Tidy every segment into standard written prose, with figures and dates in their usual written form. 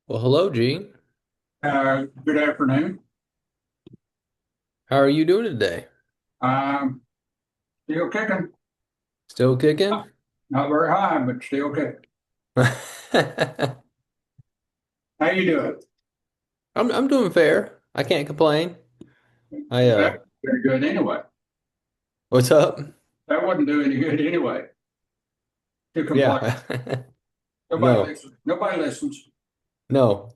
Well, hello, Gene. Good afternoon. How are you doing today? Um, Still kicking. Still kicking? Not very high, but still kicking. How you doing? I'm doing fair. I can't complain. I That pretty good anyway. What's up? That wouldn't do any good anyway to complain. Yeah. Nobody No. listens. Nobody listens. No.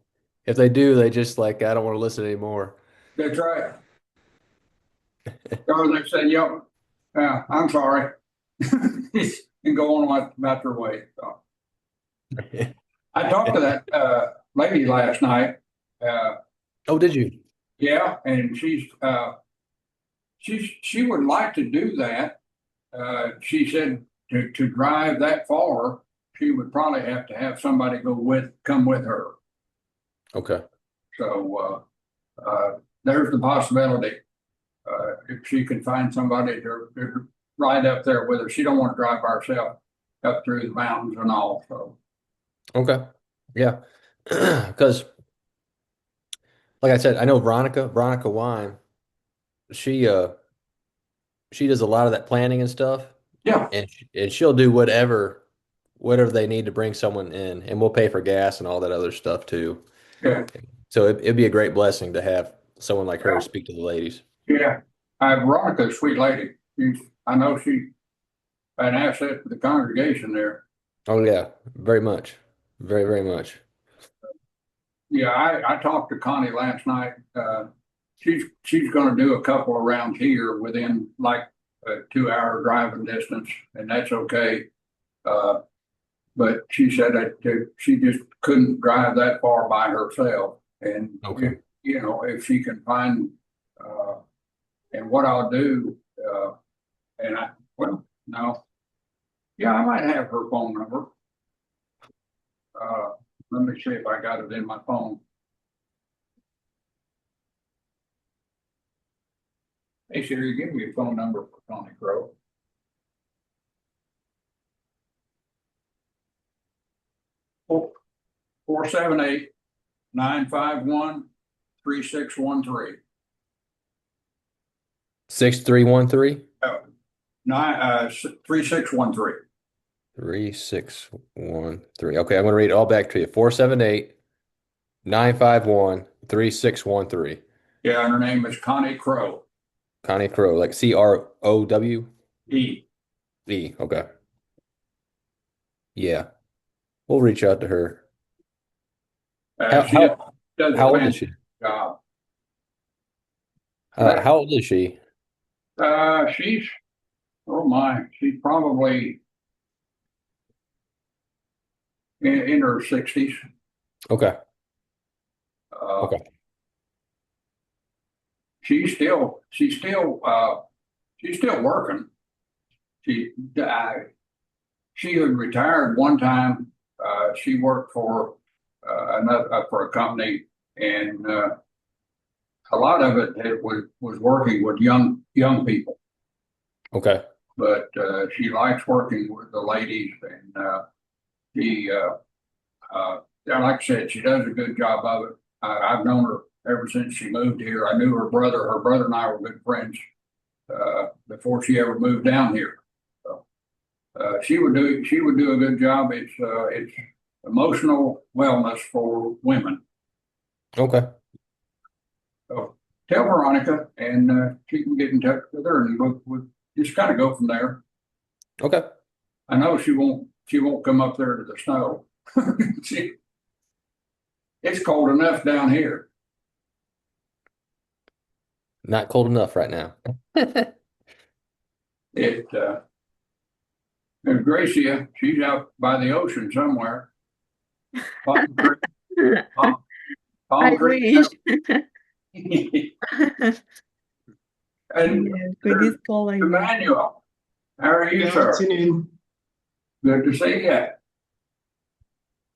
If they do, they just like I don't want to listen anymore. That's right. Or they say, "Yo, I'm sorry," and go on about their way. So I talked to that lady last night. Uh, Oh, did you? yeah, and she would like to do that. She said to drive that far, she would probably have to have somebody come with her. Okay. So there's the possibility if she can find somebody to ride up there with her. She don't want to drive by herself up through the mountains and all. So Okay. Yeah. Because like I said, I know Veronica Wine, she she does a lot of that planning and stuff, yeah, and she'll do whatever they need to bring someone in, and we'll pay for gas and all that other stuff too. yeah, So it'd be a great blessing to have someone like her speak to the ladies. yeah. Veronica's a sweet lady. I know she's an asset to the congregation there. Oh yeah, very much. Very, very much. Yeah, I talked to Connie last night. She's going to do a couple around here within like a 2 hour driving distance, and that's okay. Uh, but she said that she just couldn't drive that far by herself, and Okay. if she can find, uh, and what I'll do, and I well no, yeah, I might have her phone number. Uh, Let me see if I got it in my phone. Hey Siri, give me a phone number for Connie Crow. 478-951-3613. 6313 Uh, 3613. 3613. Okay, I'm gonna read it all back to you. 478-951-3613. Yeah, and her name is Connie Crow. Connie Crow, like Crowe. E. Okay. Yeah. We'll reach out to her. How She how does a how old is fantastic she? job. But How old is she? she's, oh my, she's probably in her 60s. Okay. Uh, Okay. she's still working. She uh, she had retired one time. She worked for another for a company, and a lot of it was working with young people. Okay. But she likes working with the ladies, and she, yeah, like I said, she does a good job of it. I've known her ever since she moved here. I knew her brother. Her brother and I were good friends before she ever moved down here. So, she would do a good job. It's emotional wellness for women. Okay. So tell Veronica, and she can get in touch with her, and we'll just kind of go from there. Okay. I know she won't come up there to the snow. She, it's cold enough down here. Not cold enough right now. It There's Gracia. She's out by the ocean somewhere. Palm Creek, Palm, I Palm Creek. wish. And Yes, with this there's cold like this. Emmanuel. How are Good you, sir? afternoon. Good to see you.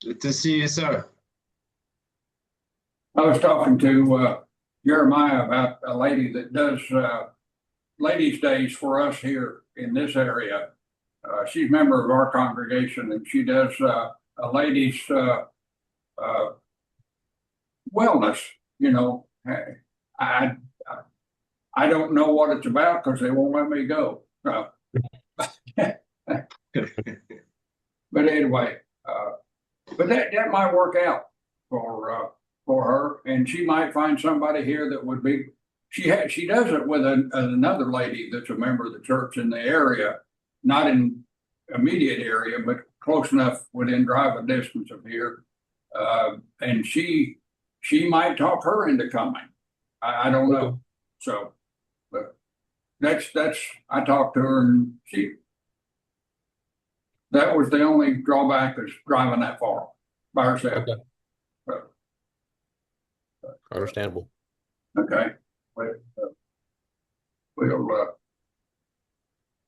Good to see you, sir. I was talking to Jeremiah about a lady that does ladies' days for us here in this area. She's a member of our congregation, and she does a ladies' uh, wellness. You know, I I don't know what it's about because they won't let me go. But anyway, but that might work out for her, and she might find somebody here that would be. She does it with another lady that's a member of the church in the area, not in immediate area, but close enough within driving distance of here. And she might talk her into coming. I don't Okay. know. So, but that's I talked to her and that was the only drawback is driving that far by herself. Okay. But, Understandable. okay, but, we'll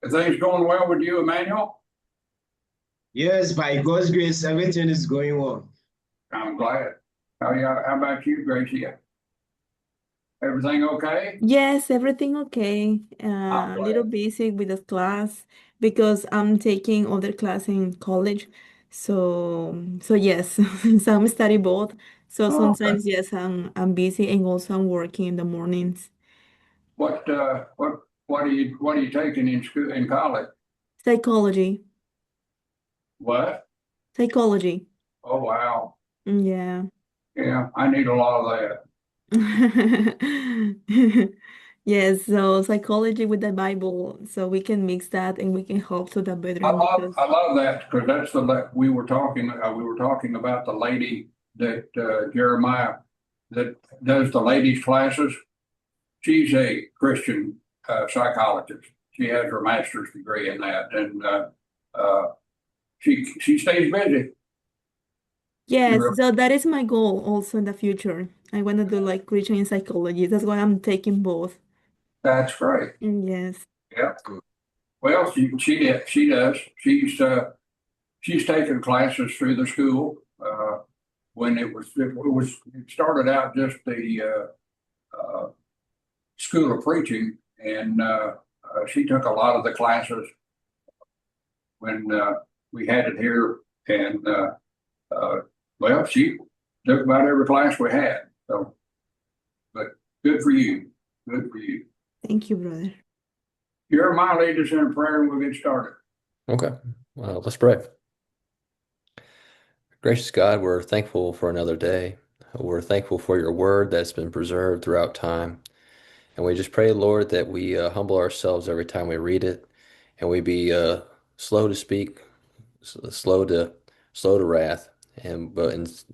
are things going well with you, Emmanuel? Yes, by God's grace, everything is going well. I'm glad. How about you, Gracie? Everything okay? Yes, everything okay. I'm A little glad. busy with the class because I'm taking other class in college. So yes, so I'm study both. So Oh, okay. sometimes yes, I'm busy and also I'm working in the mornings. What are you taking in school in college? Psychology, What? psychology. Oh wow. Yeah. Yeah, I need a lot of that. Yes, so psychology with the Bible, so we can mix that and we can help to the brethren because I love that because that's we were talking about the lady that Jeremiah that does the ladies classes. She's a Christian psychologist. She has her master's degree in that, and uh, she stays busy. She yes, really, so that is my goal also in the future. I want to do like Christian psychology. That's why I'm taking both. that's great. Yes. Yeah. Good. Well, she does. She's taken classes through the school. When it started out just the school of preaching, and she took a lot of the classes when we had it here, and uh, well, she took about every class we had. So, but good for you. Good for you. Thank you, brother. You're my lead us in a prayer, and we'll get started. Okay. Well, let's pray. Gracious God, we're thankful for another day. We're thankful for your word that's been preserved throughout time. And we just pray, Lord, that we humble ourselves every time we read it, and we be slow to speak, slow to wrath, and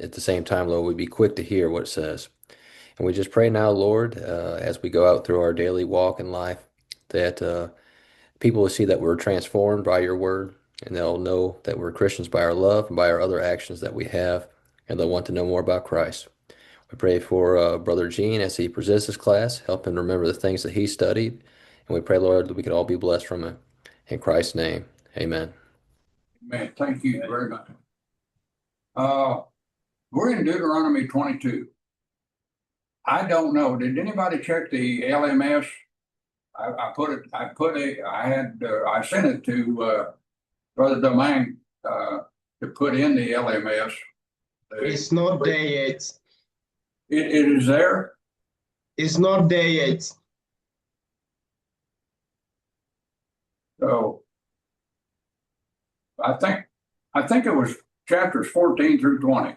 at the same time, Lord, we be quick to hear what it says. And we just pray now, Lord, as we go out through our daily walk in life, that people will see that we're transformed by your word, and they'll know that we're Christians by our love and by our other actions that we have, and they'll want to know more about Christ. We pray for Brother Gene as he presents his class, help him remember the things that he studied, and we pray, Lord, that we could all be blessed from it. In Christ's name, amen. Man, thank you very much. Uh, we're in Deuteronomy 22. I don't know. Did anybody check the LMS? I sent it to Brother Domingue to put in the LMS. It's not there yet. It is there. It's not there yet. So I think it was chapters 14 through 20.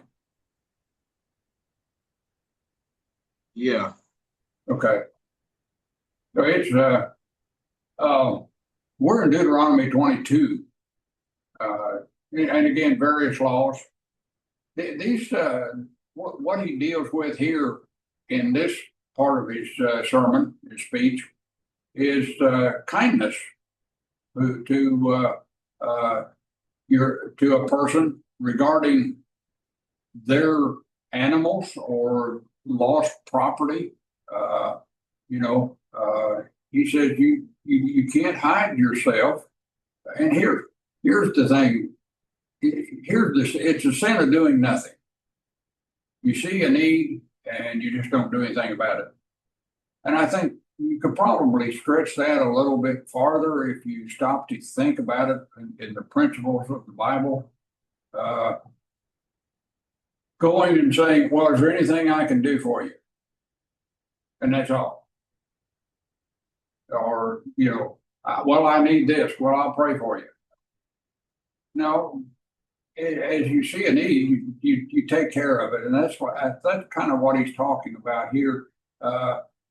Yeah. Okay. So it's we're in Deuteronomy 22. And again, various laws. These what he deals with here in this part of his sermon, his speech, is kindness to to a person regarding their animals or lost property. Uh, he says you can't hide yourself. And here's the thing. Here's this. It's a sin of doing nothing. You see a need and you just don't do anything about it. And I think you could probably stretch that a little bit farther if you stop to think about it in the principles of the Bible. Uh, going and saying, well, is there anything I can do for you? And that's all. Or, well, I need this. Well, I'll pray for you. No, as you see a need, you take care of it. And that's kind of what he's talking about here.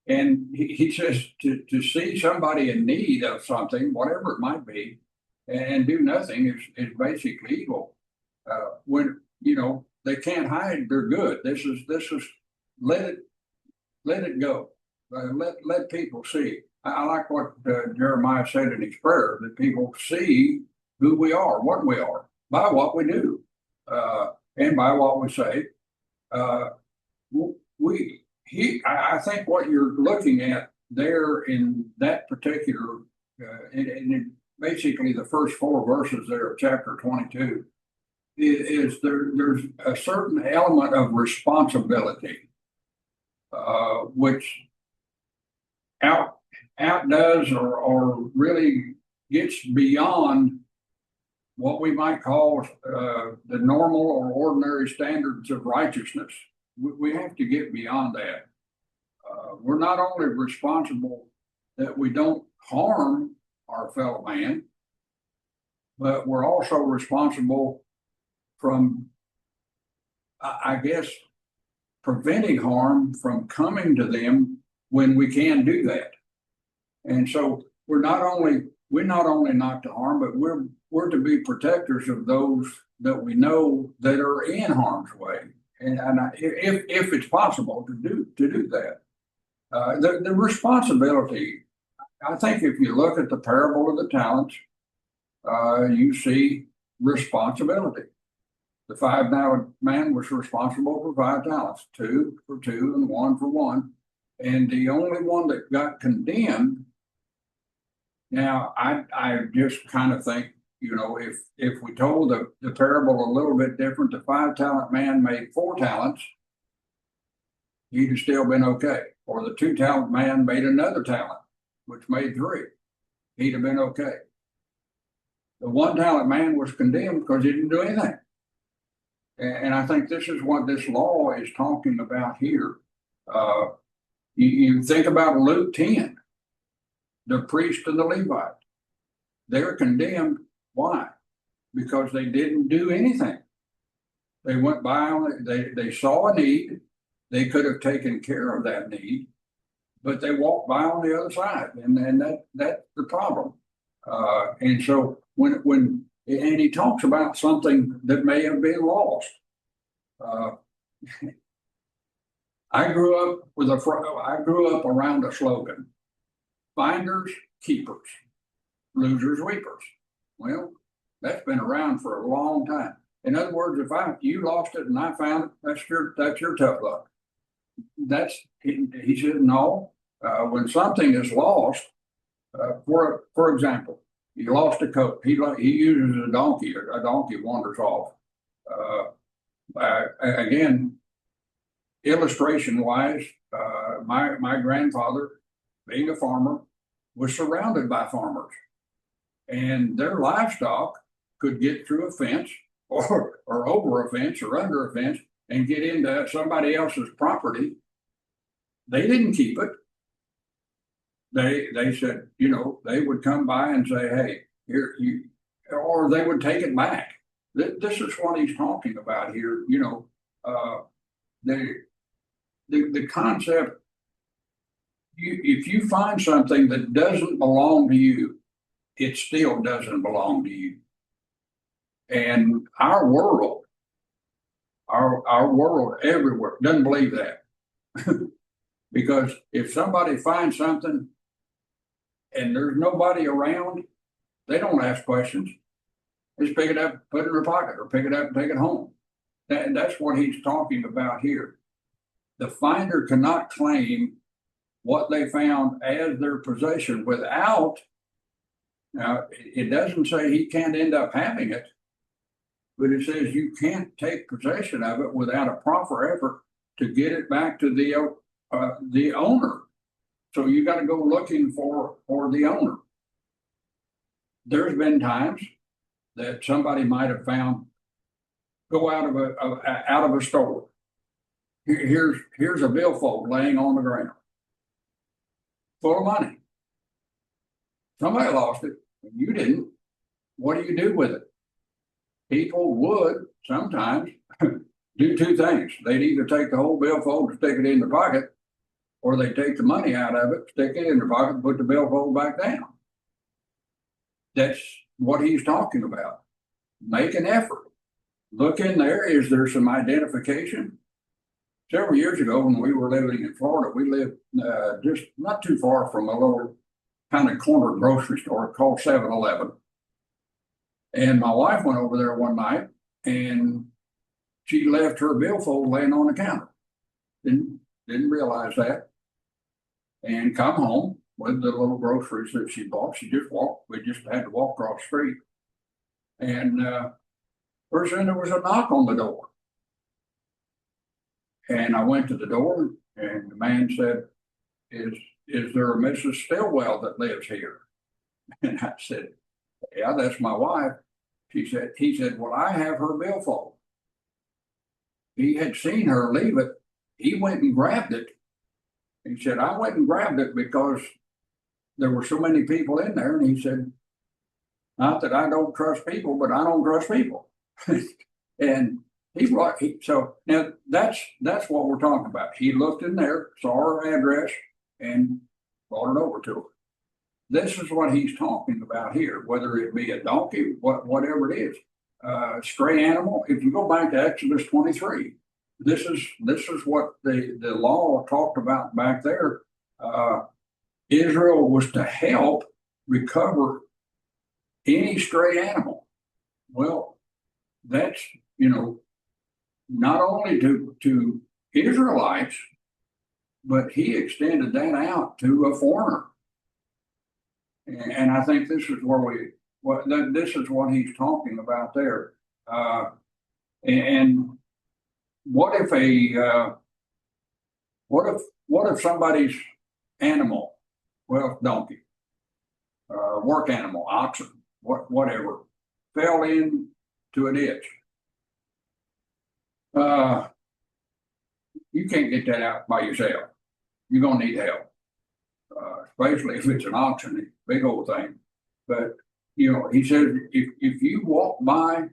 And he says to see somebody in need of something, whatever it might be, and do nothing is basically evil. When, they can't hide their good. This is let it let it go. Let people see. I like what Jeremiah said in his prayer, that people see who we are, what we are, by what we do, and by what we say. I think what you're looking at there in that particular, in basically the first four verses there of chapter 22, there's a certain element of responsibility, which outdoes or really gets beyond what we might call the normal or ordinary standards of righteousness. We have to get beyond that. We're not only responsible that we don't harm our fellow man, but we're also responsible from, I guess, preventing harm from coming to them when we can do that. And so we're not only not to harm, but we're to be protectors of those that we know that are in harm's way. And if it's possible to do that, the responsibility. I think if you look at the parable of the talents, you see responsibility. The 5 talent man was responsible for 5 talents, 2 for 2 and 1 for 1. And the only one that got condemned. Now, I just kind of think, if we told the parable a little bit different, the 5 talent man made 4 talents, he'd have still been okay. Or the 2 talent man made another talent, which made 3. He'd have been okay. The 1 talent man was condemned because he didn't do anything. And I think this is what this law is talking about here. You think about Luke 10, the priest and the Levite. They're condemned. Why? Because they didn't do anything. They went by, they saw a need. They could have taken care of that need, but they walked by on the other side. And that's the problem. And so when he talks about something that may have been lost. I grew up around a slogan: finders, keepers, losers, weepers. Well, that's been around for a long time. In other words, if you lost it and I found it, that's your tough luck. He said no. When something is lost, for example, you lost a coat. He uses a donkey. A donkey wanders off. Again, illustration wise, my grandfather, being a farmer, was surrounded by farmers, and their livestock could get through a fence or over a fence or under a fence and get into somebody else's property. They didn't keep it. They said, they would come by and say, hey, here or they would take it back. This is what he's talking about here. The concept, if you find something that doesn't belong to you, it still doesn't belong to you. And our world everywhere doesn't believe that. Because if somebody finds something and there's nobody around, they don't ask questions. They just pick it up, put it in their pocket, or pick it up and take it home. And that's what he's talking about here. The finder cannot claim what they found as their possession without, now it doesn't say he can't end up having it, but it says you can't take possession of it without a proper effort to get it back to the owner. So you got to go looking for the owner. There's been times that somebody might have found go out of a store. Here's a billfold laying on the ground, full of money. Somebody lost it, you didn't. What do you do with it? People would sometimes do two things. They'd either take the whole billfold and stick it in their pocket, or they take the money out of it, stick it in their pocket, and put the billfold back down. That's what he's talking about. Make an effort. Look in there. Is there some identification? Several years ago, when we were living in Florida, we lived just not too far from a little kind of corner grocery store called 7-Eleven. And my wife went over there one night and she left her billfold laying on the counter. Didn't realize that. And come home with the little groceries that she bought. She just walked. We just had to walk across the street. And pretty soon there was a knock on the door. And I went to the door and the man said, is there a Mrs. Stillwell that lives here? And I said, yeah, that's my wife. He said, well, I have her billfold. He had seen her leave it. He went and grabbed it. He said, I went and grabbed it because there were so many people in there. And he said, not that I don't trust people, but I don't trust people. And so now that's what we're talking about. He looked in there, saw her address, and brought it over to her. This is what he's talking about here, whether it be a donkey, whatever it is, stray animal. If you go back to Exodus 23, this is what the law talked about back there. Israel was to help recover any stray animal. Well, that's, not only to Israelites, but he extended that out to a foreigner. And I think this is this is what he's talking about there. And what if somebody's animal, well, donkey, work animal, oxen, whatever, fell into a ditch? You can't get that out by yourself. You're gonna need help, especially if it's an oxen, big old thing. But he said if you walk by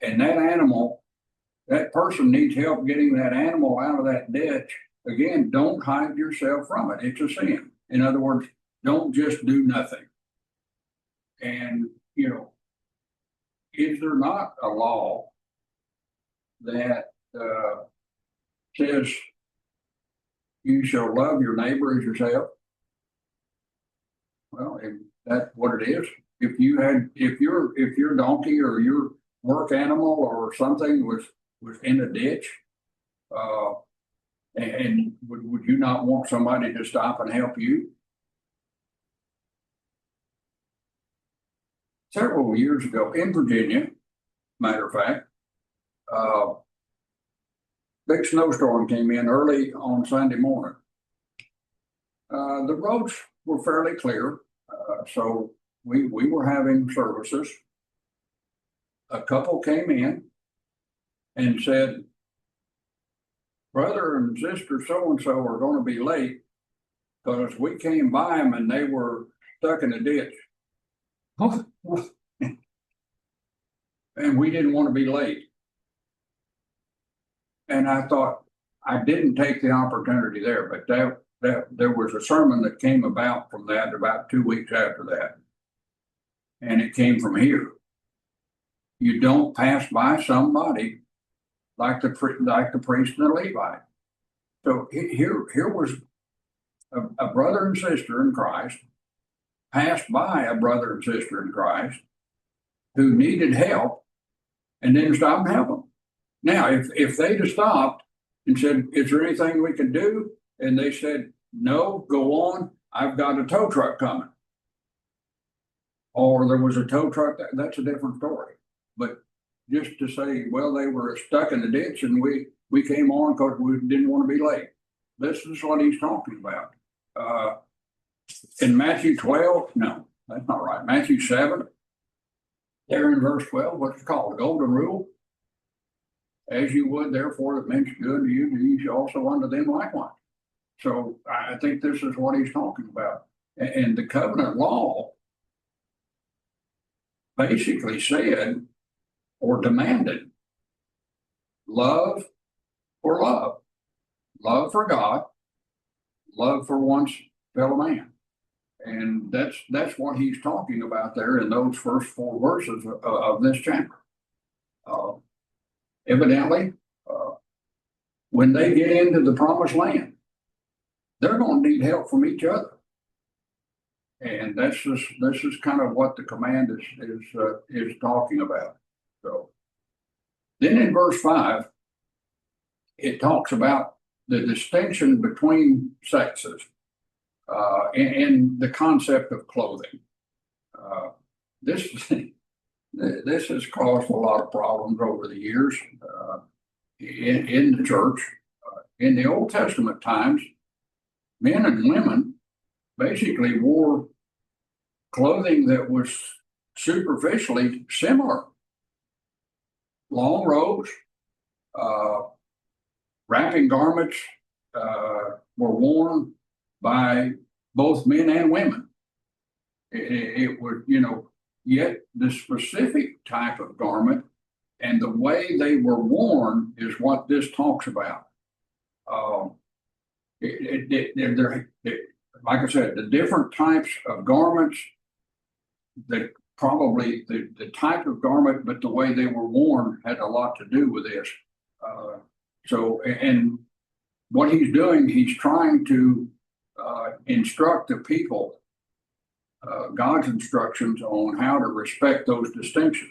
and that person needs help getting that animal out of that ditch, again, don't hide yourself from it. It's a sin. In other words, don't just do nothing. And is there not a law that says you shall love your neighbor as yourself? Well, if that's what it is. If your donkey or your work animal or something was in a ditch, and would you not want somebody to stop and help you? Several years ago in Virginia, matter of fact, big snowstorm came in early on Sunday morning. The roads were fairly clear, so we were having services. A couple came in and said, brother and sister so-and-so are going to be late because we came by them and they were stuck in a ditch. And we didn't want to be late. And I thought, I didn't take the opportunity there, but there was a sermon that came about from that about 2 weeks after that. And it came from here. You don't pass by somebody like the priest and the Levite. So here was a brother and sister in Christ, passed by a brother and sister in Christ who needed help and didn't stop and help them. Now, if they'd have stopped and said, is there anything we can do? And they said, no, go on, I've got a tow truck coming. Or there was a tow truck, that's a different story. But just to say, well, they were stuck in the ditch and we came on because we didn't want to be late. This is what he's talking about. In Matthew 12, no, that's not right. Matthew 7, there in verse 12, what's it called? The golden rule. as you would therefore that makes good to you, do you also unto them likewise. So I think this is what he's talking about. And the covenant law basically said or demanded love for love, love for God, love for one's fellow man. And that's what he's talking about there in those first four verses of this chapter. Evidently, when they get into the promised land, they're going to need help from each other. And this is kind of what the command is talking about. So then in verse 5, it talks about the distinction between sexes and the concept of clothing. This this has caused a lot of problems over the years in the church. In the Old Testament times, men and women basically wore clothing that was superficially similar. Long robes, wrapping garments were worn by both men and women. It was, yet the specific type of garment and the way they were worn is what this talks about. Like I said, the different types of garments, that probably the type of garment, but the way they were worn had a lot to do with this. And what he's doing, he's trying to instruct the people, God's instructions on how to respect those distinctions.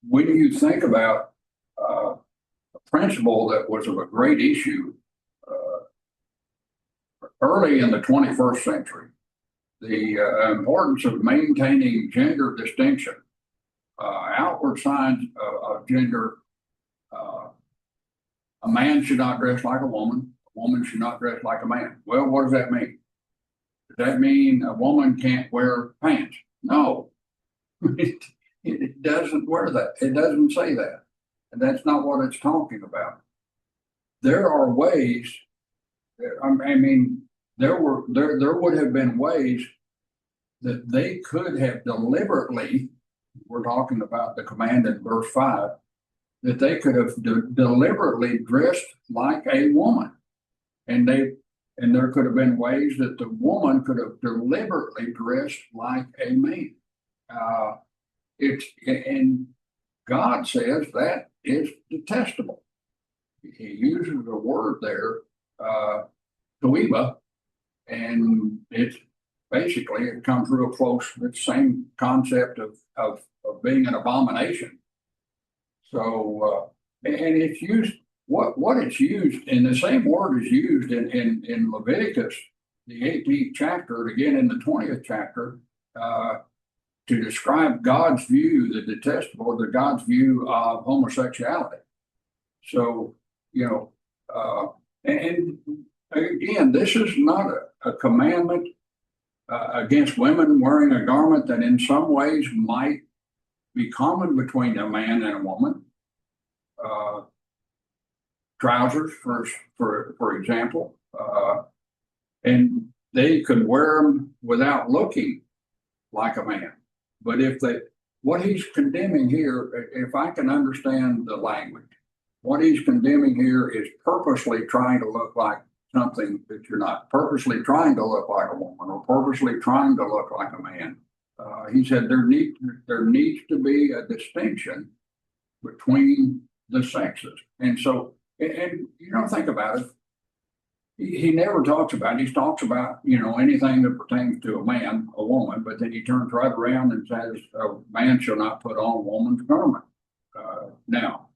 When you think about a principle that was of a great issue early in the 21st century, the importance of maintaining gender distinction, outward signs of gender. A man should not dress like a woman should not dress like a man. Well, what does that mean? Does that mean a woman can't wear pants? No, it doesn't wear that. It doesn't say that. And that's not what it's talking about. There are ways, I mean, there would have been ways that they could have deliberately, we're talking about the command in verse 5, that they could have deliberately dressed like a woman. And there could have been ways that the woman could have deliberately dressed like a man. And God says that is detestable. He uses a word there, toiba, and it's basically, it comes real close to the same concept of being an abomination. So, and it's used, what it's used, and the same word is used in Leviticus, the 18th chapter, and again in the 20th chapter, to describe God's view, the God's view of homosexuality. So, and again, this is not a commandment against women wearing a garment that in some ways might be common between a man and a woman. Trousers, for example, and they could wear them without looking like a man. But what he's condemning here, if I can understand the language, what he's condemning here is purposely trying to look like something that you're not, purposely trying to look like a woman or purposely trying to look like a man. He said there needs to be a distinction between the sexes. And so, and think about it. He never talks about, he talks about, anything that pertains to a man, a woman, but then he turns right around and says, a man shall not put on a woman's garment. Now,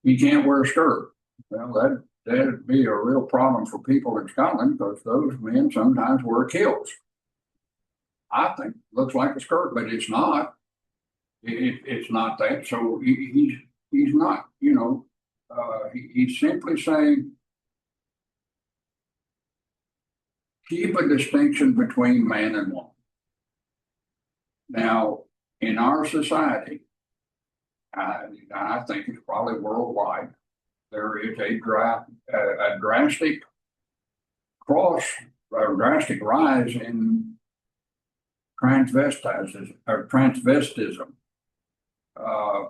he can't wear a skirt. Well, that'd be a real problem for people in Scotland because those men sometimes wear kilts. I think it looks like a skirt, but it's not. It's not that. So he's not, he's simply saying, keep a distinction between man and woman. Now, in our society, I think it's probably worldwide. There is a drastic a drastic rise in transvestism, uh,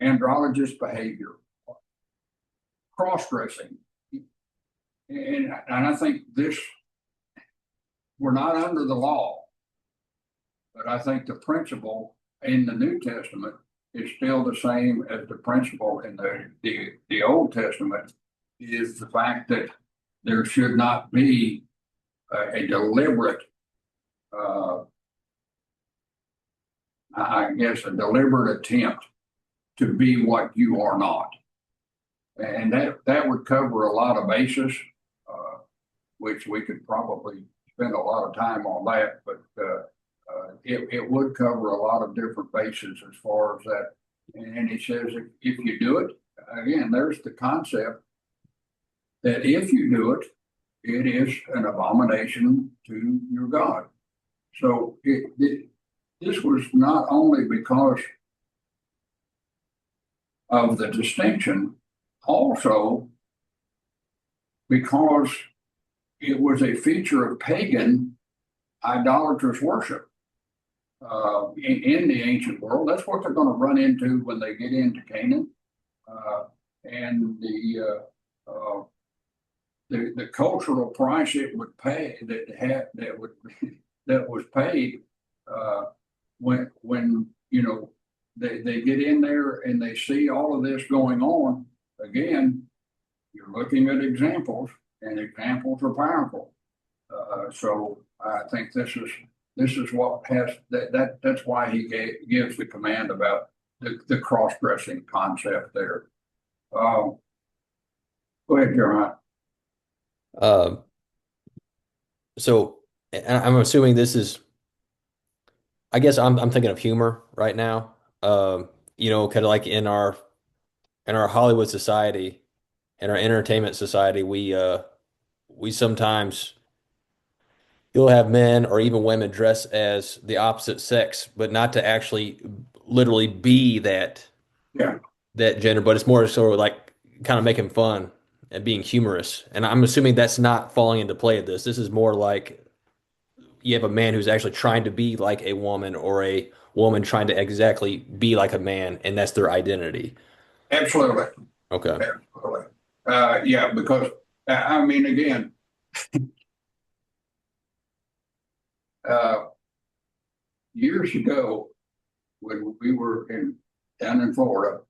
androgynous behavior, cross-dressing. And I think we're not under the law, but I think the principle in the New Testament is still the same as the principle in the Old Testament, is the fact that there should not be a deliberate, I guess, a deliberate attempt to be what you are not. And that would cover a lot of bases, which we could probably spend a lot of time on that, but it would cover a lot of different bases as far as that. And he says if you do it, again, there's the concept that if you do it, it is an abomination to your God. So this was not only because of the distinction, also because it was a feature of pagan idolatrous worship in the ancient world. That's what they're going to run into when they get into Canaan, and the cultural price it would pay that was paid when they get in there and they see all of this going on. Again, you're looking at examples, and examples are powerful. So I think this is what has that's why he gives the command about the cross-dressing concept there. Go ahead, Jeremiah. Um, so and I'm assuming this is, I guess I'm thinking of humor right now. Kind of like in our Hollywood society, in our entertainment society, we sometimes you'll have men or even women dress as the opposite sex, but not to actually literally be Yeah, that gender, but it's more sort of like kind of making fun and being humorous. And I'm assuming that's not falling into play of this. This is more like you have a man who's actually trying to be like a woman, or a woman trying to exactly be like a man, and that's their identity. absolutely, Okay. absolutely. Yeah, because I mean, again, uh, years ago when we were down in Florida,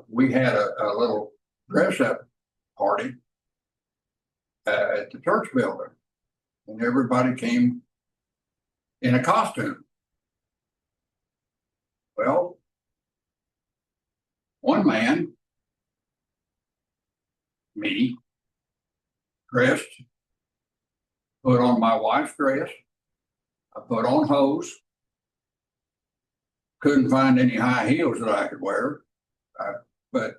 we had a little dress up party at the church building, and everybody came in a costume. Well, one man, me, dressed, put on my wife's dress, I put on hose, couldn't find any high heels that I could wear, but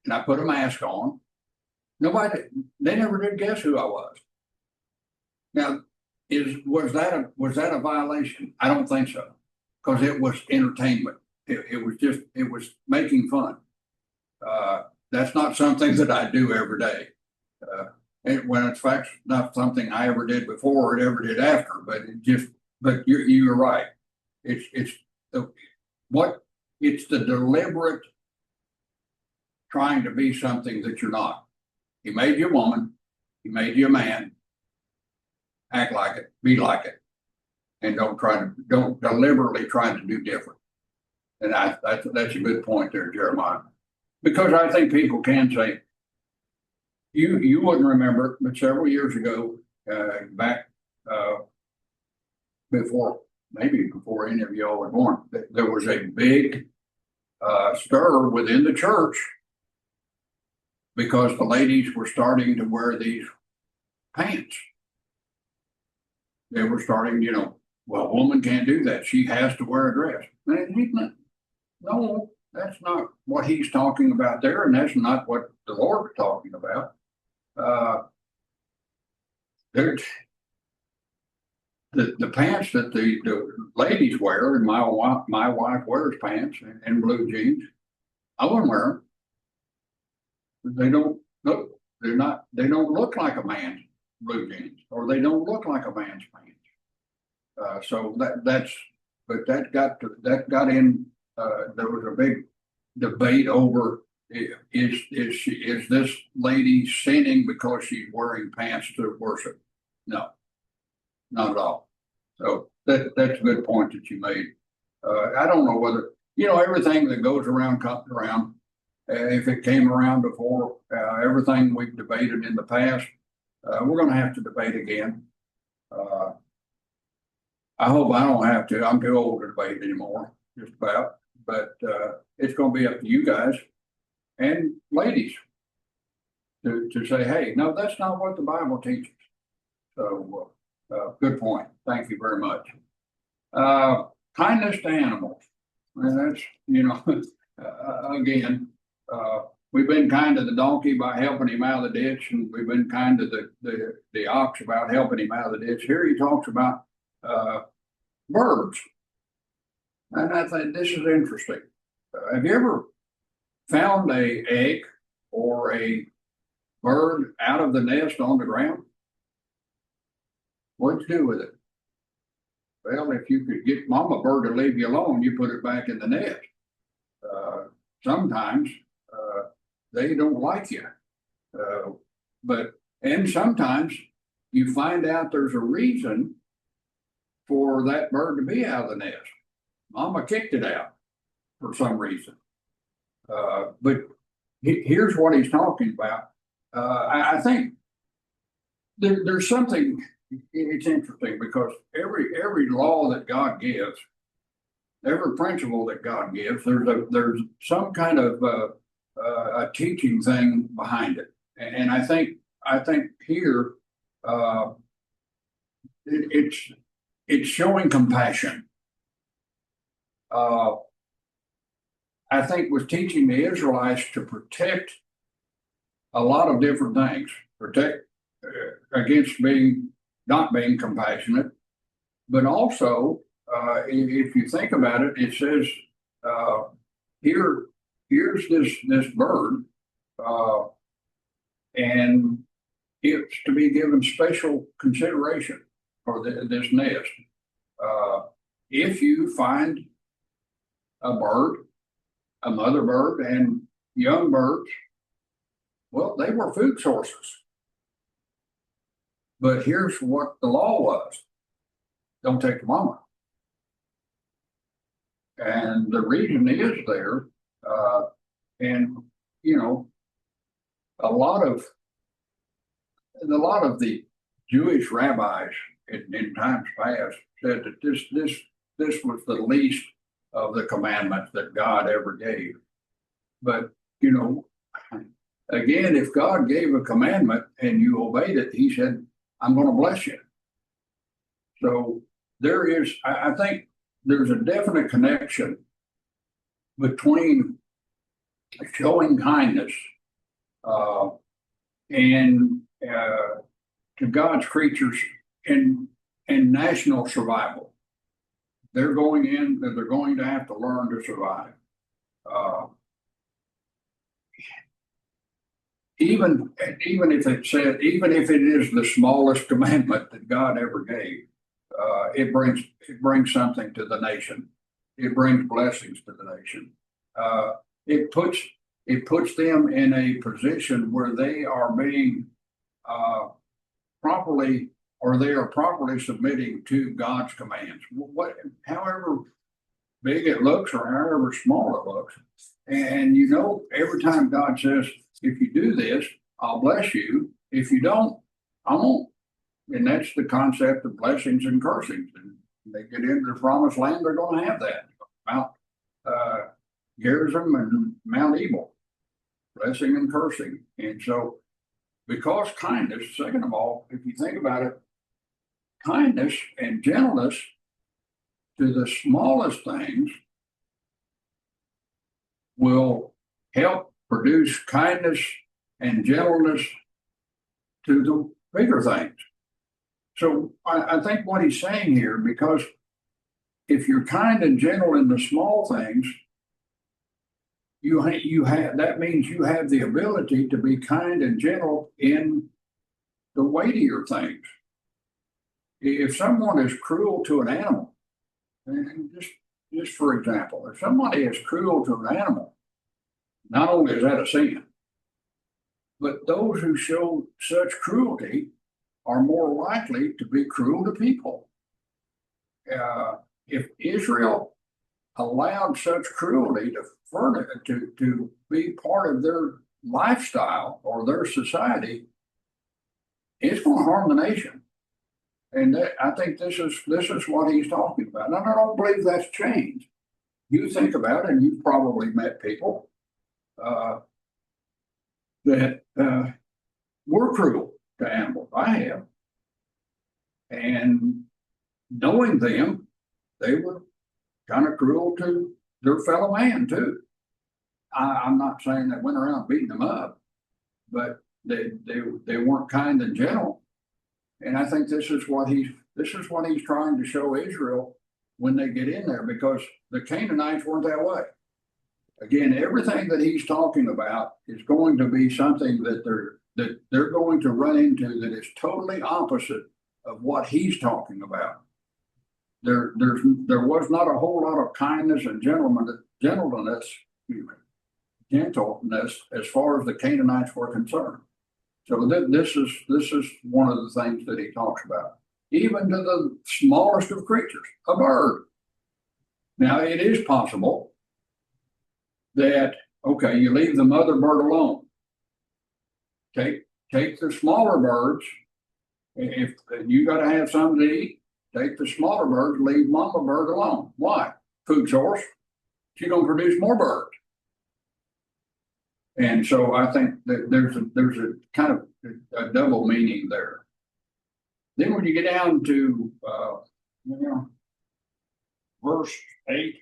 and I put a mask on. Nobody, they never did guess who I was. Now, was that a violation? I don't think so, because it was entertainment. It was making fun. That's not something that I do every day. When in fact not something I ever did before or ever did after. But you're right. It's the deliberate trying to be something that you're not. He made you a woman. He made you a man. Act like it. Be like it. And don't deliberately try to do different. And that's a good point there, Jeremiah. Because I think people can say, you wouldn't remember, but several years ago, back maybe before any of y'all were born, there was a big stir within the church because the ladies were starting to wear these pants. They were starting, well, a woman can't do that. She has to wear a dress. No, that's not what he's talking about there, and that's not what the Lord is talking about. There, the pants that the ladies wear, and my wife wears pants and blue jeans. I wouldn't wear them. They don't look. They don't look like a man's blue jeans, or they don't look like a man's pants. So that's. But that got in. There was a big debate over is this lady sinning because she's wearing pants to worship? No, not at all. So that's a good point that you made. I don't know whether everything that goes around comes around. If it came around before, everything we've debated in the past, we're going to have to debate again. Uh, I hope I don't have to. I'm too old to debate anymore, just about. But it's going to be up to you guys and ladies to say, hey, no, that's not what the Bible teaches. So, good point. Thank you very much. Kindness to animals. And that's, again, we've been kind to the donkey by helping him out of the ditch, and we've been kind to the ox about helping him out of the ditch. Here he talks about birds. And I think this is interesting. Have you ever found a egg or a bird out of the nest on the ground? What'd you do with it? Well, if you could get mama bird to leave you alone, you put it back in the nest. Sometimes they don't like you, and sometimes you find out there's a reason for that bird to be out of the nest. Mama kicked it out for some reason. But here's what he's talking about. I think there's something. It's interesting because every law that God gives, every principle that God gives, there's some kind of a teaching thing behind it, and I think here it's showing compassion. I think was teaching the Israelites to protect a lot of different things, protect against not being compassionate, but also if you think about it, it says here's this bird, and it's to be given special consideration for this nest. If you find a bird, a mother bird, and young birds, well, they were food sources. But here's what the law was: don't take the mama. And the reason is there, and a lot of the Jewish rabbis in times past said that this was the least of the commandments that God ever gave. But again, if God gave a commandment and you obeyed it, He said, "I'm going to bless you." So there is, I think, there's a definite connection between showing kindness and to God's creatures in national survival. They're going to have to learn to survive. Even if it is the smallest commandment that God ever gave, it brings something to the nation. It brings blessings to the nation. It puts them in a position where they are being properly, or they are properly submitting to God's commands, however big it looks or however small it looks. And every time God says, if you do this, I'll bless you. If you don't, I won't. And that's the concept of blessings and cursings. And they get into the promised land, they're going to have that. Mount Gerizim and Mount Ebal, blessing and cursing. And so, because kindness, second of all, if you think about it, kindness and gentleness to the smallest things will help produce kindness and gentleness to the bigger things. So I think what he's saying here, because if you're kind and gentle in the small things, you have that means you have the ability to be kind and gentle in the weightier things. If someone is cruel to an animal, and just for example, if somebody is cruel to an animal, not only is that a sin, but those who show such cruelty are more likely to be cruel to people. If Israel allowed such cruelty to be part of their lifestyle or their society, it's going to harm the nation. And I think this is what he's talking about. And I don't believe that's changed. You think about it, and you've probably met people that were cruel to animals. I have. And knowing them, they were kind of cruel to their fellow man too. I'm not saying they went around beating them up, but they weren't kind and gentle. And I think this is what he's trying to show Israel when they get in there, because the Canaanites weren't that way. Again, everything that he's talking about is going to be something that they're going to run into that is totally opposite of what he's talking about. There was not a whole lot of kindness and gentleness as far as the Canaanites were concerned. So this is one of the things that he talks about, even to the smallest of creatures, a bird. Now it is possible that, okay, you leave the mother bird alone. Take the smaller birds. If you got to have something to eat, take the smaller birds, leave mama bird alone. Why? Food source. She's going to produce more birds. And so I think that there's a kind of a double meaning there. Then when you get down to verse 8,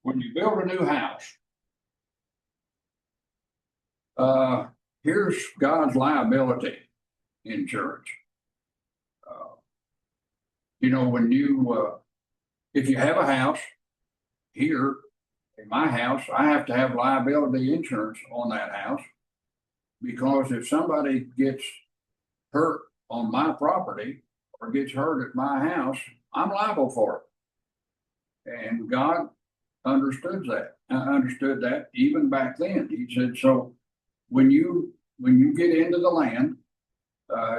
when you build a new house, here's God's liability insurance. When if you have a house here in my house, I have to have liability insurance on that house, because if somebody gets hurt on my property or gets hurt at my house, I'm liable for it. And God understood that even back then. He said, so when you get into the land,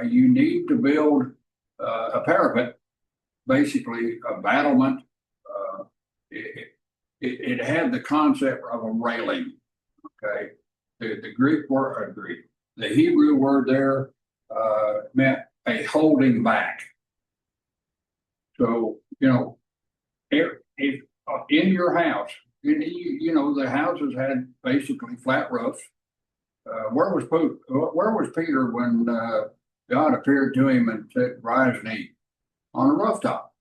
you need to build a parapet, basically a battlement. It had the concept of a railing. Okay, the the Hebrew word there meant a holding back. So if in your house, the houses had basically flat roofs. Where was Peter when God appeared to him and said, "Rise and eat"? On a rooftop.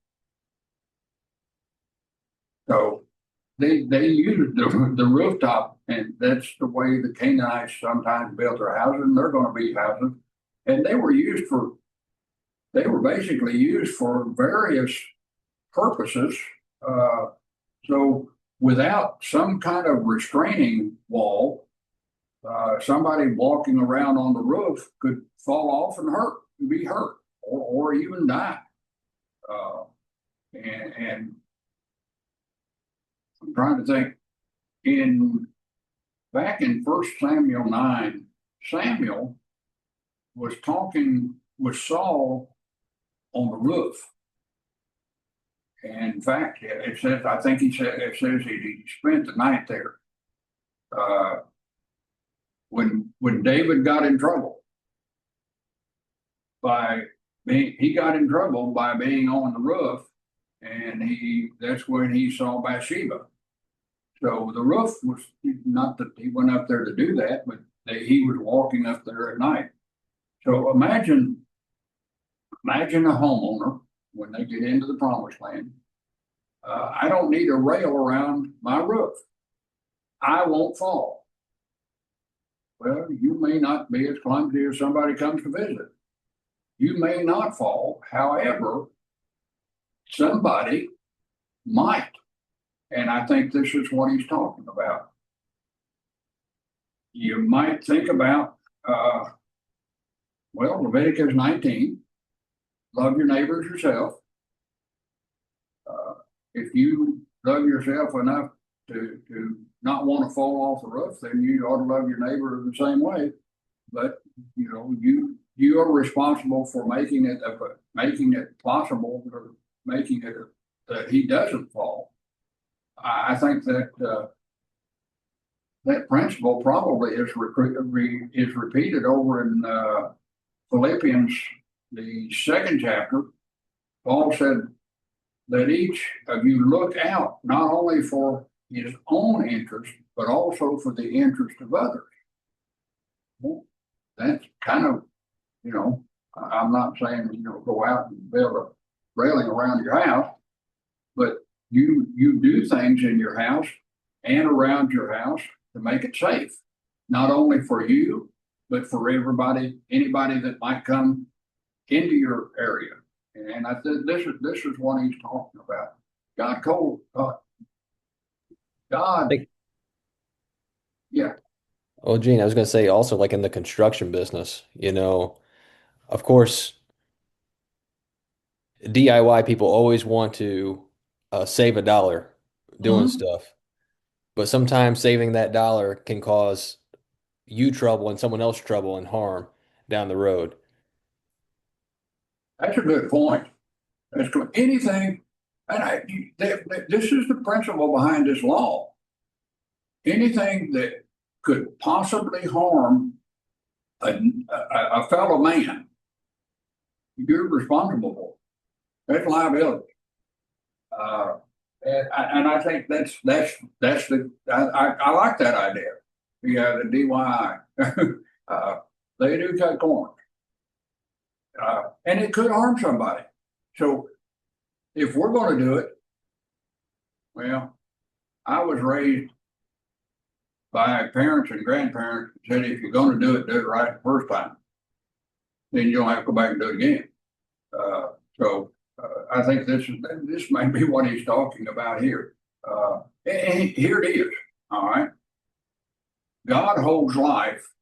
So they used the rooftop, and that's the way the Canaanites sometimes built their houses, and they're going to be houses. And they were basically used for various purposes. So without some kind of restraining wall, somebody walking around on the roof could fall off and be hurt, or even die. And I'm trying to think. Back in 1 Samuel 9, Samuel was talking with Saul on the roof. And in fact, it says he spent the night there. When David got in trouble he got in trouble by being on the roof, and that's when he saw Bathsheba. So the roof was not that he went up there to do that, but he was walking up there at night. So imagine a homeowner when they get into the promised land. I don't need a rail around my roof. I won't fall. Well, you may not be as clumsy as somebody comes to visit. You may not fall. However, somebody might. And I think this is what he's talking about. You might think about, well, Leviticus 19, love your neighbor as yourself. If you love yourself enough to not want to fall off the roof, then you ought to love your neighbor the same way. But you are responsible for making it possible, or making it that he doesn't fall. I think that that principle probably is repeated over in Philippians, the second chapter. Paul said, let each of you look out not only for his own interest, but also for the interest of others. Well, that's kind of, I'm not saying, go out and build a railing around your house, but you do things in your house and around your house to make it safe, not only for you, but for anybody that might come into your area. And I think this is what he's talking about. God, yeah. Oh, Gene, I was going to say also like in the construction business, of course, DIY people always want to save a dollar doing Mhm. stuff, but sometimes saving that dollar can cause you trouble and someone else trouble and harm down the road. That's a good point. That's good. Anything, and this is the principle behind this law. Anything that could possibly harm a fellow man, you're responsible for. That's liability. And I think that's the I like that idea. Yeah, the DIY. They do cut corners, and it could harm somebody. So if we're going to do it, well, I was raised by parents and grandparents who said if you're going to do it right the first time. Then you don't have to go back and do it again. So I think this may be what he's talking about here. And here it is. All right. God holds life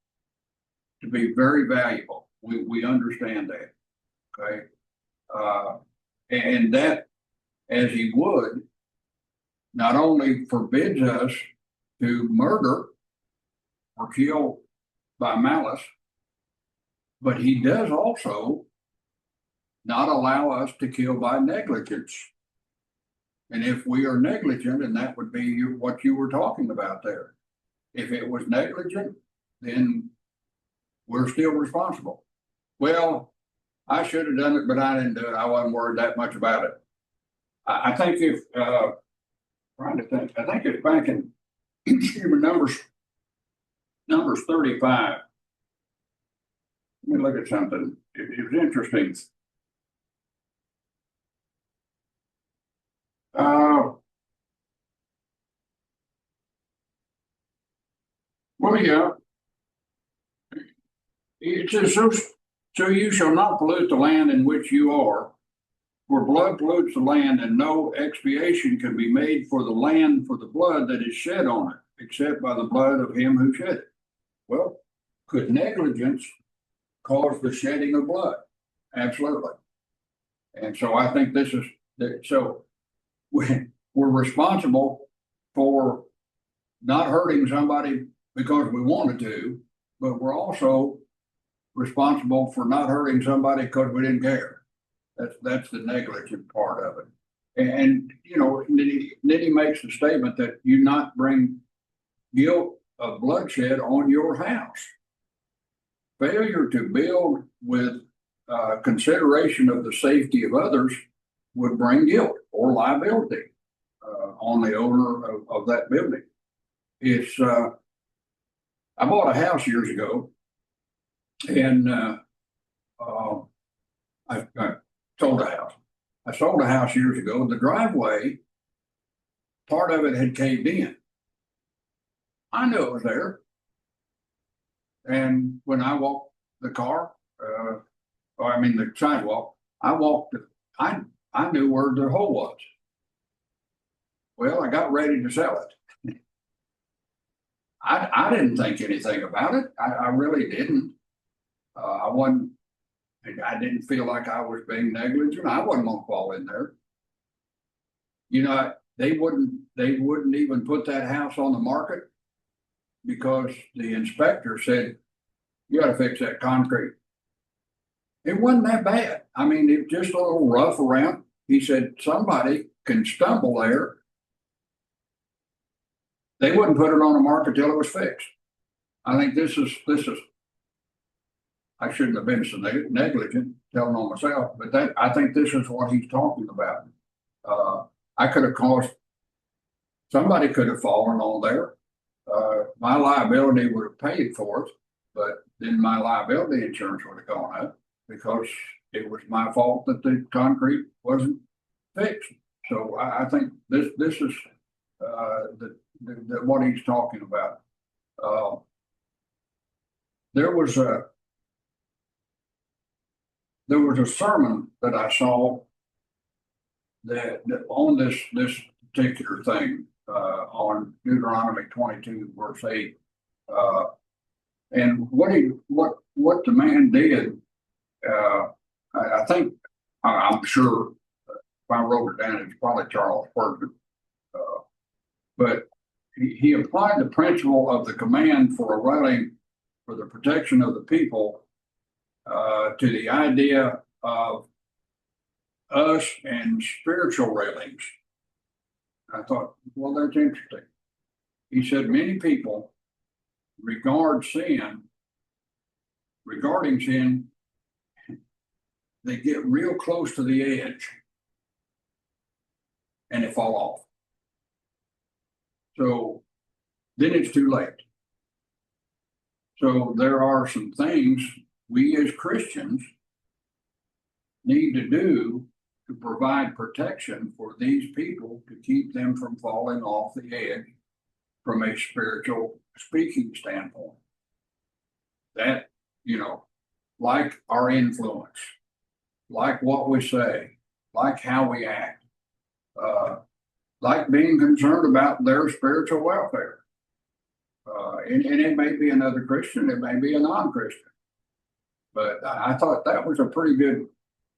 to be very valuable. We understand that. Okay. And that, as he would, not only forbids us to murder or kill by malice, but he does also not allow us to kill by negligence. And if we are negligent, and that would be what you were talking about there, if it was negligent, then we're still responsible. Well, I should have done it, but I didn't do it. I wasn't worried that much about it. I think if trying to think, I think it's back in numbers 35. Let me look at something. It was interesting. Well, yeah, it says, so you shall not pollute the land in which you are, for blood pollutes the land, and no expiation can be made for the land for the blood that is shed on it, except by the blood of him who shed it. Well, could negligence cause the shedding of blood? Absolutely. And so I think this is so we're responsible for not hurting somebody because we wanted to, but we're also responsible for not hurting somebody because we didn't care. That's the negligent part of it. And then he makes the statement that you not bring guilt of bloodshed on your house. Failure to build with consideration of the safety of others would bring guilt or liability on the owner of that building. It's I bought a house years ago, and I sold a house. I sold a house years ago. The driveway, part of it had caved in. I knew it was there. And when I walked the car, or I mean the sidewalk. I walked, I, I knew where the hole was. Well, I got ready to sell it. I didn't think anything about it. I really didn't. I wasn't, I didn't feel like I was being negligent. I wasn't gonna fall in there. You know, they wouldn't even put that house on the market because the inspector said, you gotta fix that concrete. It wasn't that bad. I mean, it just a little rough around. He said, somebody can stumble there. They wouldn't put it on the market till it was fixed. I think this is, I shouldn't have been so negligent telling on myself, but that, I think this is what he's talking about. I could have caused, somebody could have fallen on there. My liability would have paid for it, but then my liability insurance would have gone up because it was my fault that the concrete wasn't fixed. So I think this is what he's talking about. There was a sermon that I saw that on this particular thing on Deuteronomy 22 verse 8, and what the man did. I think I'm sure if I wrote it down, it's probably Charles Spurgeon. But he applied the principle of the command for a railing for the protection of the people to the idea of us and spiritual railings. I thought, well, that's interesting. He said many people regarding sin, they get real close to the edge and they fall off. So then it's too late. So there are some things we as Christians need to do to provide protection for these people to keep them from falling off the edge from a spiritual speaking standpoint. That, like our influence, like what we say, like how we act, like being concerned about their spiritual welfare. And it may be another Christian, it may be a non-Christian. But I thought that was a pretty good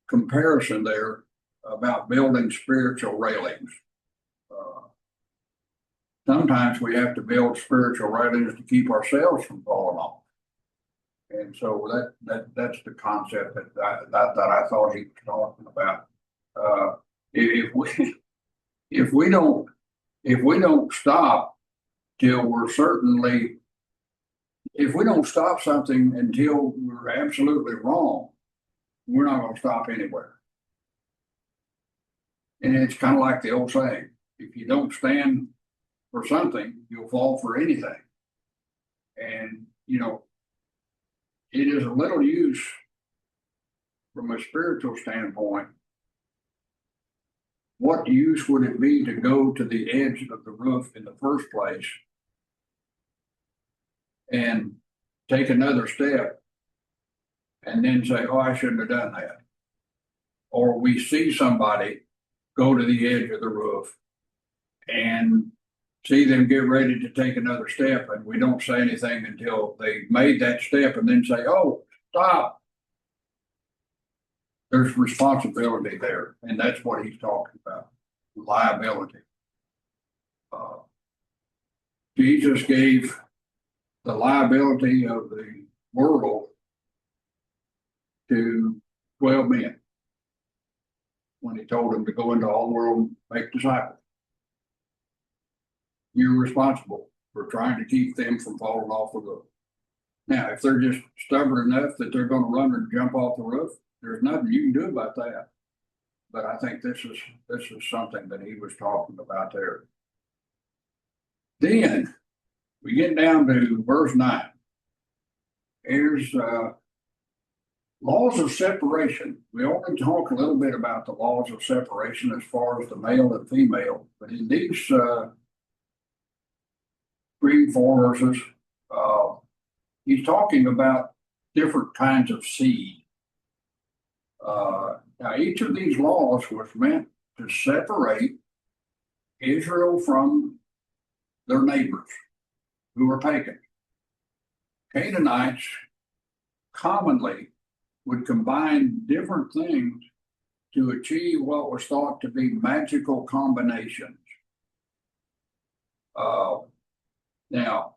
comparison there about building spiritual railings. Sometimes we have to build spiritual railings to keep ourselves from falling off. And so that's the concept that I thought he was talking about. If we don't stop till we're certainly, if we don't stop something until we're absolutely wrong, we're not going to stop anywhere. And it's kind of like the old saying, if you don't stand for something, you'll fall for anything. And, it is a little use from a spiritual standpoint. What use would it be to go to the edge of the roof in the first place and take another step and then say, oh, I shouldn't have done that? Or we see somebody go to the edge of the roof and see them get ready to take another step, and we don't say anything until they made that step and then say, oh, stop. There's responsibility there, and that's what he's talking about, liability. Jesus gave the liability of the world to 12 men when he told them to go into all the world and make disciples. You're responsible for trying to keep them from falling off the roof. Now, if they're just stubborn enough that they're going to run and jump off the roof, there's nothing you can do about that. But I think this is something that he was talking about there. Then we get down to verse 9. Here's laws of separation. We only talk a little bit about the laws of separation as far as the male and female, but in these 3-4 verses, he's talking about different kinds of seed. Now, each of these laws was meant to separate Israel from their neighbors who were pagan. Canaanites commonly would combine different things to achieve what was thought to be magical combinations. Now,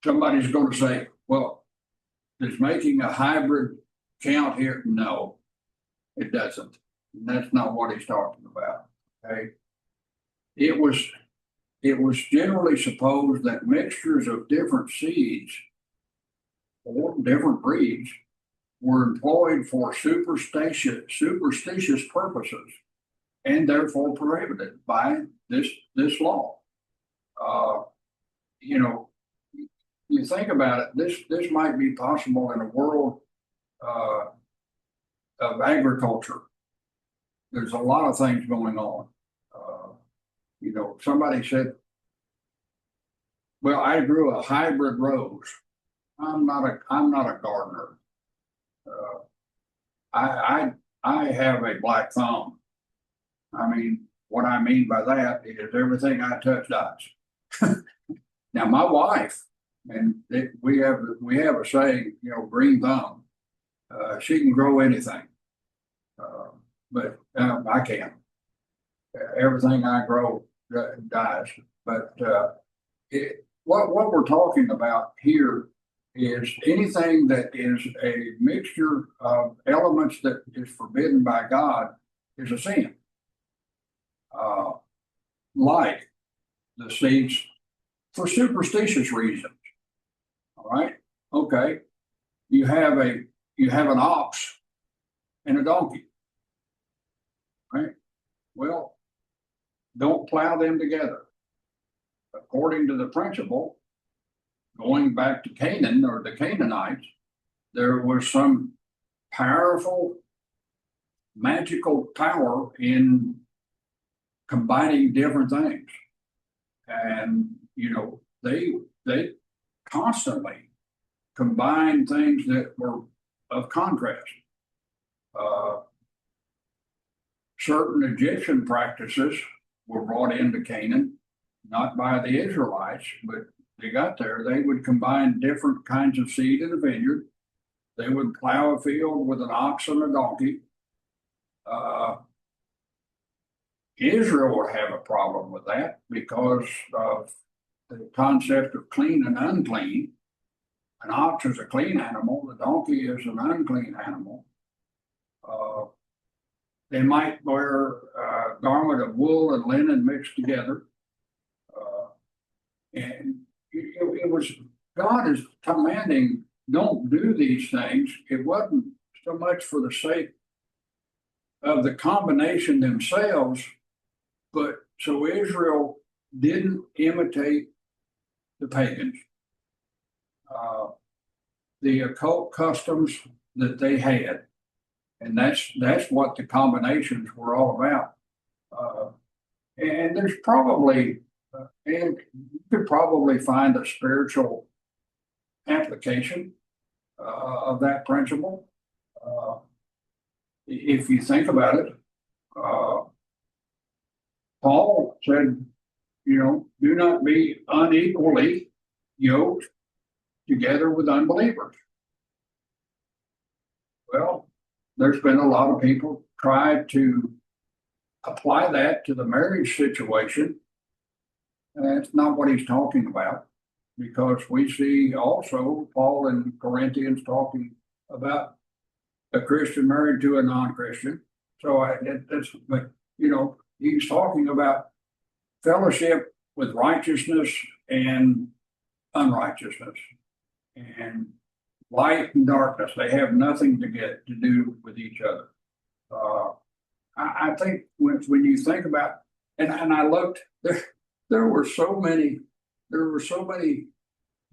somebody's going to say, well, does making a hybrid count here? No, it doesn't. And that's not what he's talking about. Okay. It was generally supposed that mixtures of different seeds or different breeds were employed for superstitious purposes and therefore prohibited by this law. You know, you think about it, this might be possible in a world of agriculture. There's a lot of things going on. You know, somebody said, well, I grew a hybrid rose. I'm not a gardener. I have a black thumb. I mean, what I mean by that is everything I touch dies. Now, my wife, and we have a saying, you know, green thumb. She can grow anything, but I can't. Everything I grow dies. But what we're talking about here is anything that is a mixture of elements that is forbidden by God is a sin. Like the seeds for superstitious reasons. All right. Okay. You have an ox and a donkey. Right. Well, don't plow them together. According to the principle, going back to Canaan or the Canaanites, there was some powerful magical power in combining different things. And, you know, they constantly combined things that were of contrast. Certain Egyptian practices were brought into Canaan, not by the Israelites, but they got there. They would combine different kinds of seed in a vineyard. They would plow a field with an ox and a donkey. Israel would have a problem with that because of the concept of clean and unclean. An ox is a clean animal, the donkey is an unclean animal. They might wear a garment of wool and linen mixed together. And it was, God is commanding, don't do these things. It wasn't so much for the sake of the combination themselves, but so Israel didn't imitate the pagans. The occult customs that they had, and that's what the combinations were all about. And there's probably, and you could probably find a spiritual application of that principle. If you think about it, Paul said, you know, do not be unequally yoked together with unbelievers. Well, there's been a lot of people try to apply that to the marriage situation. And that's not what he's talking about, because we see also Paul in Corinthians talking about a Christian married to a non-Christian. So but you know, he's talking about fellowship with righteousness and unrighteousness, and light and darkness. They have nothing to do with each other. I think when you think about, and I looked there were so many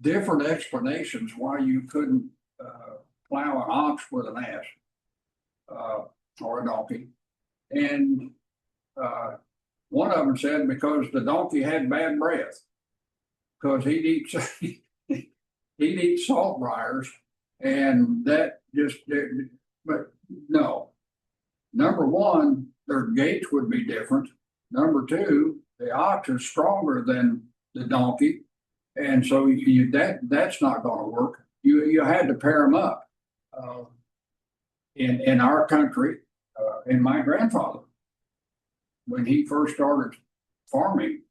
different explanations why you couldn't plow an ox with an ass or a donkey, and one of them said because the donkey had bad breath, because he'd eat salt briars, and that just, but no. Number one, their gaits would be different. Number two, the ox is stronger than the donkey, and so that's not going to work. You had to pair them up. In our country, and my grandfather, when he first started farming,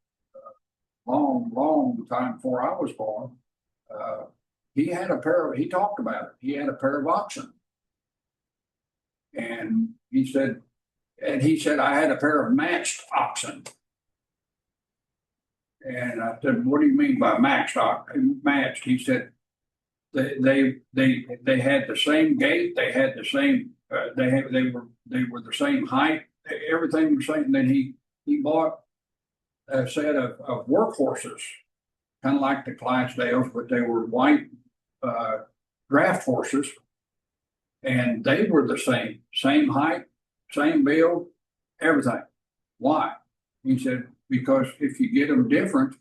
long time before I was born, he had a pair of, he talked about it. He had a pair of oxen. And he said, I had a pair of matched oxen. And I said, what do you mean by matched? He said, they had the same gait, they had the same, they were the same height, everything was the same. And then he bought a set of work horses, kind of like the Clydesdales, but they were white draft horses, and they were the same height, same build, everything. Why? He said, because if you get them different,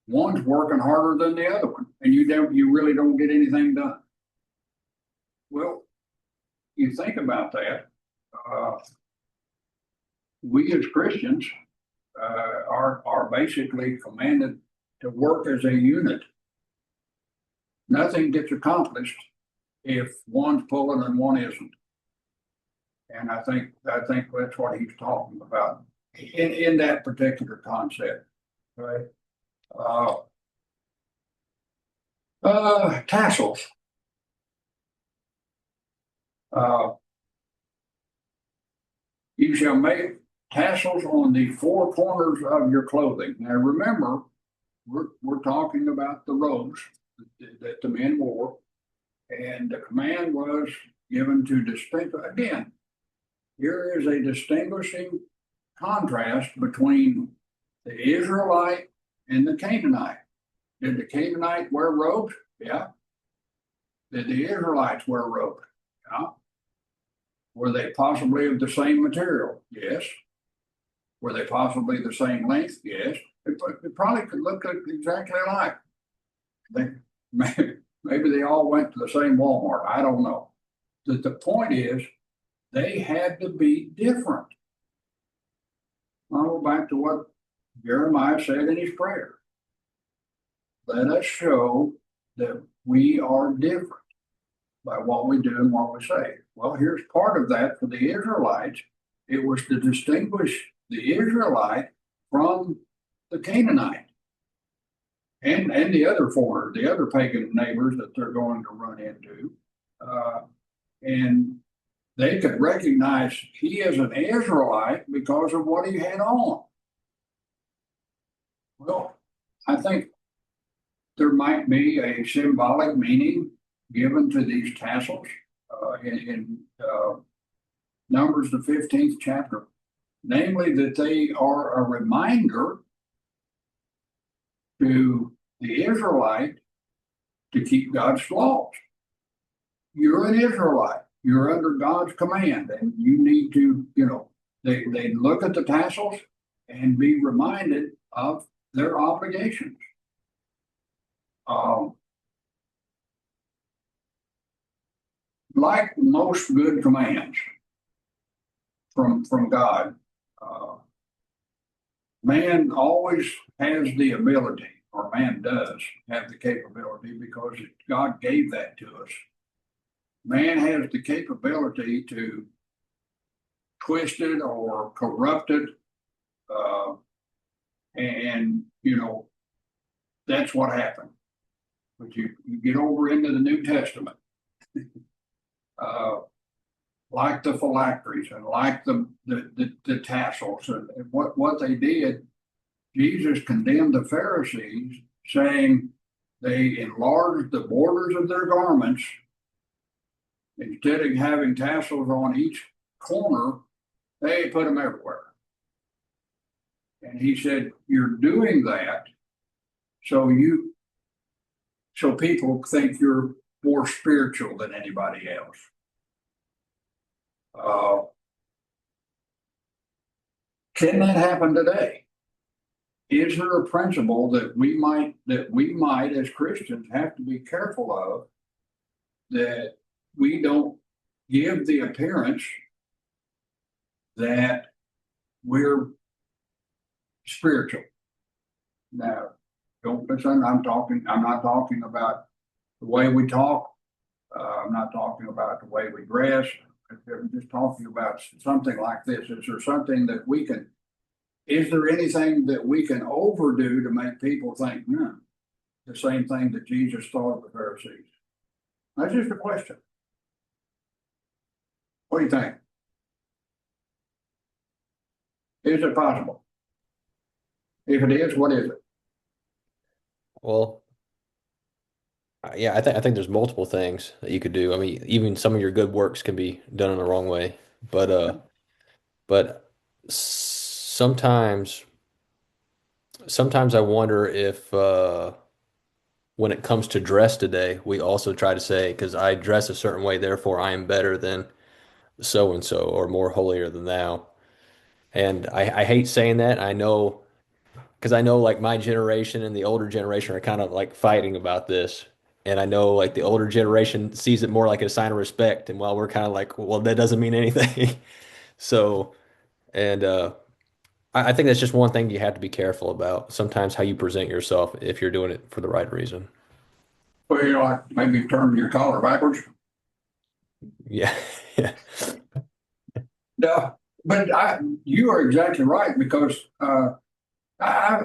one's working harder than the other one, and you really don't get anything done. Well, you think about that. We as Christians are basically commanded to work as a unit. Nothing gets accomplished if one's pulling and one isn't. And I think that's what he's talking about in that particular concept, right? Tassels. You shall make tassels on the four corners of your clothing. Now remember, we're talking about the robes that the men wore, and the command was given to distinguish. Again, here is a distinguishing contrast between the Israelite and the Canaanite. Did the Canaanite wear robes? Yeah. Did the Israelites wear robes? Yeah. Were they possibly of the same material? Yes. Were they possibly the same length? Yes. It probably could look exactly alike. Maybe they all went to the same Walmart. I don't know. The point is, they had to be different. I'll go back to what Jeremiah said in his prayer. Let us show that we are different by what we do and what we say. Well, here's part of that for the Israelites. It was to distinguish the Israelite from the Canaanite and the other foreigner, the other pagan neighbors that they're going to run into. And they could recognize he is an Israelite because of what he had on. Well, I think there might be a symbolic meaning given to these tassels in Numbers, the 15th chapter, namely that they are a reminder to the Israelite to keep God's laws. You're an Israelite. You're under God's command, and you need to, they look at the tassels and be reminded of their obligations. Like most good commands from God, man always has the ability, or man does have the capability, because God gave that to us. Man has the capability to twist it or corrupt it, and that's what happened. But you get over into the New Testament, like the phylacteries and like the tassels and what they did. Jesus condemned the Pharisees, saying they enlarged the borders of their garments. Instead of having tassels on each corner, they put them everywhere. And he said, you're doing that so people think you're more spiritual than anybody else. Can that happen today? Is there a principle that we might as Christians have to be careful of, that we don't give the appearance that we're spiritual. Now, don't listen, I'm not talking about the way we talk. I'm not talking about the way we dress. I'm just talking about something like this. Is there anything that we can overdo to make people think, no, the same thing that Jesus thought of the Pharisees? That's just a question. What do you think? Is it possible? If it is, what is it? Well, yeah, I think there's multiple things that you could do. I mean, even some of your good works can be done in the wrong way. But sometimes I wonder if when it comes to dress today, we also try to say, because I dress a certain way, therefore I am better than so and so or more holier than thou. And I hate saying that. I know because I know like my generation and the older generation are kind of like fighting about this. And I know like the older generation sees it more like a sign of respect. And while we're kind of like, well, that doesn't mean anything. So, and I think that's just one thing you have to be careful about. Sometimes how you present yourself if you're doing it for the right reason. Well, you know, like maybe turn your collar backwards. Yeah. Yeah. No, but you are exactly right because I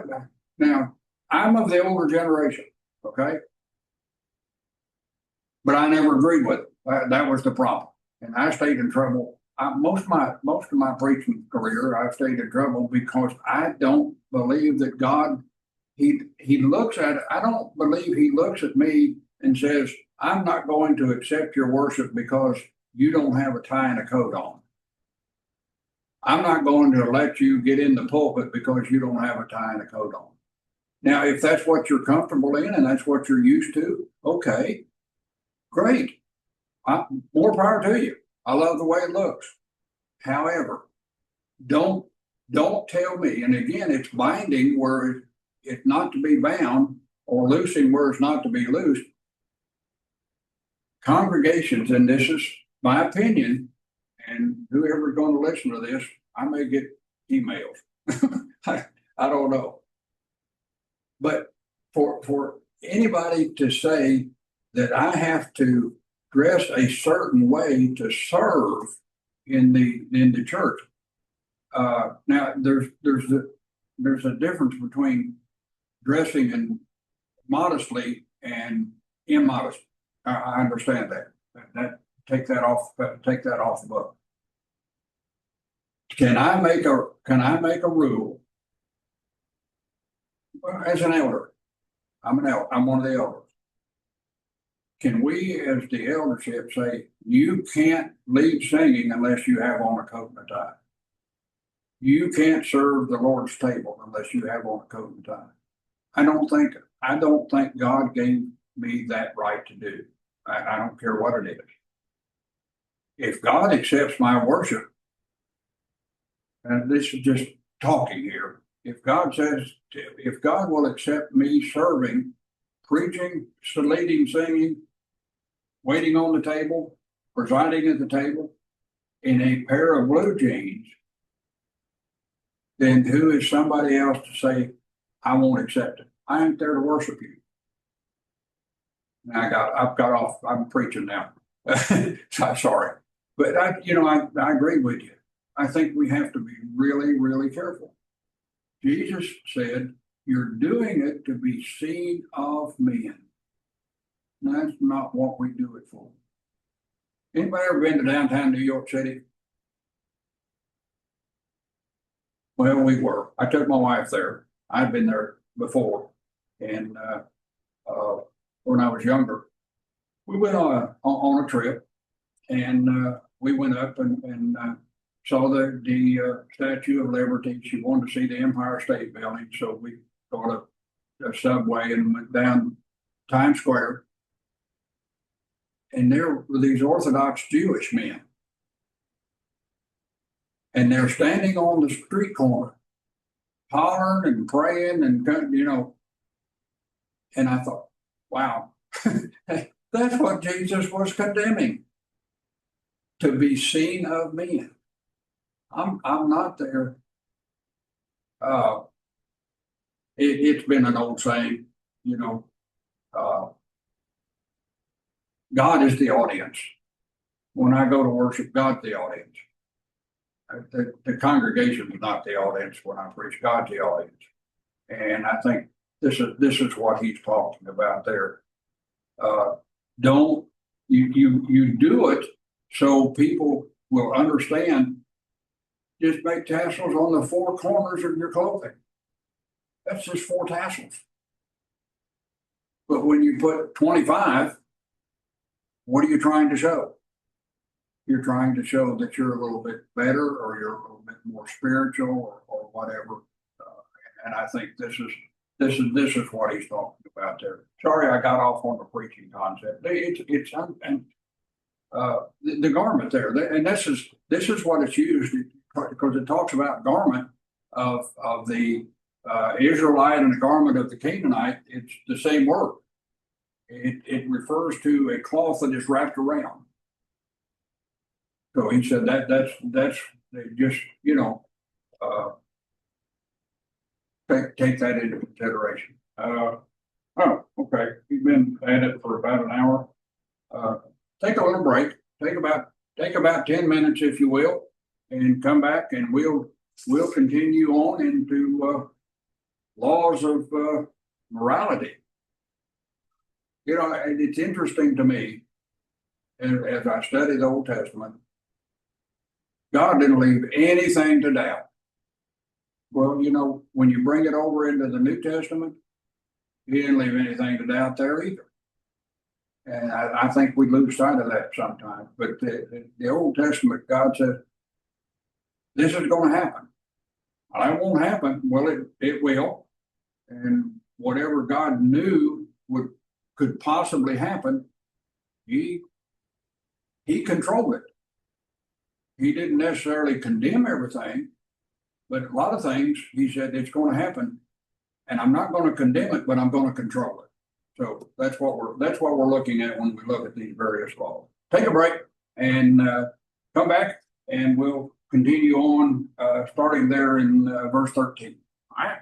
now I'm of the older generation, okay, but I never agreed with it. That was the problem, and I stayed in trouble. Most of my preaching career, I stayed in trouble because I don't believe that God he looks at it. I don't believe he looks at me and says, "I'm not going to accept your worship because you don't have a tie and a coat on. I'm not going to let you get in the pulpit because you don't have a tie and a coat on." Now, if that's what you're comfortable in and that's what you're used to, okay, great. More power to you. I love the way it looks. However, don't don't tell me. And again, it's binding where it's not to be bound, or loosing where it's not to be loosed. Congregations, and this is my opinion, and whoever's going to listen to this, I may get emails. I don't know. But for anybody to say that I have to dress a certain way to serve in the church, now there's a difference between dressing and modestly and immodest. I understand that. Take that off. Take that off the book. Can I make a rule as an elder? I'm one of the elders. Can we, as the eldership, say you can't lead singing unless you have on a coat and a tie? You can't serve the Lord's table unless you have on a coat and tie. I don't think God gave me that right to do. I don't care what it is. If God accepts my worship, and this is just talking here, if God will accept me serving, preaching, leading, singing, waiting on the table, presiding at the table, in a pair of blue jeans, then who is somebody else to say, I won't accept it? I ain't there to worship you. I've got off, I'm preaching now. Sorry. But I agree with you. I think we have to be really, really careful. Jesus said, you're doing it to be seen of men. That's not what we do it for. Anybody ever been to downtown New York City? Well, we were. I took my wife there. I'd been there before. And when I was younger, we went on a trip, and we went up and saw the Statue of Liberty. She wanted to see the Empire State Building, so we got a subway and went down Times Square. And there were these Orthodox Jewish men, and they're standing on the street corner, hollering and praying, and And I thought, wow, that's what Jesus was condemning. to be seen of men. I'm not there. Uh, it's been an old saying, you know, uh, God is the audience. When I go to worship, God's the audience. The congregation is not the audience when I preach. God's the audience. And I think this is what he's talking about there. Uh, don't you do it so people will understand. Just make tassels on the four corners of your clothing. That's just four tassels. But when you put 25, what are you trying to show? You're trying to show that you're a little bit better or you're a little bit more spiritual or whatever. And I think this is what he's talking about there. Sorry, I got off on the preaching concept. It's the garment there, and this is what it's used because it talks about garment of the Israelite and the garment of the Canaanite. It's the same word. It refers to a cloth that is wrapped around. So he said that's just uh, take that into consideration. Oh, okay. We've been at it for about an hour. Uh, take a little break. Take about 10 minutes, if you will, and come back, and we'll continue on into laws of morality. It's interesting to me as I study the Old Testament. God didn't leave anything to doubt. Well, when you bring it over into the New Testament, He didn't leave anything to doubt there either. And I think we lose sight of that sometimes. But the Old Testament, God said, this is going to happen. Well, it won't happen. Well, it will. And whatever God knew could possibly happen, He controlled it. He didn't necessarily condemn everything, but a lot of things He said it's going to happen, and I'm not going to condemn it, but I'm going to control it. So that's what we're looking at when we look at these various laws. Take a break and come back, and we'll continue on starting there in verse 13. All right.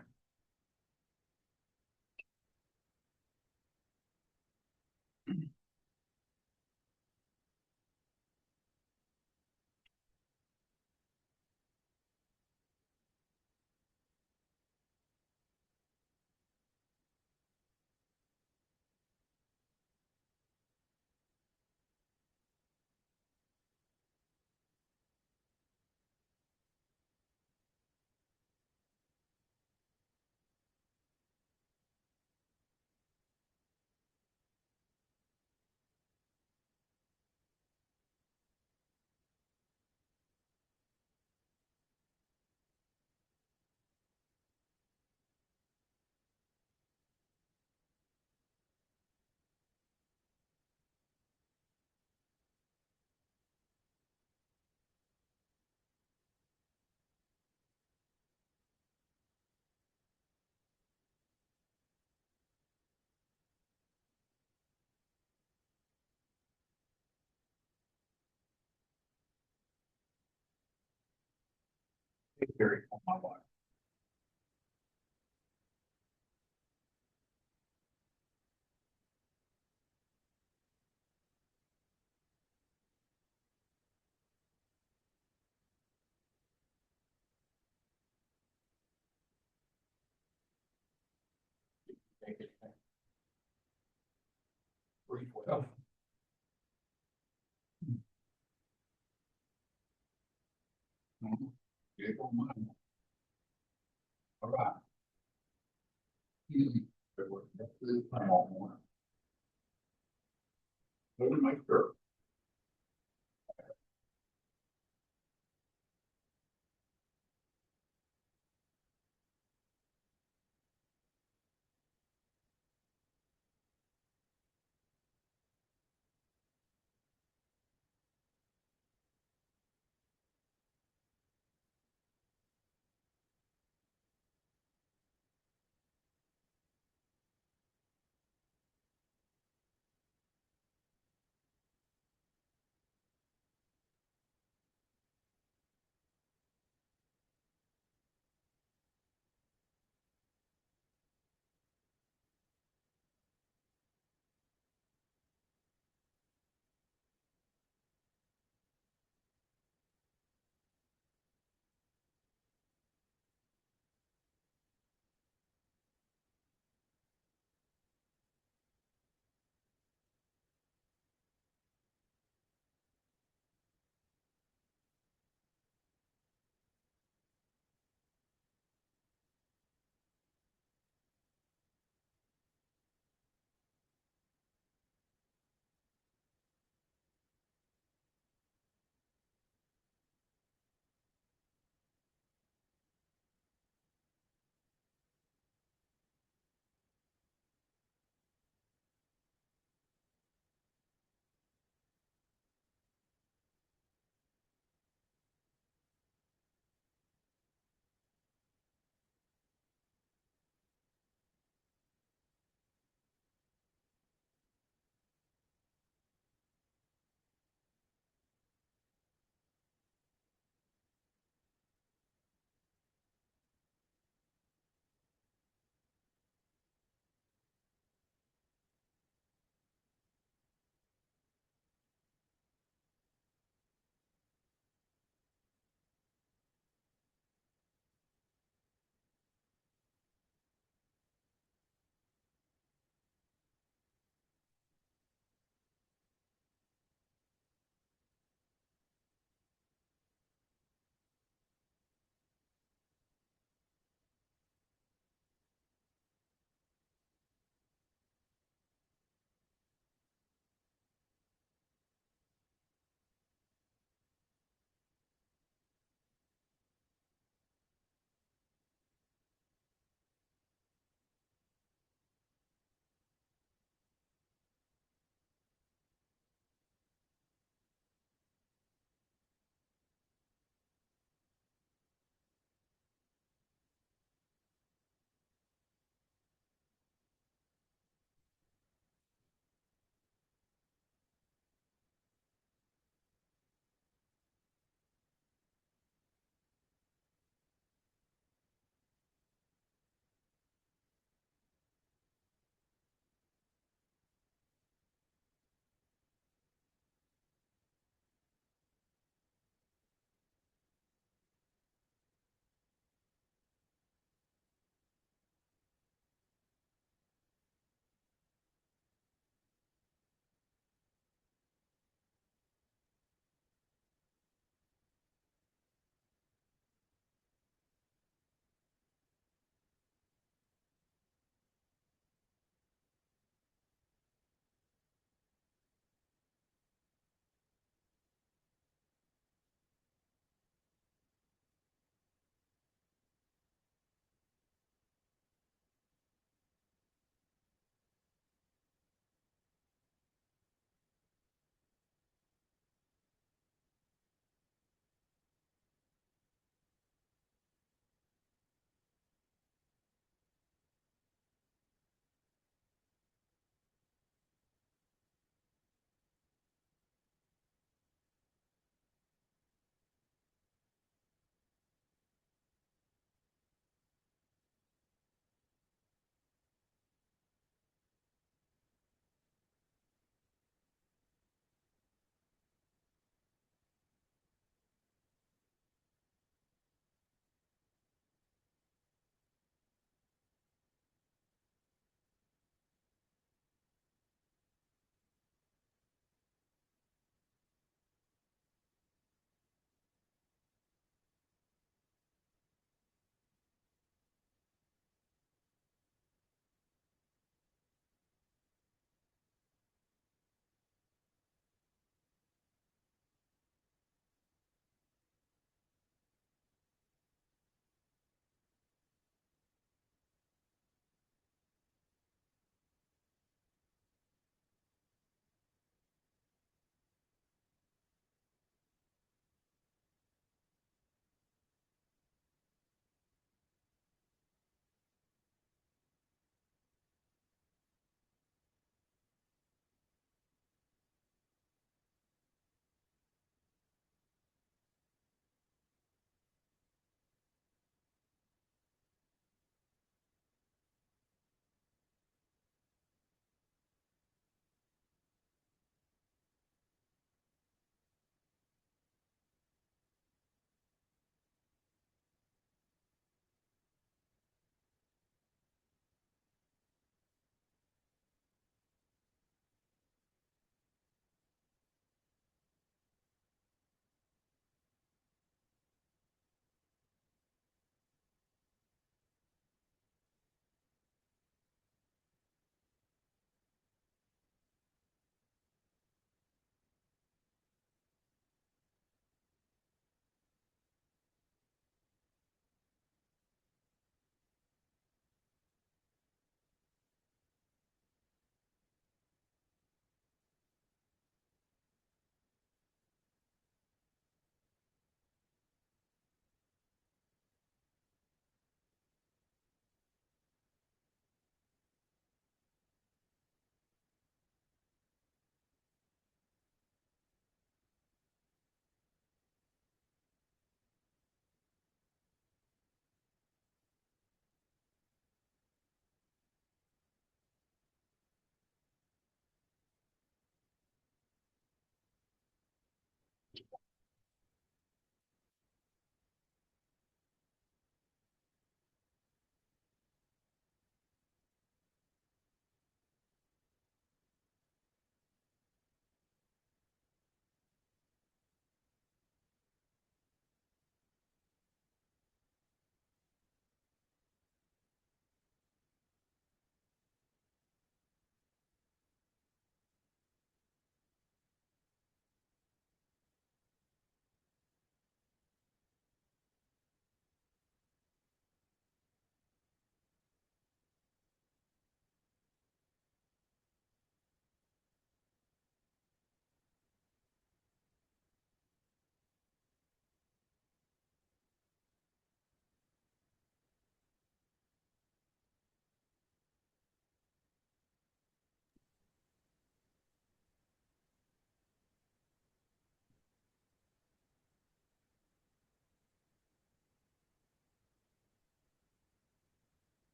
Very on my life. Take it back. 3:12. Good on mine. All right. I'm on one. Let me make sure.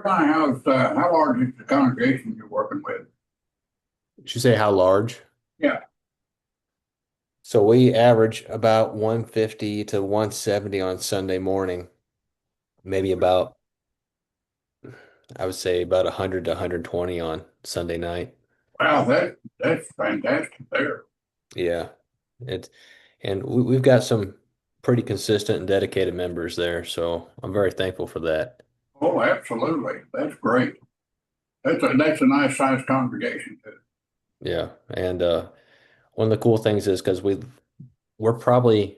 Jeremiah, how large is the congregation you're working with? Did you say how large? Yeah. So we average about 150 to 170 on Sunday morning, maybe about, I would say about 100 to 120 on Sunday night. Wow, that's fantastic there. Yeah. It, and we've got some pretty consistent and dedicated members there, so I'm very thankful for that. Oh, absolutely. That's great. That's a nice sized congregation too. Yeah. And one of the cool things is because we're probably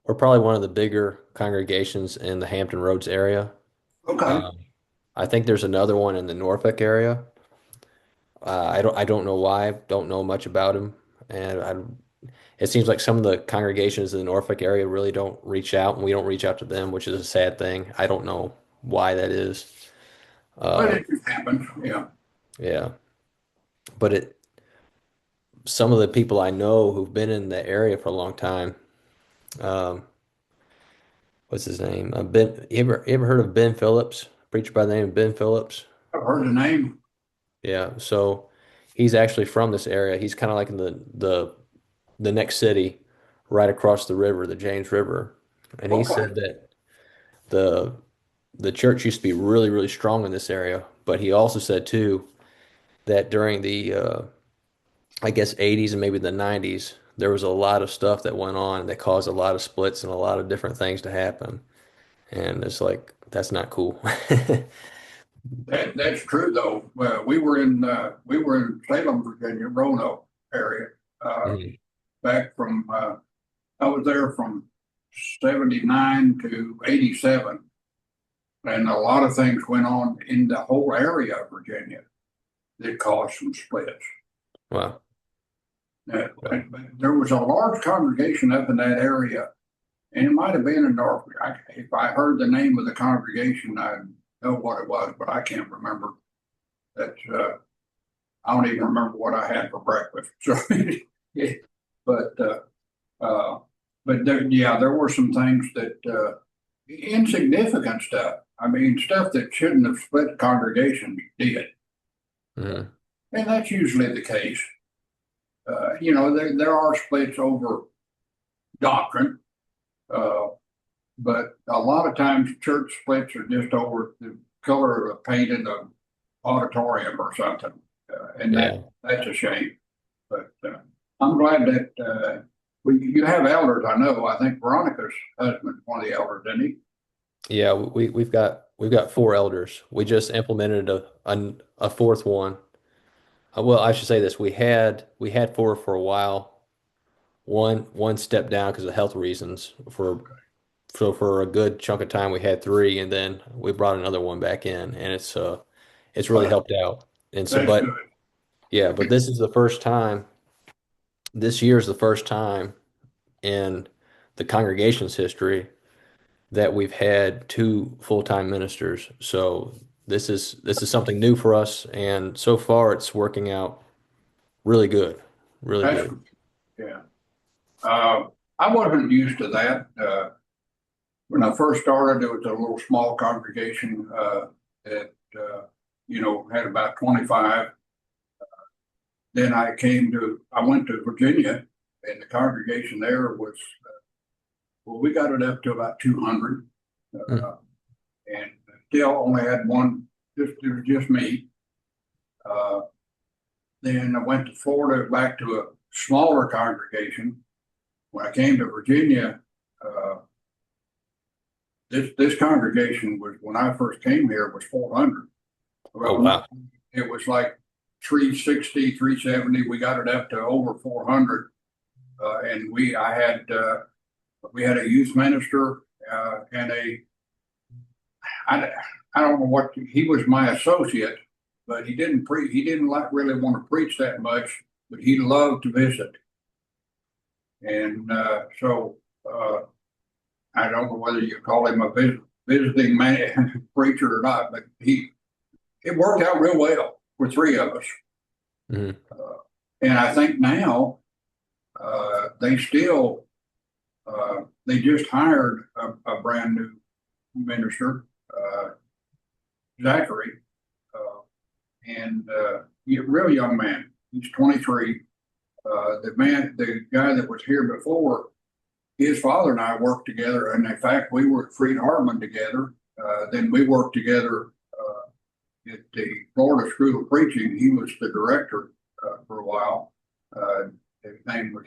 we're probably one of the bigger congregations in the Hampton Roads area. Okay. Um, I think there's another one in the Norfolk area. I don't know why. Don't know much about him, and it seems like some of the congregations in the Norfolk area really don't reach out, and we don't reach out to them, which is a sad thing. I don't know why that is. But Uh, it just happens. Yeah. yeah, but some of the people I know who've been in the area for a long time. Um, what's his name? Ben. You ever heard of Ben Phillips? Preacher by the name of Ben Phillips. I've heard the name. Yeah, so he's actually from this area. He's kind of like in the next city, right across the river, the James River. And he Okay. said that the the church used to be really, really strong in this area. But he also said too that during the I guess 80s and maybe the 90s, there was a lot of stuff that went on that caused a lot of splits and a lot of different things to happen. And it's like that's not cool. That's true though. We were in Salem, Virginia, Roanoke area. Mhm. Back from I was there from 79 to 87, and a lot of things went on in the whole area of Virginia that caused some splits. Wow. But there was a large congregation up in that area, and it might have been in Norfolk. If I heard the name of the congregation, I know what it was, but I can't remember. That I don't even remember what I had for breakfast. So, yeah, but uh, yeah, there were some things that insignificant stuff. I mean, stuff that shouldn't have split congregations did, Mhm. and that's usually the case. There are splits over doctrine, uh, but a lot of times church splits are just over the color of the paint in the auditorium or something, and Yeah. that's a shame. But I'm glad that you have elders. I know. I think Veronica's husband's one of the elders, isn't he? Yeah, we've got four elders. We just implemented a fourth one. Well, I should say this. We had four for a while. One stepped down because of health reasons. For a good chunk of time we had three, and then we brought another one back in, and it's really Well, helped out. And so, that's but good. yeah, but this is the first time. This year is the first time in the congregation's history that we've had two full-time ministers. So this is something new for us, and so far it's working out really good, really That's good. yeah. Uh, I wasn't used to that. When I first started, it was a little small congregation that had about 25. Then I went to Virginia, and the congregation there was well, we got it up to about 200, Mm, uh, and still only had one. It was just me. Uh, then I went to Florida, back to a smaller congregation. When I came to Virginia, uh, this congregation was when I first came here was 400. oh Well, wow. it was like 360, 370. We got it up to over 400, and we had a youth minister and I, I don't know what he was my associate, but he didn't preach. He didn't really want to preach that much, but he loved to visit, and so I don't know whether you call him a visiting man preacher or not, but it worked out real well for three of us. Mhm. And I think now they still they just hired a brand new minister. Zachary, uh, and he's a real young man. He's 23. The guy that was here before, his father and I worked together, and in fact, we were at Freed Hardeman together. Then we worked together at the Florida School of Preaching. He was the director for a while. His name was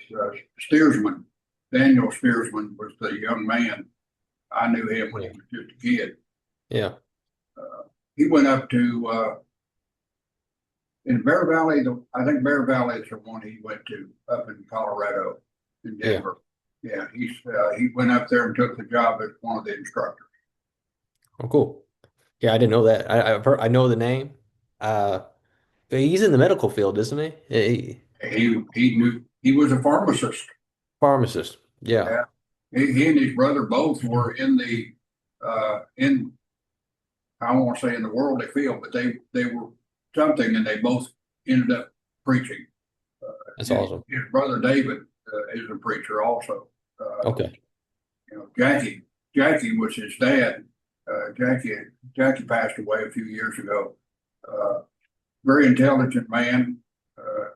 Steersman. Daniel Steersman was the young man. I knew him when he was just a kid. Yeah. He went up to in Bear Valley. I think Bear Valley is the one he went to up in Colorado, in Yeah. Denver. Yeah, he went up there and took the job as one of the instructors. Oh, cool. Yeah, I didn't know that. I know the name. Uh, but he's in the medical field, isn't he? He was a pharmacist. Pharmacist. Yeah. Yeah, he and his brother both were in the in I won't say in the worldly field, but they were something, and they both ended up preaching. That's His, awesome. his brother David is a preacher also. Okay. Jackie was his dad. Jackie passed away a few years ago. Very intelligent man.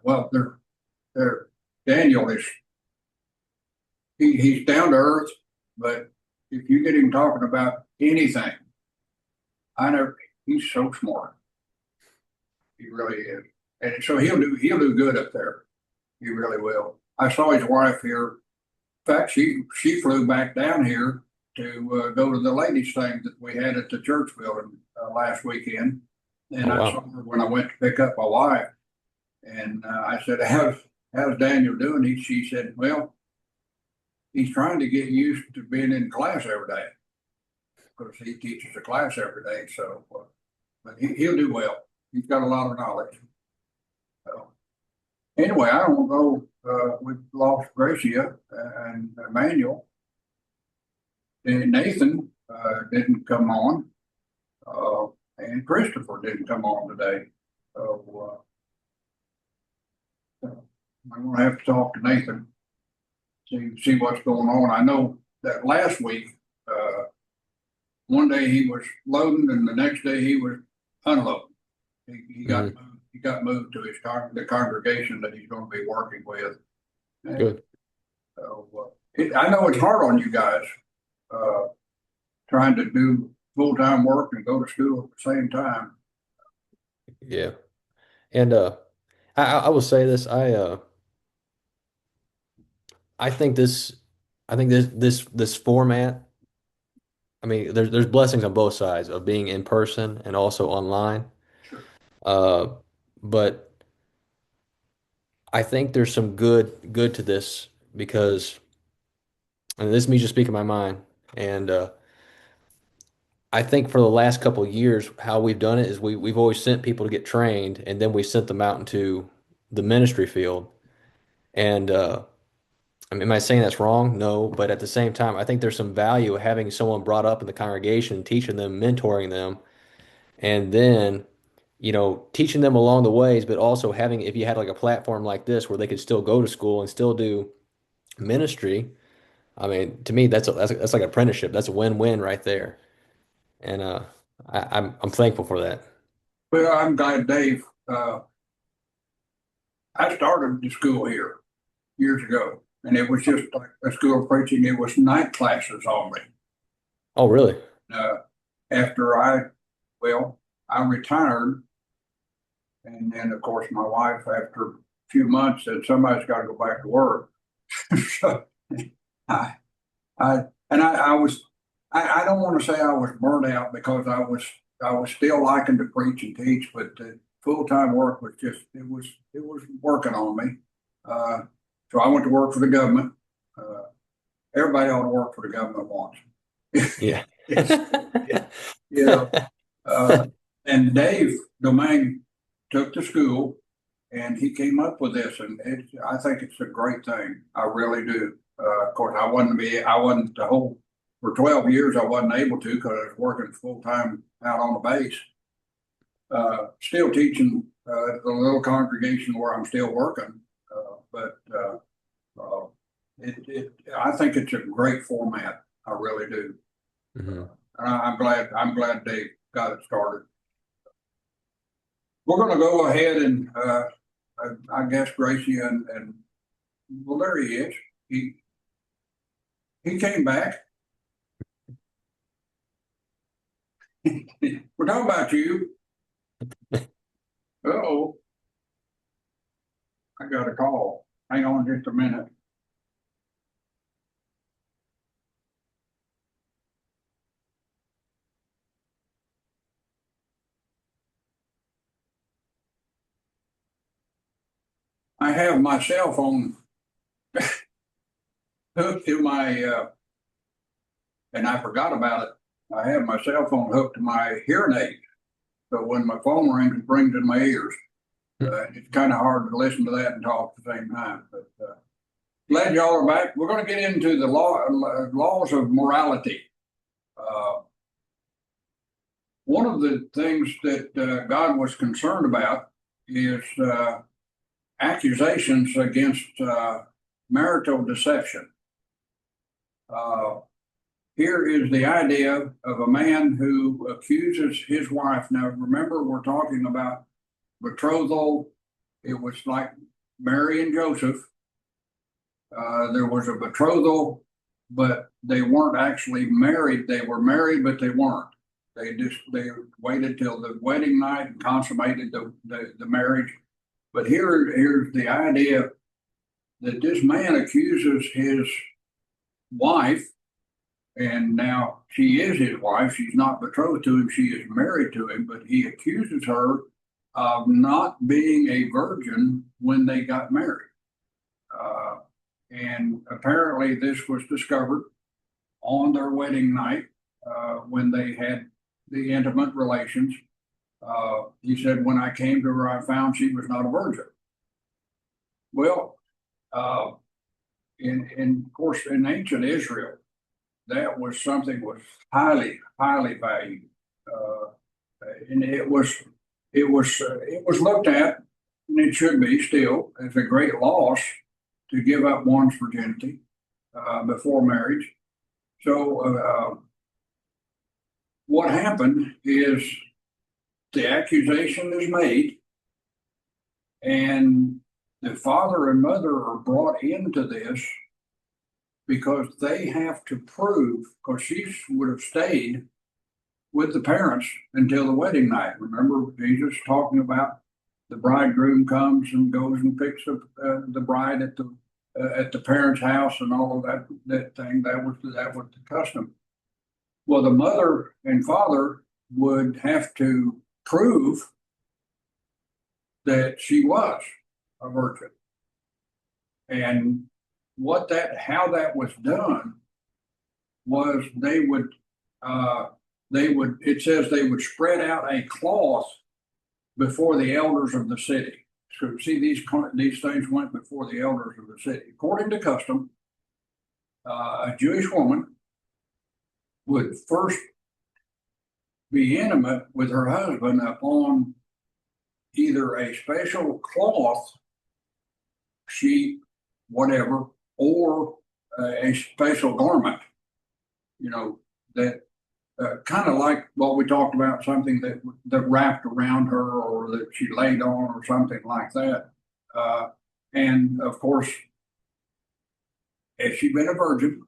Well, they're Daniel is he's down to earth, but if you get him talking about anything, he's so smart. He really is. And so he'll do good up there. He really will. I saw his wife here. In fact, she flew back down here to go to the ladies' thing that we had at the church building last weekend. And Oh, I saw wow. her when I went to pick up my wife. And I said, "How's Daniel doing?" She said, "Well, he's trying to get used to being in class every day because he teaches a class every day. So, but he'll do well. He's got a lot of knowledge." So, anyway, I don't know. We've lost Gracia and Emmanuel. And Nathan didn't come on, and Christopher didn't come on today. So I'm going to have to talk to Nathan, see what's going on. I know that last week, uh, one day he was loading, and the next day he was unloading. He got Mhm. moved, he got moved to the congregation that he's going to be working with. And Good. so I know it's hard on you guys uh, trying to do full time work and go to school at the same time. Yeah. And I will say this. I think this I think this format, I mean, there's blessings on both sides of being in person and also online. Sure. Uh, but I think there's some good to this because, and this is me just speaking my mind, and I think for the last couple of years, how we've done it is we've always sent people to get trained, and then we sent them out into the ministry field. And I mean, am I saying that's wrong? No, but at the same time, I think there's some value of having someone brought up in the congregation, teaching them, mentoring them, and then, teaching them along the ways, but also having, if you had like a platform like this where they could still go to school and still do ministry, I mean, to me, that's like apprenticeship. That's a win-win right there. And I'm thankful for that. Well, I'm glad, Dave. I started the school here years ago, and it was just like a school of preaching. It was night classes only. Oh, really? Uh, after well, I retired, and then of course my wife, after a few months, said somebody's got to go back to work. So I, I was, I don't want to say I was burnt out because I was still liking to preach and teach, but the full time work was just, it was working on me. Uh, so I went to work for the government. Uh, Everybody ought to work for the government once. Yeah. It's, you know, uh, and Dave Domingue took the school and he came up with this, and I think it's a great thing. I really do. Of course, I wasn't the whole, for 12 years, I wasn't able to because I was working full time out on the base. Still teaching the little congregation where I'm still working, but uh, I think it's a great format. I really do. Hmm. And I'm glad Dave got it started. we're going to go ahead and I guess Gracie and well, there he is. He came back. We're talking about you. Uh-oh. I got a call. Hang on just a minute. I have my cell phone hooked to my, and I forgot about it. I have my cell phone hooked to my hearing aid. So when my phone rings, it rings in my ears. It's kind of hard to listen to that and talk at the same time. But glad y'all are back. We're going to get into the laws of morality. One of the things that God was concerned about is accusations against marital deception. Here is the idea of a man who accuses his wife. Now, remember, we're talking about betrothal. It was like Mary and Joseph. There was a betrothal, but they weren't actually married. They were married, but they weren't. They waited till the wedding night and consummated the marriage. But here's the idea that this man accuses his wife, and now she is his wife. She's not betrothed to him. She is married to him, but he accuses her of not being a virgin when they got married. And apparently this was discovered on their wedding night when they had the intimate relations. He said, when I came to her, I found she was not a virgin. Well, of course, in ancient Israel, that was something was highly, highly valued, and it was looked at, and it should be still, as a great loss to give up one's virginity before marriage. So what happened is the accusation is made, and the father and mother are brought into this because they have to prove, because she would have stayed with the parents until the wedding night. Remember, Jesus talking about the bridegroom comes and goes and picks up the bride at the parents' house and all of that thing. That was the custom. Well, the mother and father would have to prove that she was a virgin. And how that was done was it says they would spread out a cloth before the elders of the city. So see, these things went before the elders of the city. According to custom, a Jewish woman would first be intimate with her husband upon either a special cloth, sheet, whatever, or a special garment, that kind of like what we talked about, something that wrapped around her or that she laid on or something like that. And of course, if she'd been a virgin,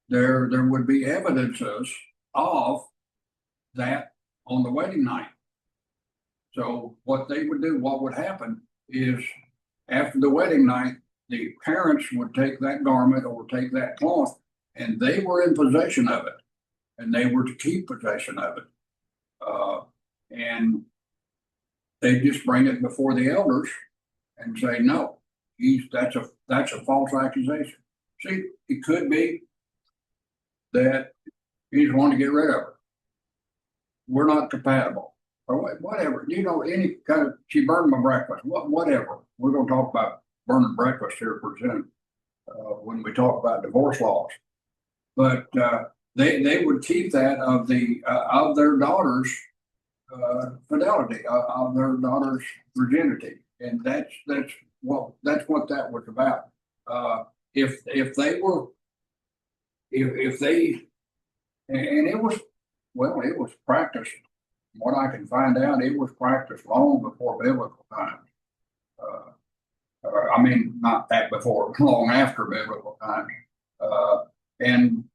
there would be evidences of that on the wedding night. So what they would do, what would happen is after the wedding night, the parents would take that garment or take that cloth, and they were in possession of it, and they were to keep possession of it. And they just bring it before the elders and say, no, that's a false accusation. See, it could be that he's wanting to get rid of her. We're not compatible, or whatever. Any kind of, she burned my breakfast. Whatever. We're going to talk about burning breakfast here pretty soon when we talk about divorce laws. But they would keep that of their daughter's fidelity, of their daughter's virginity, and that's what that was about. If they, and it was practiced what I can find out, it was practiced long before biblical times. Uh, I mean, not that before, long after biblical times. And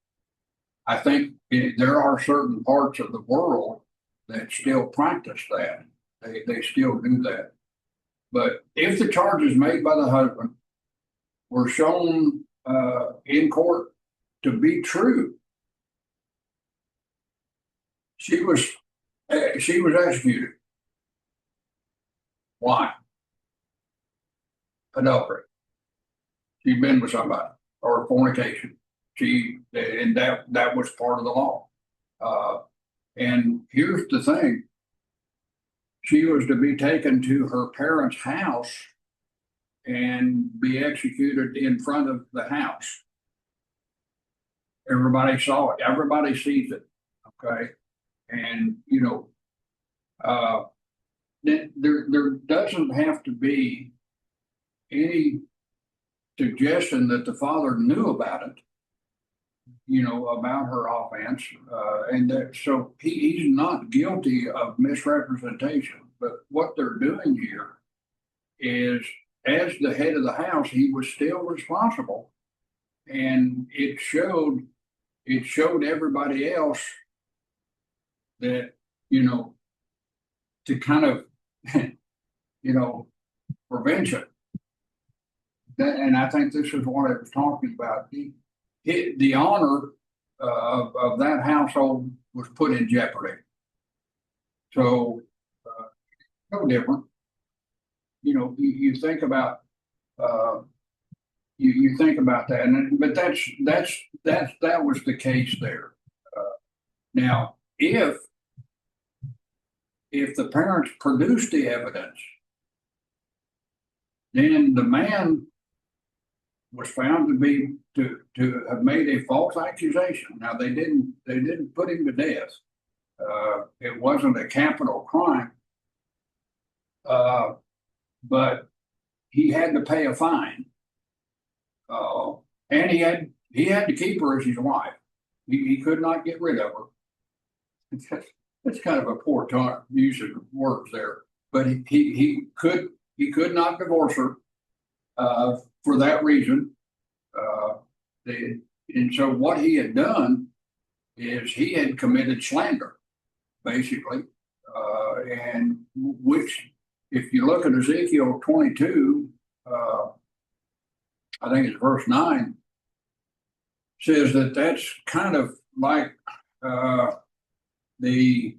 I think there are certain parts of the world that still practice that. They still do that. But if the charges made by the husband were shown in court to be true, she was executed. Why? Adultery. She'd been with somebody, or fornication. And that was part of the law. And here's the thing: she was to be taken to her parents' house and be executed in front of the house. Everybody saw it. Everybody sees it. Okay, and there doesn't have to be any suggestion that the father knew about it, about her offense, and that so he's not guilty of misrepresentation. But what they're doing here is, as the head of the house, he was still responsible, and it showed everybody else that to kind of prevention. And I think this is what I was talking about. The honor of that household was put in jeopardy. So, no different. You think about you think about that, but that was the case there. Now, if the parents produced the evidence, then the man was found to have made a false accusation. Now they didn't put him to death. It wasn't a capital crime, but he had to pay a fine, and he had to keep her as his wife. He could not get rid of her. That's kind of a poor use of words there, but he could not divorce her for that reason. And so what he had done is he had committed slander, basically, and which, if you look at Ezekiel 22, I think it's verse 9, says that's kind of like it's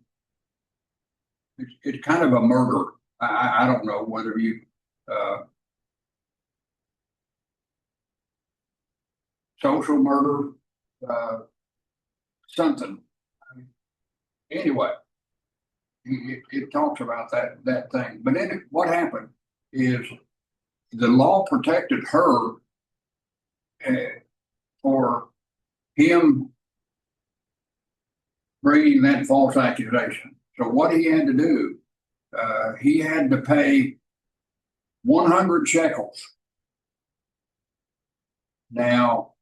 kind of a murder. I don't know whether you social murder, something. Anyway, it talks about that thing. But then what happened is the law protected her for him bringing that false accusation. So what he had to do, he had to pay 100 shekels. Now,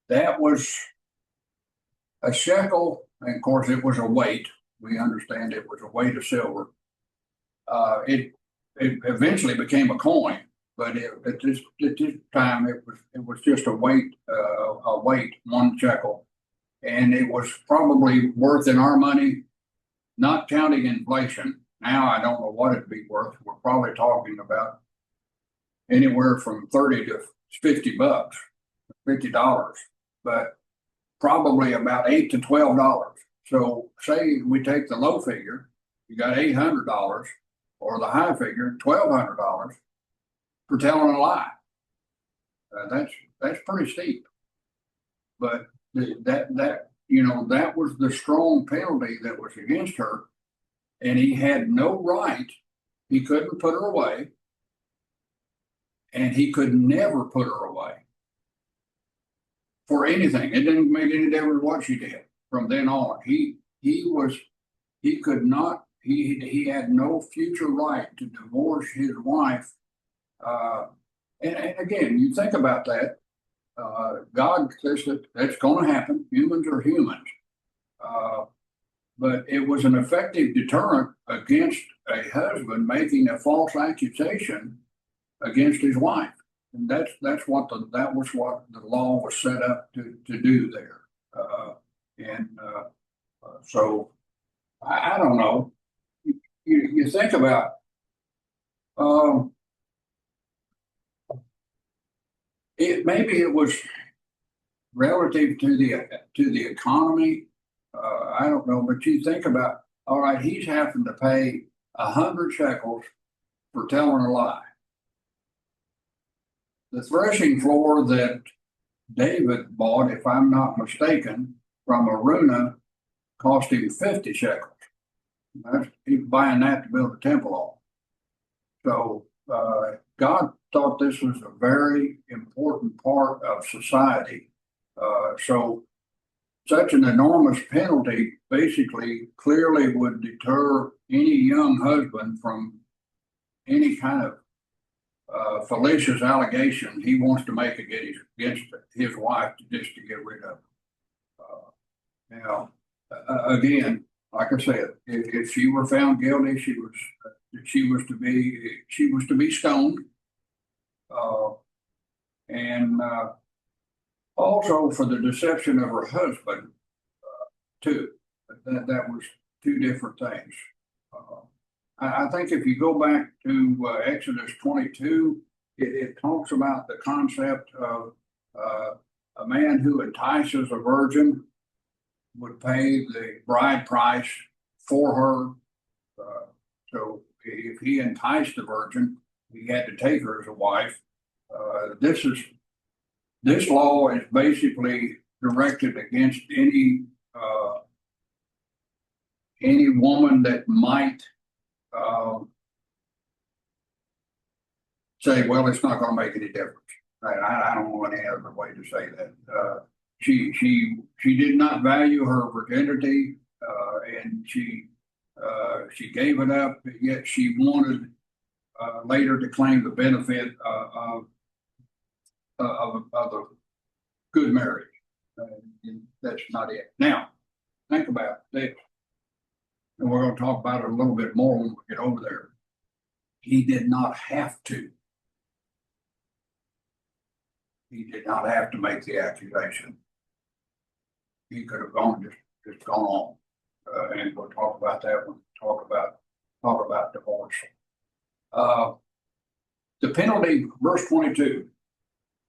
that was a shekel, and of course it was a weight. We understand it was a weight of silver. It eventually became a coin, but at this time it was just a weight, 1 shekel, and it was probably worth, in our money, not counting inflation. Now I don't know what it'd be worth. We're probably talking about anywhere from 30 to $50, $50, but probably about $8 to $12. So say we take the low figure, you got $800, or the high figure, $1,200 for telling a lie. That's pretty steep. But that was the strong penalty that was against her, and he had no right. He couldn't put her away, and he could never put her away for anything. It didn't make any difference what she did from then on. He could not. He had no future right to divorce his wife. And again, you think about that. God says that that's going to happen. Humans are humans. but it was an effective deterrent against a husband making a false accusation against his wife. And that's what that was what the law was set up to do there. So I don't know. You think about um, it. Maybe it was relative to the economy. I don't know, but you think about, all right, he's having to pay 100 shekels for telling a lie. The threshing floor that David bought, if I'm not mistaken, from Aruna cost him 50 shekels. He's buying that to build a temple on. So God thought this was a very important part of society. So such an enormous penalty basically clearly would deter any young husband from any kind of fallacious allegation he wants to make against his wife just to get rid of. Now, again, like I said, if she were found guilty, she was to be stoned, and also for the deception of her husband too. That was two different things. I think if you go back to Exodus 22, it talks about the concept of a man who entices a virgin would pay the bride price for her. So if he enticed the virgin, he had to take her as a wife. This law is basically directed against any woman that might say, "Well, it's not going to make any difference." I don't know any other way to say that. She did not value her virginity, and she gave it up. Yet she wanted later to claim the benefit of a good marriage. And that's not it. Now, think about this, and we're going to talk about it a little bit more when we get over there. He did not have to. He did not have to make the accusation. He could have just gone on, and we'll talk about that when we talk about divorce. The penalty, verse 22.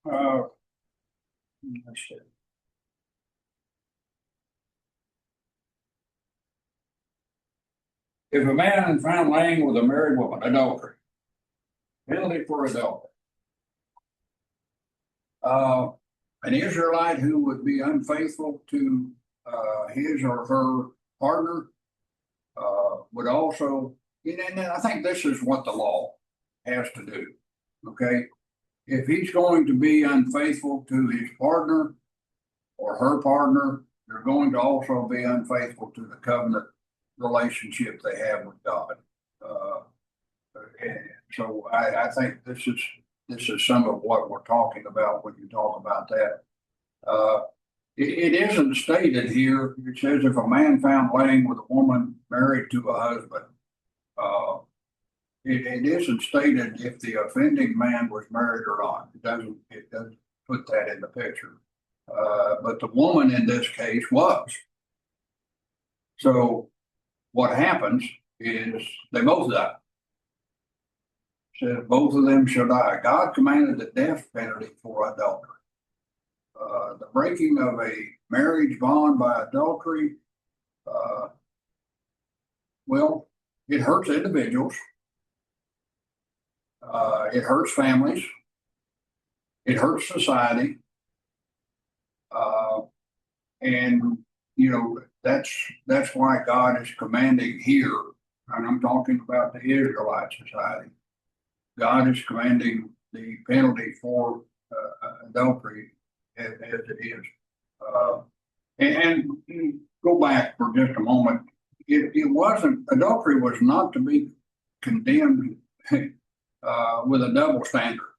Let's see. If a man is found laying with a married woman, adultery, penalty for adultery. An Israelite who would be unfaithful to his or her partner would also, and I think this is what the law has to do. Okay, if he's going to be unfaithful to his partner or her partner, they're going to also be unfaithful to the covenant relationship they have with God. And so I think this is some of what we're talking about when you talk about that. It isn't stated here. It says if a man found laying with a woman married to a husband. It isn't stated if the offending man was married or not. It doesn't put that in the picture. But the woman in this case was. So what happens is they both die. Says both of them shall die. God commanded the death penalty for adultery. The breaking of a marriage bond by adultery, well, it hurts individuals. It hurts families. It hurts society. And, that's why God is commanding here, and I'm talking about the Israelite society. God is commanding the penalty for adultery as it is. And go back for just a moment. Adultery was not to be condemned with a double standard.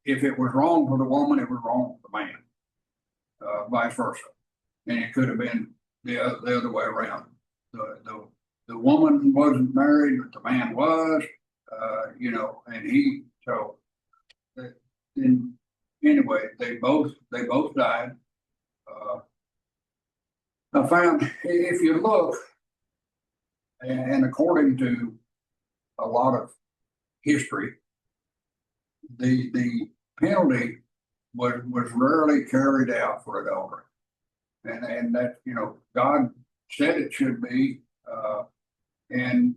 If it was wrong for the woman, it was wrong for the man, vice versa. And it could have been the other way around. The woman wasn't married, but the man was, and then anyway, they both died. Uh, I found if you look, and according to a lot of history, the penalty was rarely carried out for adultery, and that God said it should be, and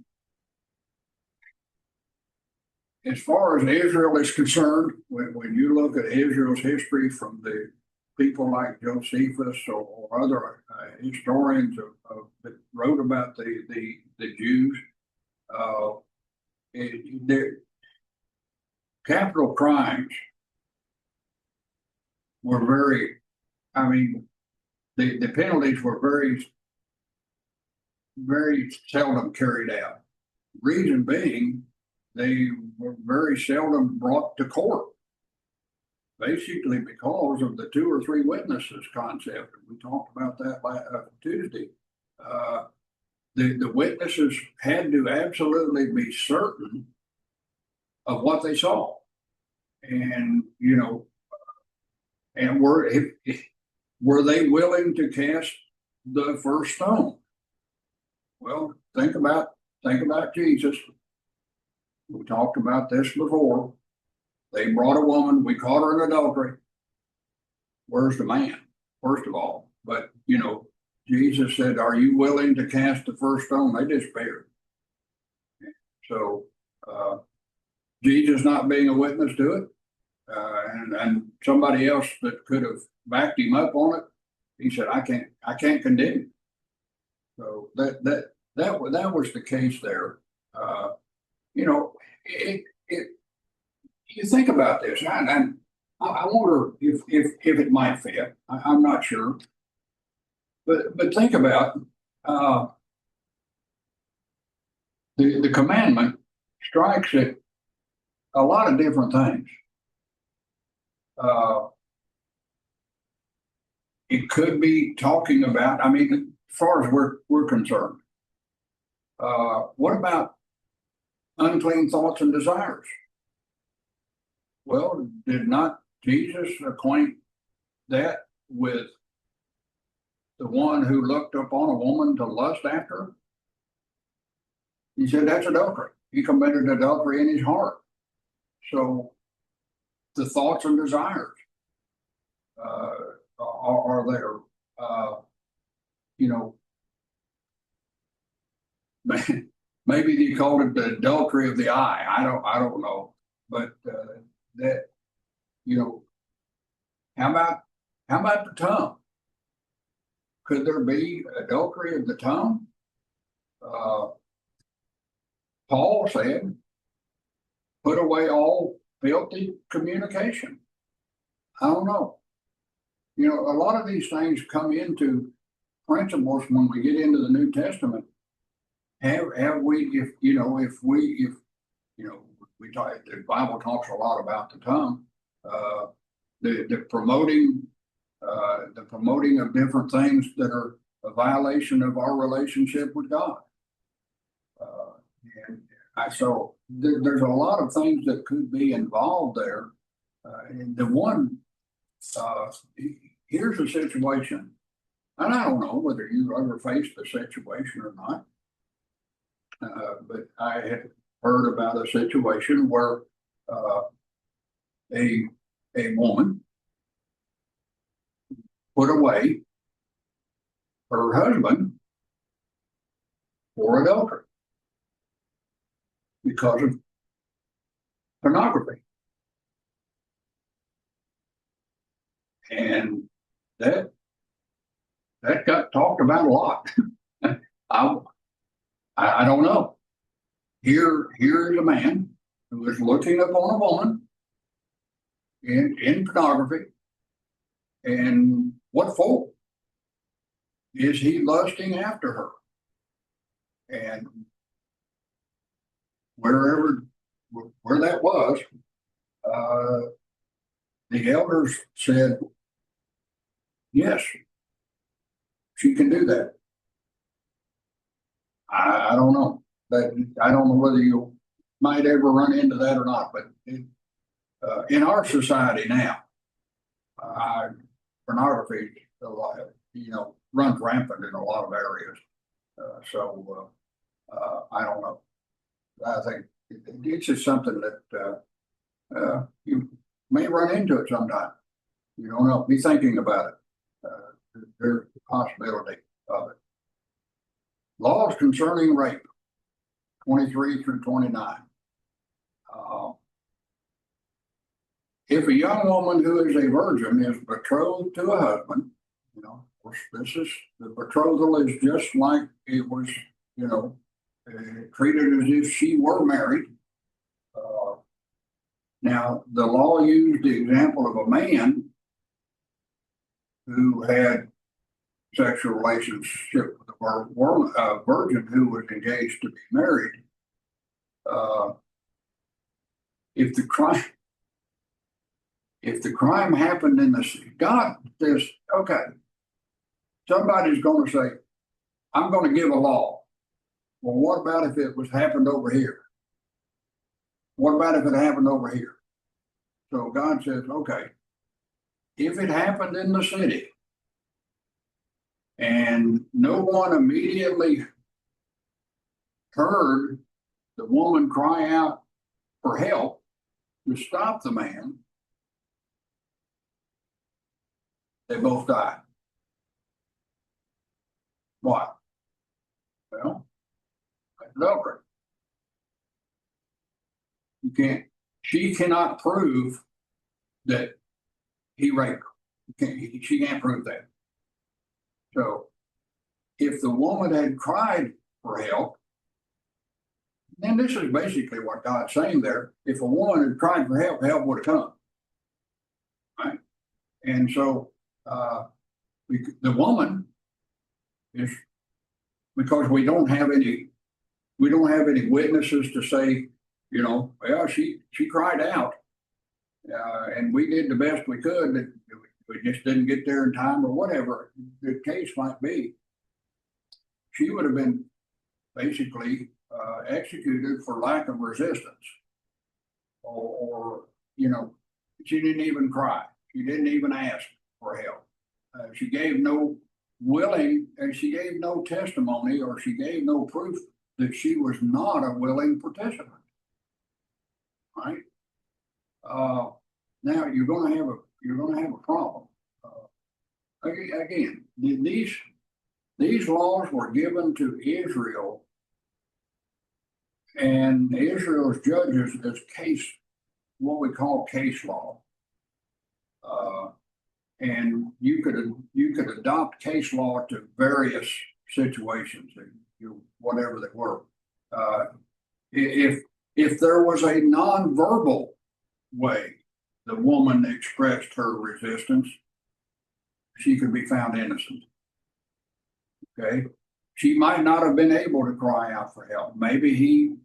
as far as Israel is concerned, when you look at Israel's history from the people like Josephus or other historians that wrote about the Jews, uh, their capital crimes were very, I mean, the penalties were very seldom carried out. Reason being, they were very seldom brought to court, basically because of the two or three witnesses concept. We talked about that last Tuesday. The witnesses had to absolutely be certain of what they saw, and and were they willing to cast the first stone? Well, think about Jesus. We talked about this before. They brought a woman. We caught her in adultery. Where's the man? First of all, but Jesus said, "Are you willing to cast the first stone?" They despaired. So Jesus not being a witness to it, and somebody else that could have backed him up on it, he said, "I can't condemn you." So that was the case there. It you think about this, and I wonder if it might fit. I'm not sure, but think about the commandment strikes at a lot of different things. It could be talking about. I mean, as far as we're concerned, what about unclean thoughts and desires? Well, did not Jesus acquaint that with the one who looked upon a woman to lust after her? He said that's adultery. He committed adultery in his heart. So the thoughts and desires are there. Maybe he called it the adultery of the eye. I don't know, but that how about the tongue? Could there be adultery of the tongue? Paul said, "Put away all filthy communication." I don't know. A lot of these things come into principles when we get into the New Testament. Have we, if we talk, the Bible talks a lot about the tongue, the promoting of different things that are a violation of our relationship with God. So there's a lot of things that could be involved there. And here's a situation, and I don't know whether you ever faced a situation or not, but I had heard about a situation where a woman put away her husband for adultery because of pornography. And that got talked about a lot. I don't know. Here is a man who is looking upon a woman in pornography, and what for? Is he lusting after her? And where that was, the elders said, yes, she can do that. I don't know. That I don't know whether you might ever run into that or not, but in our society now, pornography, runs rampant in a lot of areas. I don't know. I think it's just something that you may run into it sometime. You don't know. Be thinking about it. There's a possibility of it. Laws concerning rape, 23 through 29. If a young woman who is a virgin is betrothed to a husband, of course, this is the betrothal is just like it was, treated as if she were married. Now, the law used the example of a man who had sexual relationship with a virgin who was engaged to be married. If the crime happened in the God says, okay, somebody's going to say, I'm going to give a law. Well, what about if it was happened over here? What about if it happened over here? So God says, okay, if it happened in the city and no one immediately heard the woman cry out for help to stop the man, they both died. Why? Well, adultery. She cannot prove that he raped her. She can't prove that. So if the woman had cried for help, then this is basically what God's saying there. If a woman had cried for help, help would have come. Right? And so the woman is, because we don't have any witnesses to say, well, she cried out, and we did the best we could. That we just didn't get there in time, or whatever the case might be. She would have been basically executed for lack of resistance, or she didn't even cry. She didn't even ask for help. She gave no she gave no testimony, or she gave no proof that she was not a willing participant. Right? Now you're going to have a problem. Again, these laws were given to Israel and Israel's judges as what we call case law. And you could adopt case law to various situations, whatever they were. If there was a nonverbal way the woman expressed her resistance, she could be found innocent. Okay, she might not have been able to cry out for help. Maybe he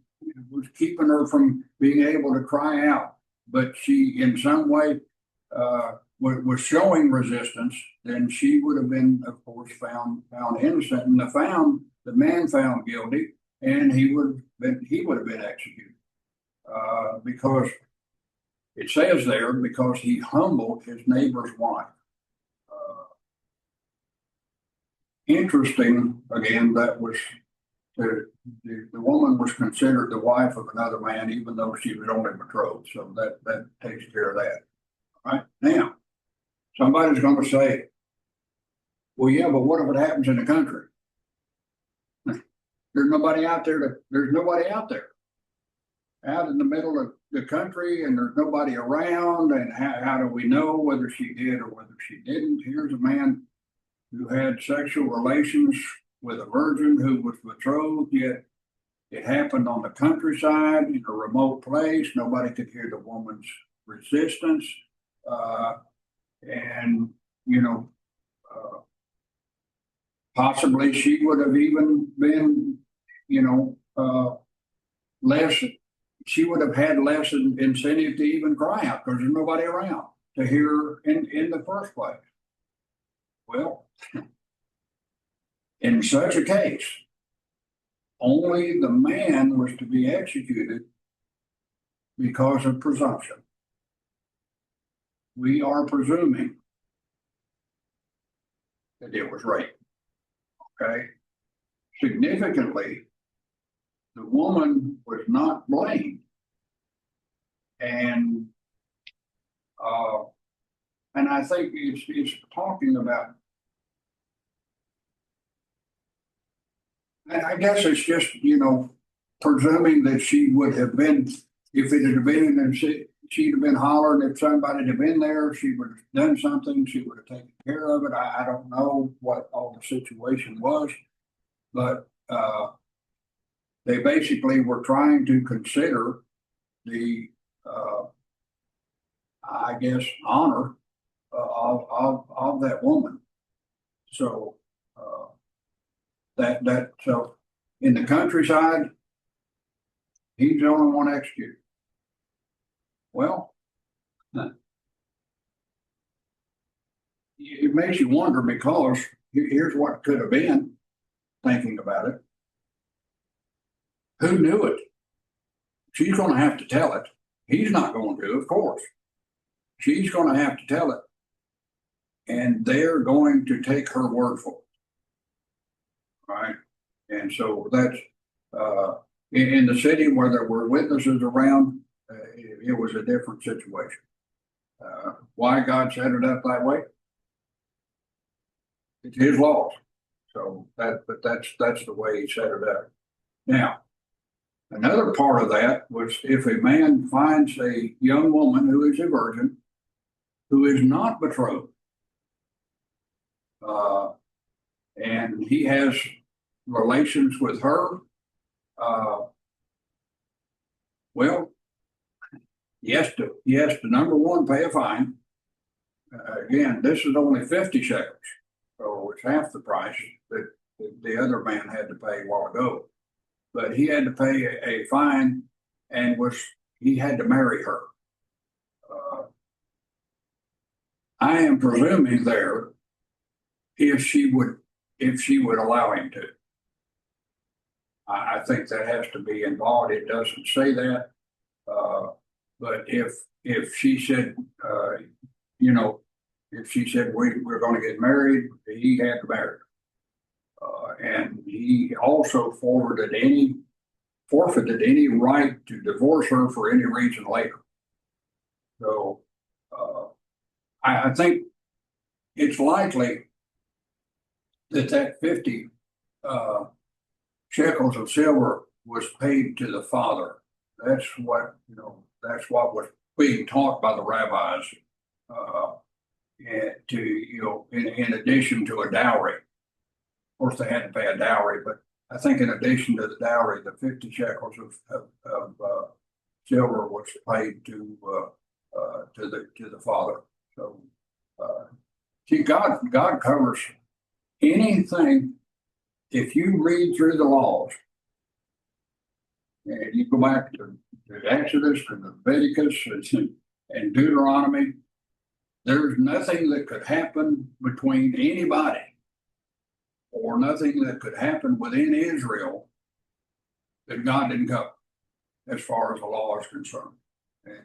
was keeping her from being able to cry out, but she, in some way, was showing resistance. Then she would have been, of course, found innocent, and the man found guilty, and he would have been executed because it says there, because he humbled his neighbor's wife. Interesting, again, that was the woman was considered the wife of another man, even though she was only betrothed. So that takes care of that. All right. Now, somebody's going to say, well, yeah, but what if it happens in the country? There's nobody out there out in the middle of the country, and there's nobody around. And how do we know whether she did or whether she didn't? Here's a man who had sexual relations with a virgin who was betrothed, yet it happened on the countryside in a remote place. Nobody could hear the woman's resistance. And, possibly she would have even been, she would have had less incentive to even cry out because there's nobody around to hear her in the first place. Well, in such a case, only the man was to be executed because of presumption. We are presuming that it was rape. Okay. Significantly, the woman was not blamed. And I think it's talking about, I guess it's just, presuming that she would have been, if it had been, and she'd have been hollering, if somebody had been there, she would have done something, she would have taken care of it. I don't know what all the situation was, but they basically were trying to consider the, I guess, honor of that woman. So so in the countryside, he's the only one executed. Well, it makes you wonder, because here's what could have been, thinking about it. Who knew it? She's going to have to tell it. He's not going to, of course. She's going to have to tell it. And they're going to take her word for it. Right? And so that's in the city where there were witnesses around, it was a different situation. Why God set it up that way? It's His laws. So but that's the way He set it up. Now, another part of that was, if a man finds a young woman who is a virgin, who is not betrothed, and he has relations with her, well, he has to number one, pay a fine. Again, this is only 50 shekels, so it's half the price that the other man had to pay a while ago. But he had to pay a fine, and he had to marry her. I am presuming there, if she would allow him to. I think that has to be involved. It doesn't say that, but if she said, if she said we're going to get married, he had to marry her, and he also forfeited any right to divorce her for any reason later. So I think it's likely that 50 shekels of silver was paid to the father. That's what was being taught by the rabbis, and in addition to a dowry. Of course, they had to pay a dowry, but I think in addition to the dowry, the 50 shekels of silver was paid to the father. So, see, God covers anything. If you read through the laws, and you go back to Exodus, to Leviticus, and Deuteronomy, there's nothing that could happen between anybody, or nothing that could happen within Israel, that God didn't cover, as far as the law is concerned. And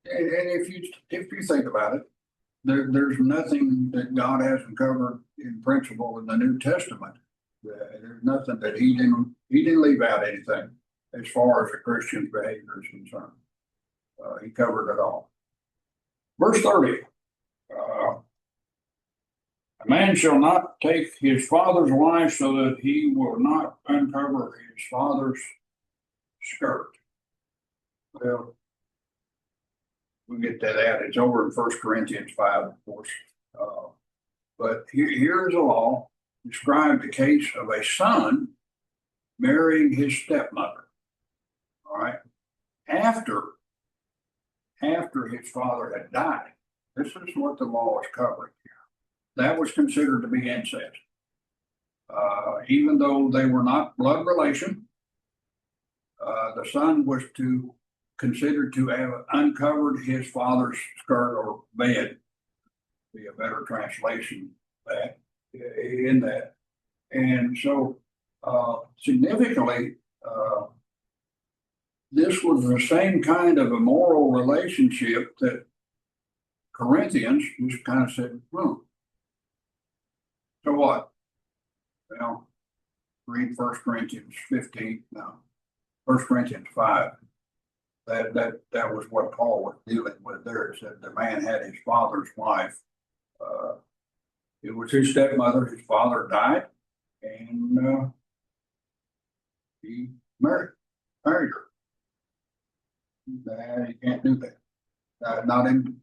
if you think about it, there's nothing that God hasn't covered in principle in the New Testament. There's nothing that He didn't leave out anything as far as a Christian's behavior is concerned. He covered it all. Verse 30. A man shall not take his father's wife, so that he will not uncover his father's skirt. Well, we'll get to that. It's over in 1 Corinthians 5, of course. But here is a law. Describe the case of a son marrying his stepmother. All right. After his father had died. This is what the law is covering here. That was considered to be incest. Even though they were not blood relation, the son was considered to have uncovered his father's skirt or bed, be a better translation in that. And so, significantly, this was the same kind of immoral relationship that Corinthians just kind of said, so what? Well, read 1 Corinthians 15, no, 1 Corinthians 5. That was what Paul was dealing with there. It said the man had his father's wife. It was his stepmother. His father died, and he married her. You can't do that. Not even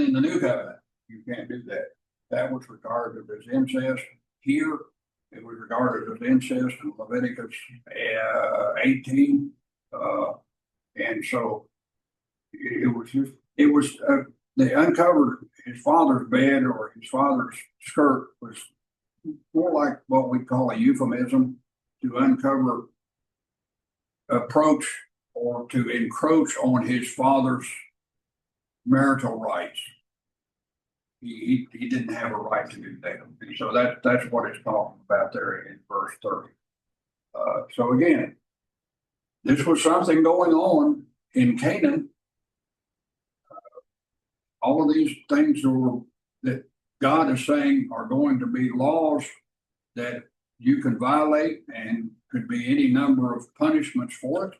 in the new covenant. You can't do that. That was regarded as incest. Here, it was regarded as incest in Leviticus 18. And so they uncovered his father's bed or his father's skirt was more like what we call a euphemism to uncover, approach, or to encroach on his father's marital rights. He didn't have a right to do that. And so that's what it's talking about there in verse 30. So again, this was something going on in Canaan. All of these things that God is saying are going to be laws that you can violate and could be any number of punishments for it,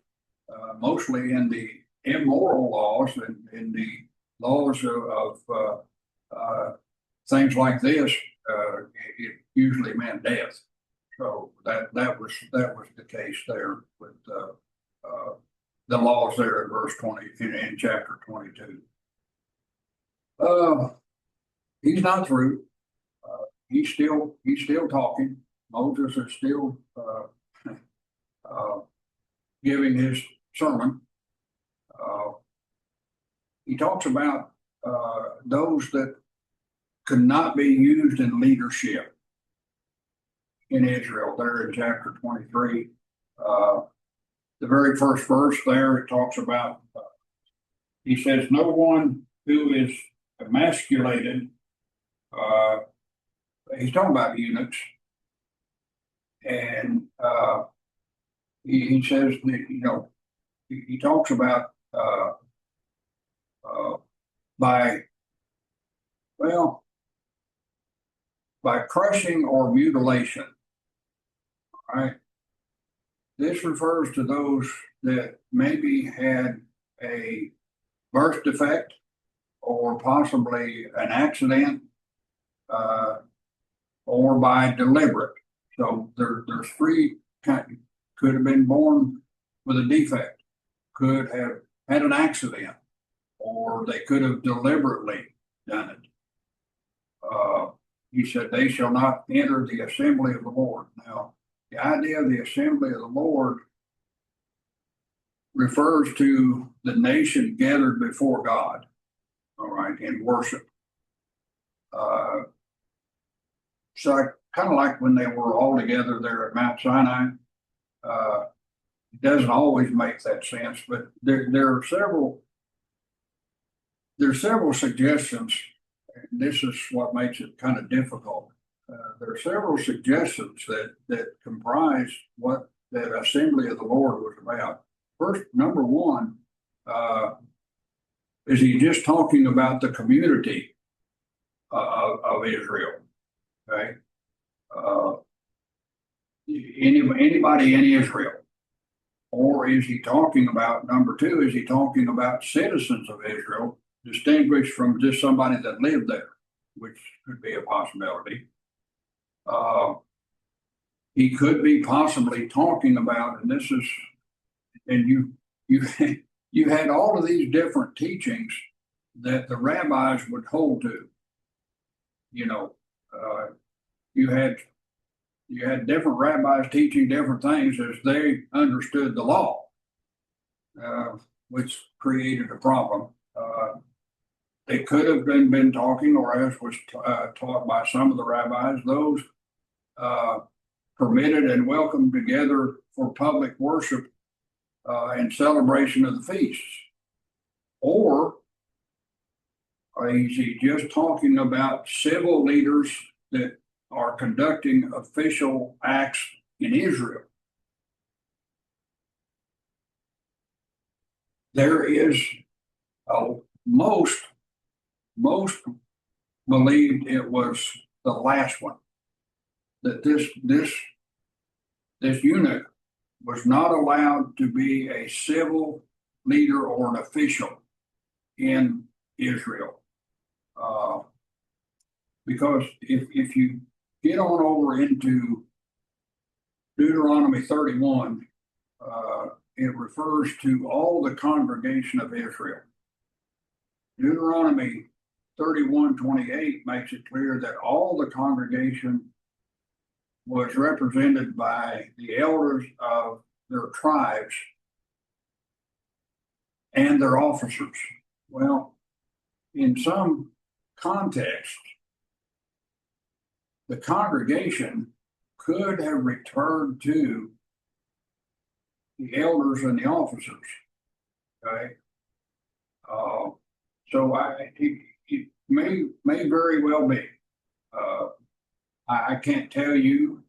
mostly in the immoral laws and in the laws of things like this. It usually meant death. So that was the case there with the laws there in verse 20 in chapter 22. He's not through. He's still talking. Moses is still giving his sermon. He talks about those that could not be used in leadership in Israel there in chapter 23. The very first verse there, it talks about, he says, no one who is emasculated, he's talking about eunuchs, and he says that, he talks about by crushing or mutilation. All right. This refers to those that maybe had a birth defect or possibly an accident, or by deliberate. So there's three kinds. Could have been born with a defect, could have had an accident, or they could have deliberately done it. He said, they shall not enter the assembly of the Lord. Now, the idea of the assembly of the Lord refers to the nation gathered before God, all right, in worship. So kind of like when they were all together there at Mount Sinai. It doesn't always make that sense, but there are several suggestions. And this is what makes it kind of difficult. There are several suggestions that comprise what that assembly of the Lord was about. First, number one, is he just talking about the community of Israel? Okay, anybody in Israel, or is he talking about, number two? Is he talking about citizens of Israel, distinguished from just somebody that lived there, which could be a possibility? He could be possibly talking about, and this is, and you had all of these different teachings that the rabbis would hold to. You had different rabbis teaching different things as they understood the law, which created a problem. They could have been talking, or as was taught by some of the rabbis, those permitted and welcomed together for public worship and celebration of the feasts. Or is he just talking about civil leaders that are conducting official acts in Israel. There is most believed it was the last one, that this eunuch was not allowed to be a civil leader or an official in Israel. Because if you get on over into Deuteronomy 31, it refers to all the congregation of Israel. Deuteronomy 31:28 makes it clear that all the congregation was represented by the elders of their tribes and their officers. Well, in some context, the congregation could have returned to the elders and the officers. Okay, so it may very well be. I can't tell you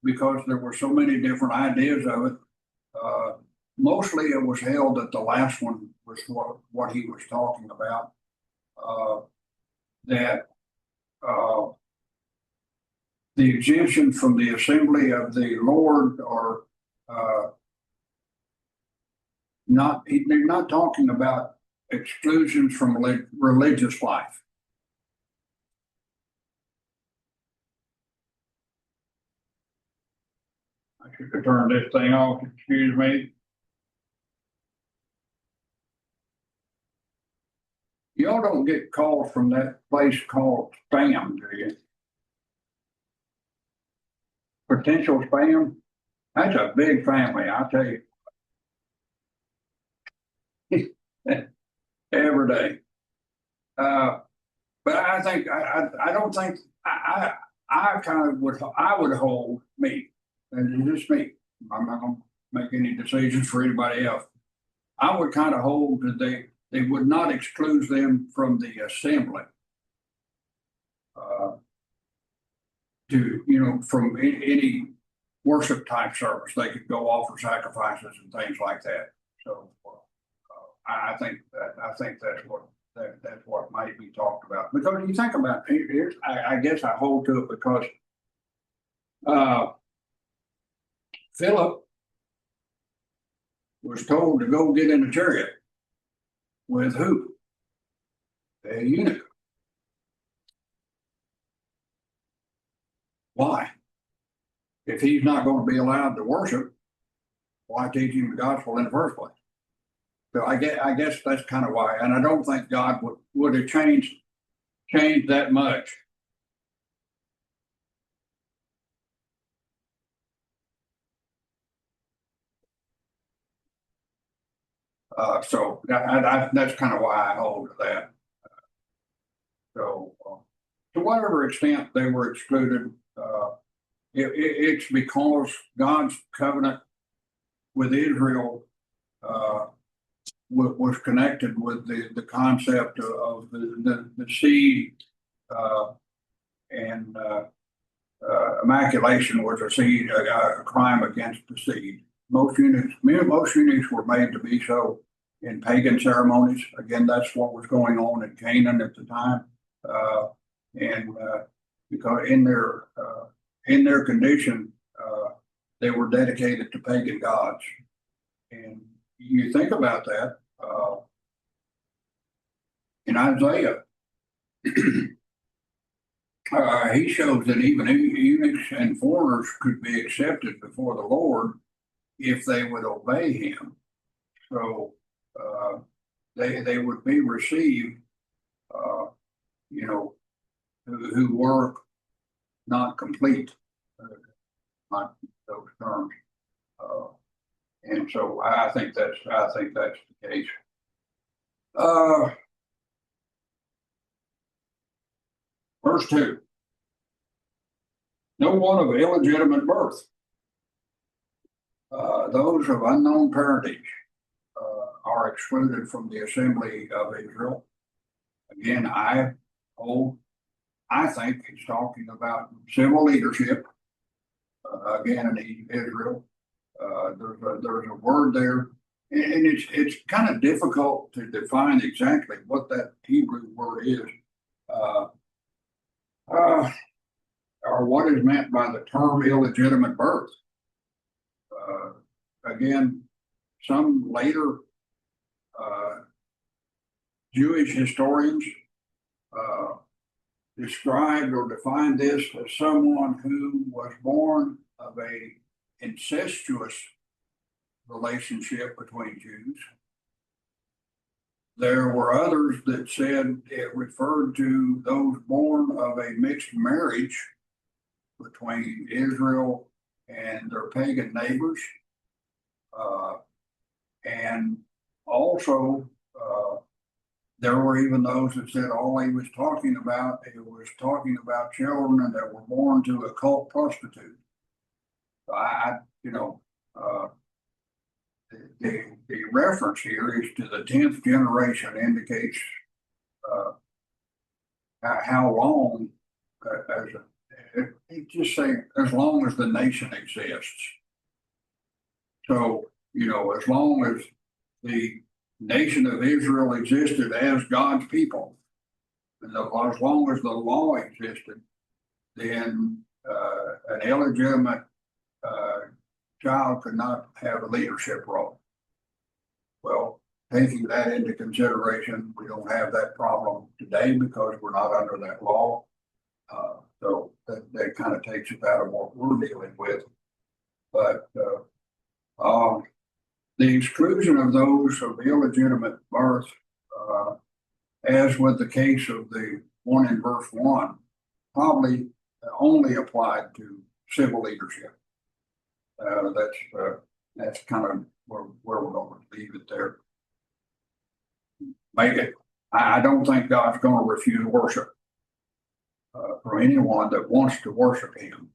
because there were so many different ideas of it. Mostly it was held that the last one was what he was talking about. That the exemption from the assembly of the Lord or not, they're not talking about exclusions from religious life. I should have turned this thing off, excuse me. Y'all don't get calls from that place called spam, do you? Potential spam? That's a big family, I'll tell you. Every day. But I think I don't think I kind of would hold me, and it's just me. I'm not going to make any decisions for anybody else. I would kind of hold that they would not exclude them from the assembly. From any worship type service, they could go offer sacrifices and things like that. So I think that's what might be talked about. Because when you think about it, I guess I hold to it because Philip was told to go get in a chariot with who? A eunuch. Why? If he's not going to be allowed to worship, why teach him the gospel in the first place? So I guess that's kind of why, and I don't think God would have changed that much. So that's kind of why I hold to that. So to whatever extent they were excluded, it's because God's covenant with Israel was connected with the concept of the seed, and immaculation was a seed, a crime against the seed. Most eunuchs were made to be so in pagan ceremonies. Again, that's what was going on in Canaan at the time, and because in their condition, they were dedicated to pagan gods. And you think about that in Isaiah, he shows that even eunuchs and foreigners could be accepted before the Lord if they would obey him. So they would be received, who were not complete, not those terms. And so I think that's the case. Verse 2. No one of illegitimate birth, those of unknown parentage, are excluded from the assembly of Israel. Again, I I think it's talking about civil leadership, again, in Israel. There's a word there, and it's kind of difficult to define exactly what that Hebrew word is, uh, uh, or what is meant by the term illegitimate birth. Uh, Again, some later uh, Jewish historians uh, described or defined this as someone who was born of a incestuous relationship between Jews. There were others that said it referred to those born of a mixed marriage between Israel and their pagan neighbors. Uh, and also, there were even those that said all he was talking about, it was talking about children that were born to a cult prostitute. So you know, uh, the reference here is to the 10th generation, indicates uh, how long, it just say as long as the nation exists. So, as long as the nation of Israel existed as God's people, and as long as the law existed, then an illegitimate child could not have a leadership role. Well, taking that into consideration, we don't have that problem today because we're not under that law. So that kind of takes it out of what we're dealing with. But the exclusion of those of illegitimate birth, as with the case of the one in verse 1, probably only applied to civil leadership. That's kind of where we're going to leave it there. Make it. I don't think God's going to refuse worship from anyone that wants to worship Him,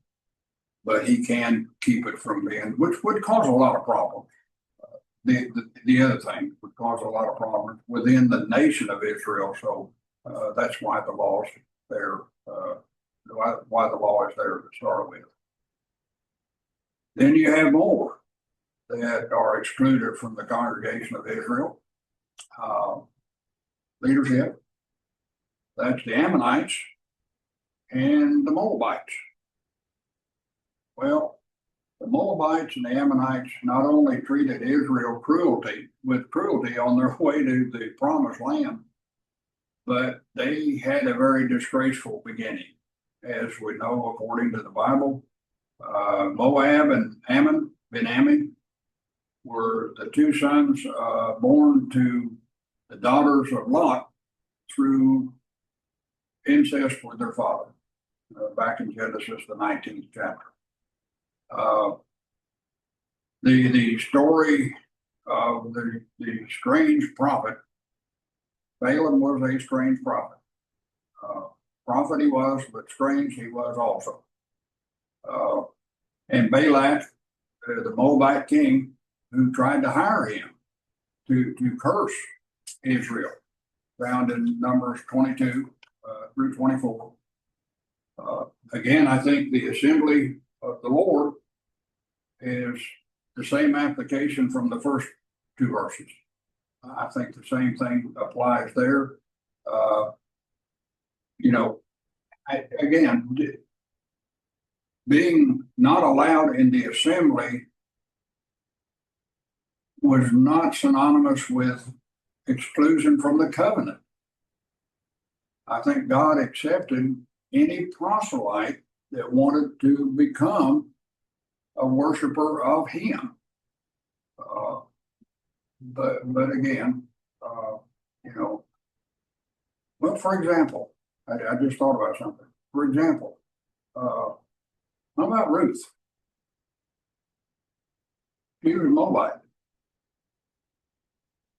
but He can keep it from being, which would cause a lot of problems. The other thing would cause a lot of problems within the nation of Israel. So that's why the law is there. Why the law is there to start with. Then you have more that are excluded from the congregation of Israel. Leadership. That's the Ammonites and the Moabites. Well, the Moabites and the Ammonites not only treated Israel with cruelty on their way to the promised land, but they had a very disgraceful beginning. As we know, according to the Bible, Moab and Ben-Ammi were the two sons born to the daughters of Lot through incest with their father, back in Genesis, the 19th chapter. The story of the strange prophet, Balaam was a strange prophet. Prophet he was, but strange he was also. And Balak, the Moabite king, who tried to hire him to curse Israel, found in Numbers 22 through 24. Again, I think the assembly of the Lord is the same application from the first two verses. I think the same thing applies there. Again, being not allowed in the assembly was not synonymous with exclusion from the covenant. I think God accepted any proselyte that wanted to become a worshiper of Him. But again, well, for example, I just thought about something. For example, how about Ruth? She was Moabite.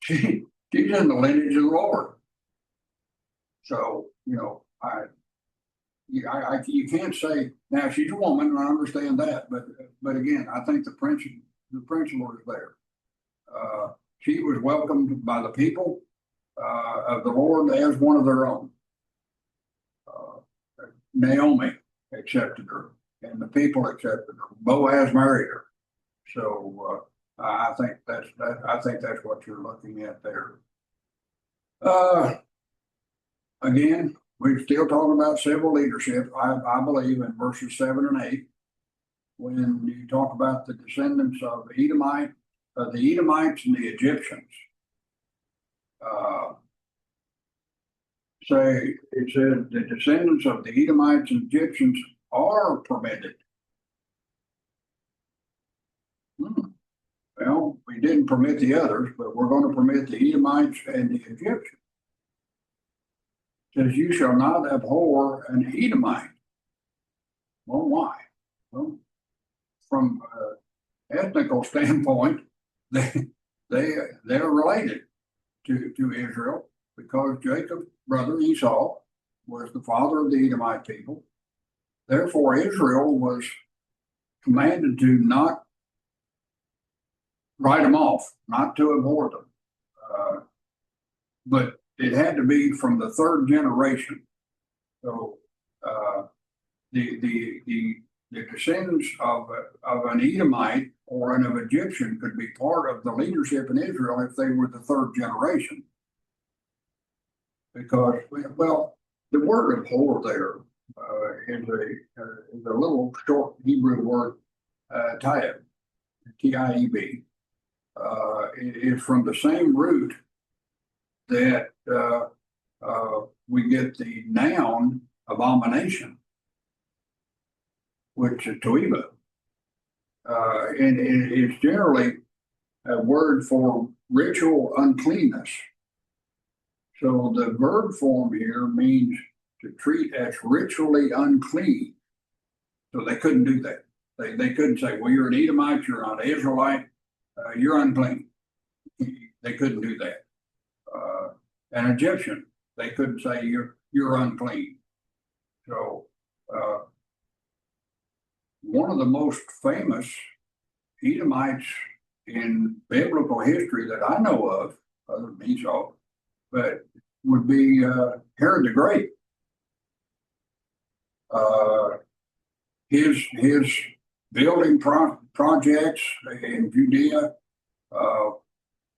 She's in the lineage of the Lord. So, you can't say, now she's a woman, and I understand that, but again, I think the principle is there. She was welcomed by the people of the Lord as one of their own. Naomi accepted her, and the people accepted her. Boaz married her. So I think that's what you're looking at there. Again, we're still talking about civil leadership. I believe in verses 7 and 8, when you talk about the descendants of the Edomites and the Egyptians. It says the descendants of the Edomites and Egyptians are permitted. Well, we didn't permit the others, but we're going to permit the Edomites and the Egyptians. It says, you shall not abhor an Edomite. Well, why? Well, from an ethnical standpoint, they're related to Israel, because Jacob's brother Esau was the father of the Edomite people. Therefore, Israel was commanded to not write them off, not to abhor them. But it had to be from the third generation. So the descendants of an Edomite or an Egyptian could be part of the leadership in Israel if they were the third generation. Because, well, the word abhor there is a little short Hebrew word, taib, T-I-E-B. It is from the same root that we get the noun abomination, which is toiba. And it's generally a word for ritual uncleanness. So the verb form here means to treat as ritually unclean. So they couldn't do that. They couldn't say, well, you're an Edomite, you're not an Israelite, you're unclean. They couldn't do that. An Egyptian, they couldn't say you're unclean. So one of the most famous Edomites in biblical history that I know of, other than Esau, but would be Herod the Great. His building projects in Judea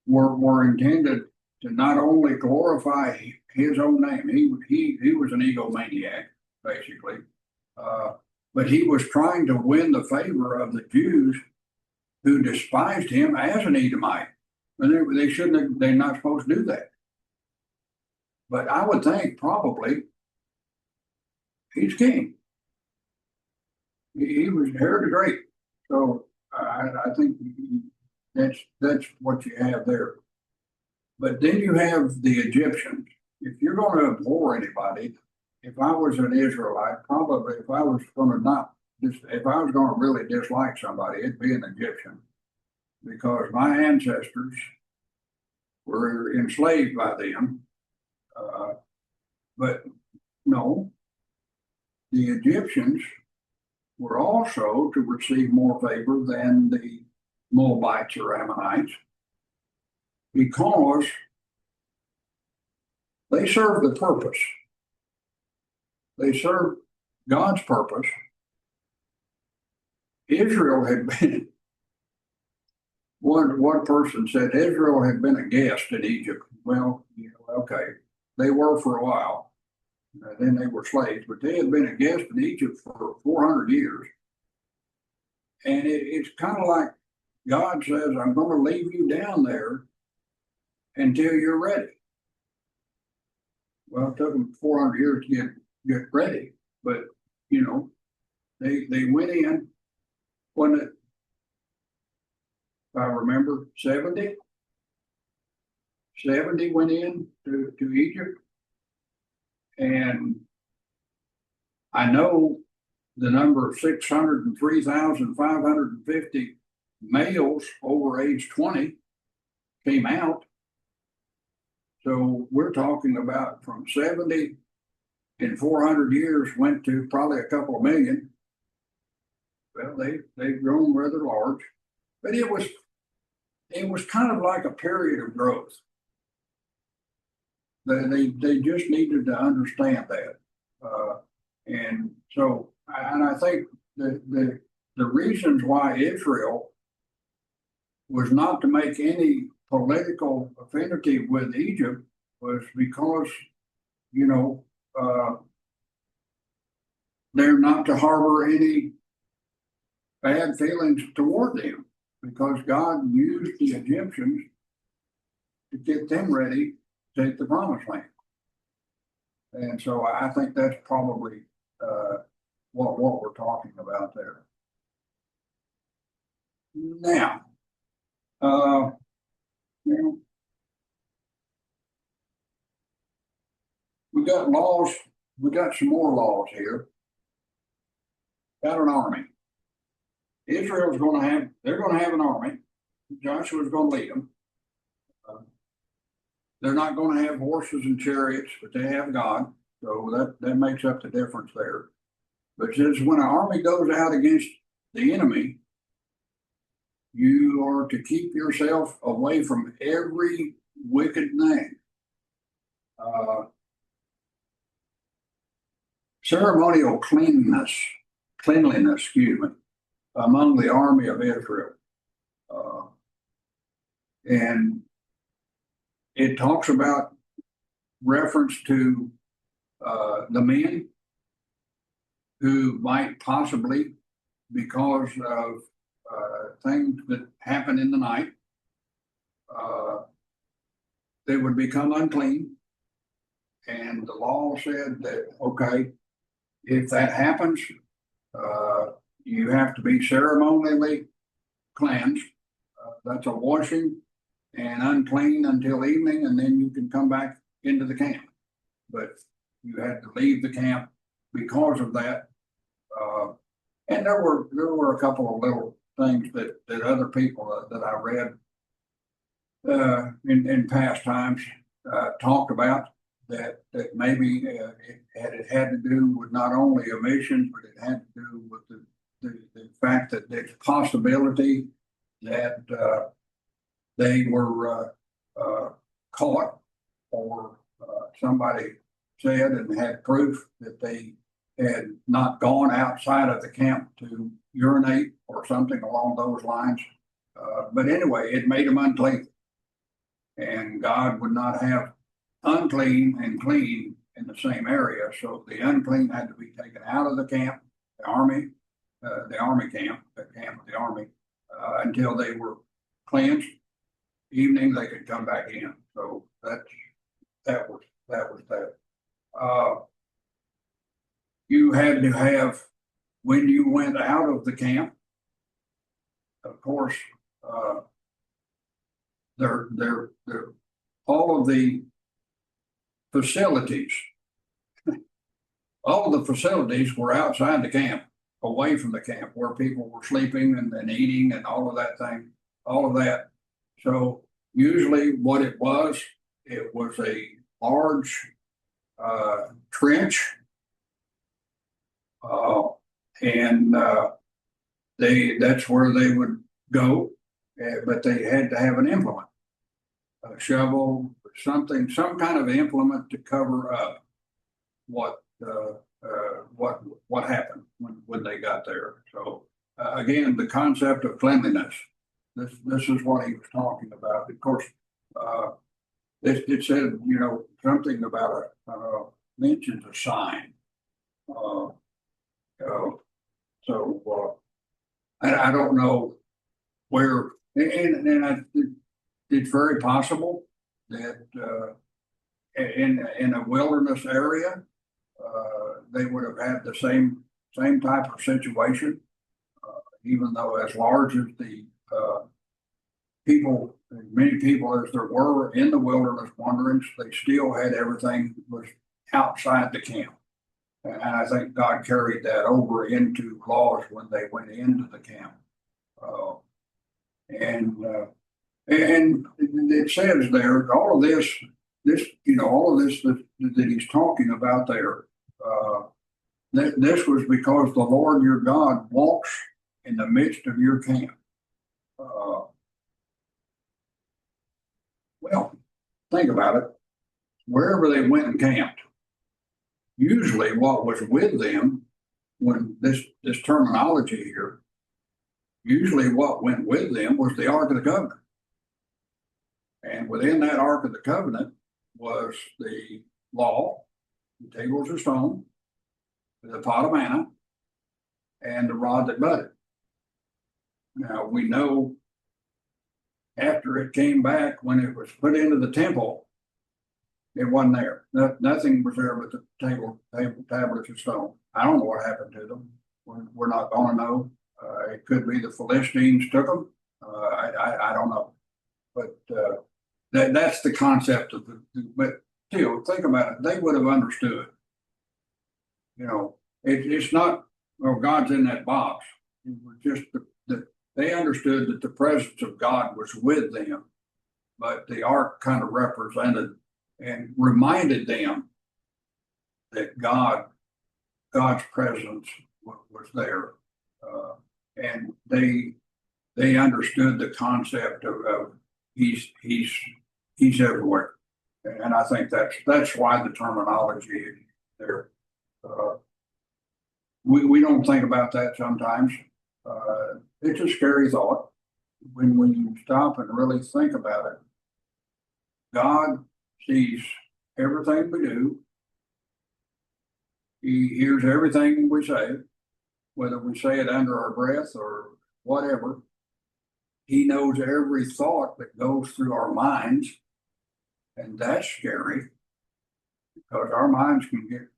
were intended to not only glorify his own name. He was an egomaniac, basically, but he was trying to win the favor of the Jews who despised him as an Edomite. And they shouldn't have, they're not supposed to do that. But I would think probably he's king. He was Herod the Great. So I think that's what you have there. But then you have the Egyptians. If you're going to abhor anybody, if I was an Israelite, probably if I was going to really dislike somebody, it'd be an Egyptian, because my ancestors were enslaved by them. But no, the Egyptians were also to receive more favor than the Moabites or Ammonites, because they served the purpose. They served God's purpose. Israel had been, one person said Israel had been a guest in Egypt. Well, okay, they were for a while. Then they were slaves, but they had been a guest in Egypt for 400 years. And it's kind of like God says, I'm going to leave you down there until you're ready. Well, it took them 400 years to get ready, but they went in when if I remember 70 went in to Egypt. And I know the number of 603,550 males over age 20 came out. So we're talking about from 70 in 400 years went to probably a couple of million. Well, they've grown rather large, but it was kind of like a period of growth. They just needed to understand that. And so, and I think the reasons why Israel was not to make any political affinity with Egypt was because, you know, they're not to harbor any bad feelings toward them because God used the Egyptians to get them ready to take the promised land. And so I think that's probably what we're talking about there. Now, you know, we got laws, we got some more laws here. Got an army. Israel's going to have, they're going to have an army. Joshua's going to lead them. They're not going to have horses and chariots, but they have God. So that makes up the difference there. But it says when an army goes out against the enemy, you are to keep yourself away from every wicked thing. Ceremonial cleanliness, excuse me, among the army of Israel. And it talks about reference to the men who might possibly, because of things that happen in the night, they would become unclean. And the law said that, okay, if that happens, you have to be ceremonially cleansed. That's a washing and unclean until evening, and then you can come back into the camp. But you had to leave the camp because of that. And there were a couple of little things that other people that I read in past times talked about that maybe it had to do with not only emissions, but it had to do with the fact that there's possibility that they were caught, or somebody said and had proof that they had not gone outside of the camp to urinate or something along those lines. But anyway, it made them unclean. And God would not have unclean and clean in the same area. So the unclean had to be taken out of the camp, the army camp, the camp of the army, until they were cleansed. Evening they could come back in. So that was that. You had to have, when you went out of the camp, of course, they're all of the facilities, all of the facilities were outside the camp, away from the camp, where people were sleeping and eating and all of that thing, all of that. So usually what it was a large trench, and that's where they would go, but they had to have an implement, a shovel, something, some kind of implement to cover up what happened when they got there. So again, the concept of cleanliness. This is what he was talking about. Of course, it said, you know, something about mentions a sign. I don't know where, and it's very possible that in a wilderness area, they would have had the same type of situation, even though as large as the people, many people as there were in the wilderness wanderings, they still had everything was outside the camp. And I think God carried that over into laws when they went into the camp. And it says there, all of this, all of this that he's talking about there, this was because the Lord your God walks in the midst of your camp. Well, think about it. Wherever they went and camped, usually what was with them when this terminology here, usually what went with them was the Ark of the Covenant. And within that Ark of the Covenant was the law, the tables of stone, the pot of manna, and the rod that budded. Now we know after it came back, when it was put into the temple, it wasn't there. Nothing was there but the tablets of stone. I don't know what happened to them. We're not going to know. It could be the Philistines took them. I don't know. But that's the concept of but still, think about it. They would have understood. You know, it's not, well, God's in that box. It was just that they understood that the presence of God was with them, but the ark kind of represented and reminded them that God's presence was there, and they understood the concept of he's everywhere, and I think that's why the terminology is there. We don't think about that sometimes. It's a scary thought when you stop and really think about it. God sees everything we do. He hears everything we say, whether we say it under our breath or whatever. He knows every thought that goes through our minds, and that's scary because our minds can get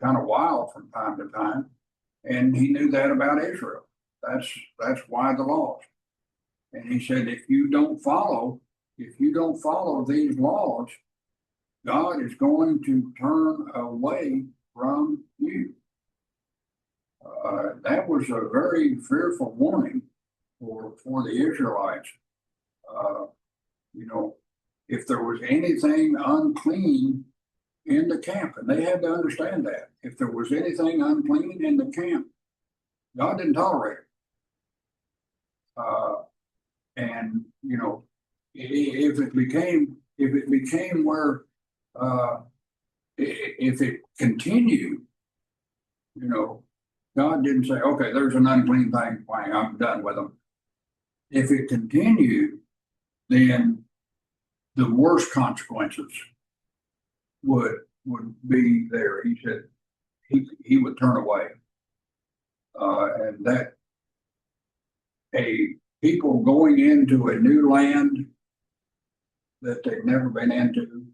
kind of wild from time to time. And he knew that about Israel. That's why the laws. And he said, if you don't follow these laws, God is going to turn away from you. That was a very fearful warning for the Israelites. You know, if there was anything unclean in the camp, and they had to understand that. If there was anything unclean in the camp, God didn't tolerate it. And you know, if it became where if it continued, you know, God didn't say, okay, there's an unclean thing, fine, I'm done with them. If it continued, then the worst consequences would be there. He said he would turn away, and that a people going into a new land that they've never been into,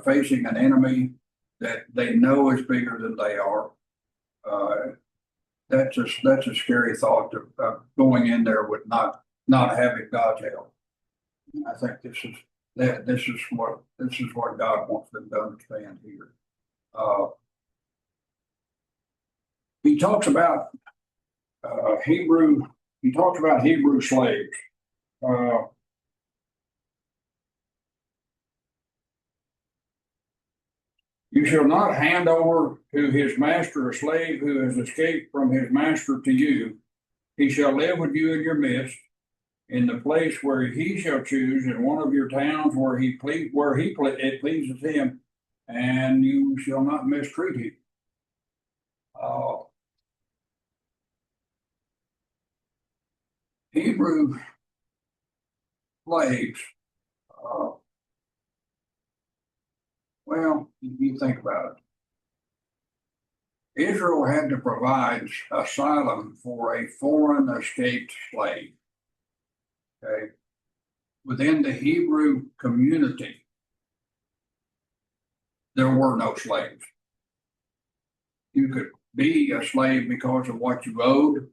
facing an enemy that they know is bigger than they are. That's a scary thought of going in there with not having God's help. I think this is what God wants them to understand here. He talks about Hebrew. He talks about Hebrew slaves. You shall not hand over to his master a slave who has escaped from his master to you. He shall live with you in your midst, in the place where he shall choose, in one of your towns where it pleases him, and you shall not mistreat him. Hebrew slaves. Well, you think about it. Israel had to provide asylum for a foreign escaped slave. Okay. Within the Hebrew community, there were no slaves. You could be a slave because of what you owed.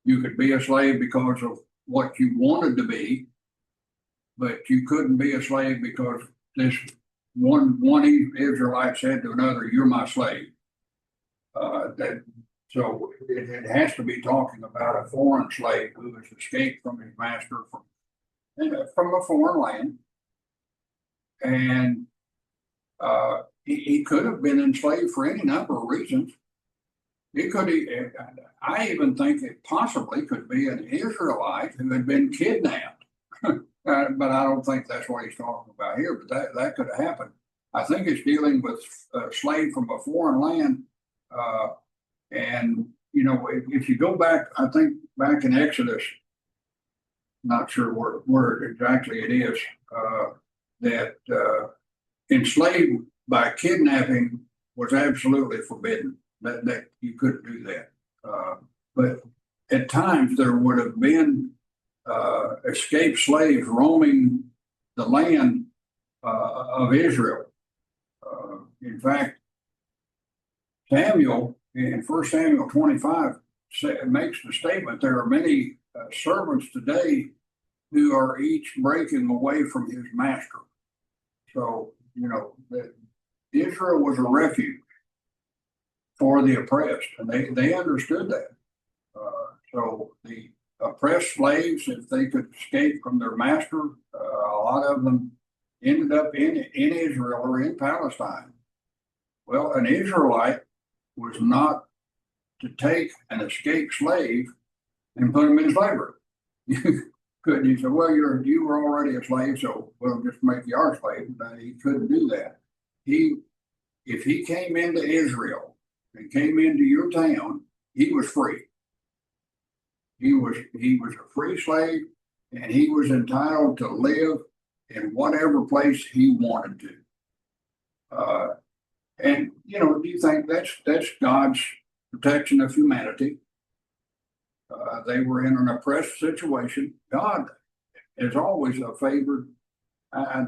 You could be a slave because of what you wanted to be, but you couldn't be a slave because this one Israelite said to another, "You're my slave." So it has to be talking about a foreign slave who has escaped from his master from a foreign land, and he could have been enslaved for any number of reasons. I even think it possibly could be an Israelite who had been kidnapped. But I don't think that's what he's talking about here, but that could have happened. I think it's dealing with a slave from a foreign land. And, you know, if you go back, I think back in Exodus, not sure where exactly it is, that enslaved by kidnapping was absolutely forbidden. That you couldn't do that. But at times there would have been escaped slaves roaming the land of Israel. In fact, Samuel in 1 Samuel 25 makes the statement there are many servants today who are each breaking away from his master. So, you know, Israel was a refuge for the oppressed, and they understood that. So the oppressed slaves, if they could escape from their master, a lot of them ended up in Israel or in Palestine. Well, an Israelite was not to take an escaped slave and put him in slavery. You couldn't. You said, well, you were already a slave, so we'll just make you our slave. But he couldn't do that. If he came into Israel and came into your town, he was free. He was a free slave, and he was entitled to live in whatever place he wanted to. And you know, do you think that's God's protection of humanity? They were in an oppressed situation. God is always a favored.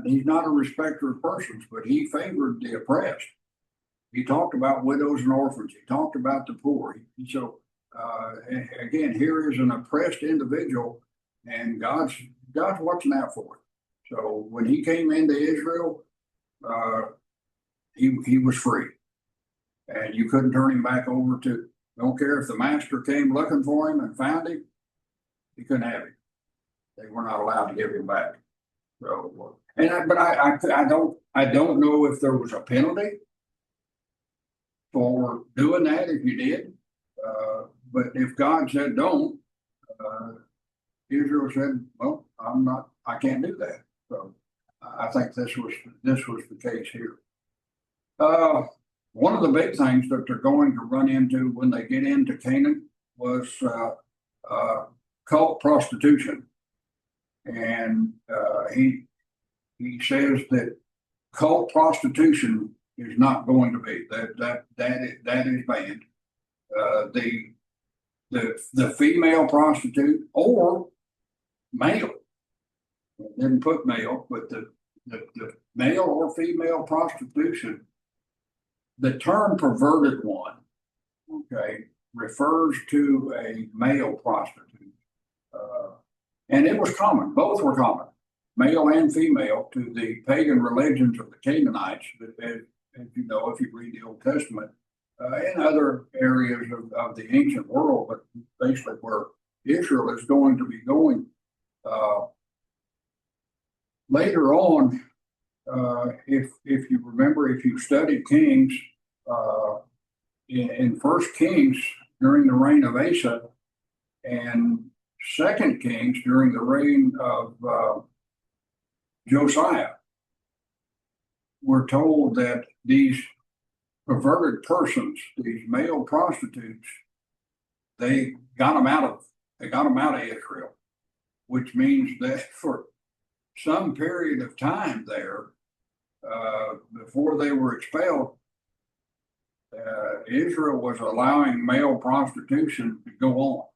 He's not a respecter of persons, but he favored the oppressed. He talked about widows and orphans. He talked about the poor. So again, here is an oppressed individual, and God's watching out for him. So when he came into Israel, he was free, and you couldn't turn him back over to. Don't care if the master came looking for him and found him, he couldn't have him. They were not allowed to give him back. So, but I don't know if there was a penalty for doing that if you did. But if God said don't, Israel said, well, I can't do that. So I think this was the case here. One of the big things that they're going to run into when they get into Canaan was cult prostitution, and he says that cult prostitution is not going to be that is banned. The female prostitute or male, didn't put male, but the male or female prostitution. The term perverted one, okay, refers to a male prostitute. And it was common, both were common, male and female, to the pagan religions of the Canaanites, as you know, if you read the Old Testament, and other areas of the ancient world, but basically where Israel is going to be going. Later on, if you remember, if you studied Kings, in First Kings during the reign of Asa, and Second Kings during the reign of Josiah, we're told that these perverted persons, these male prostitutes, they got them out of Israel, which means that for some period of time there, before they were expelled, Israel was allowing male prostitution to go on.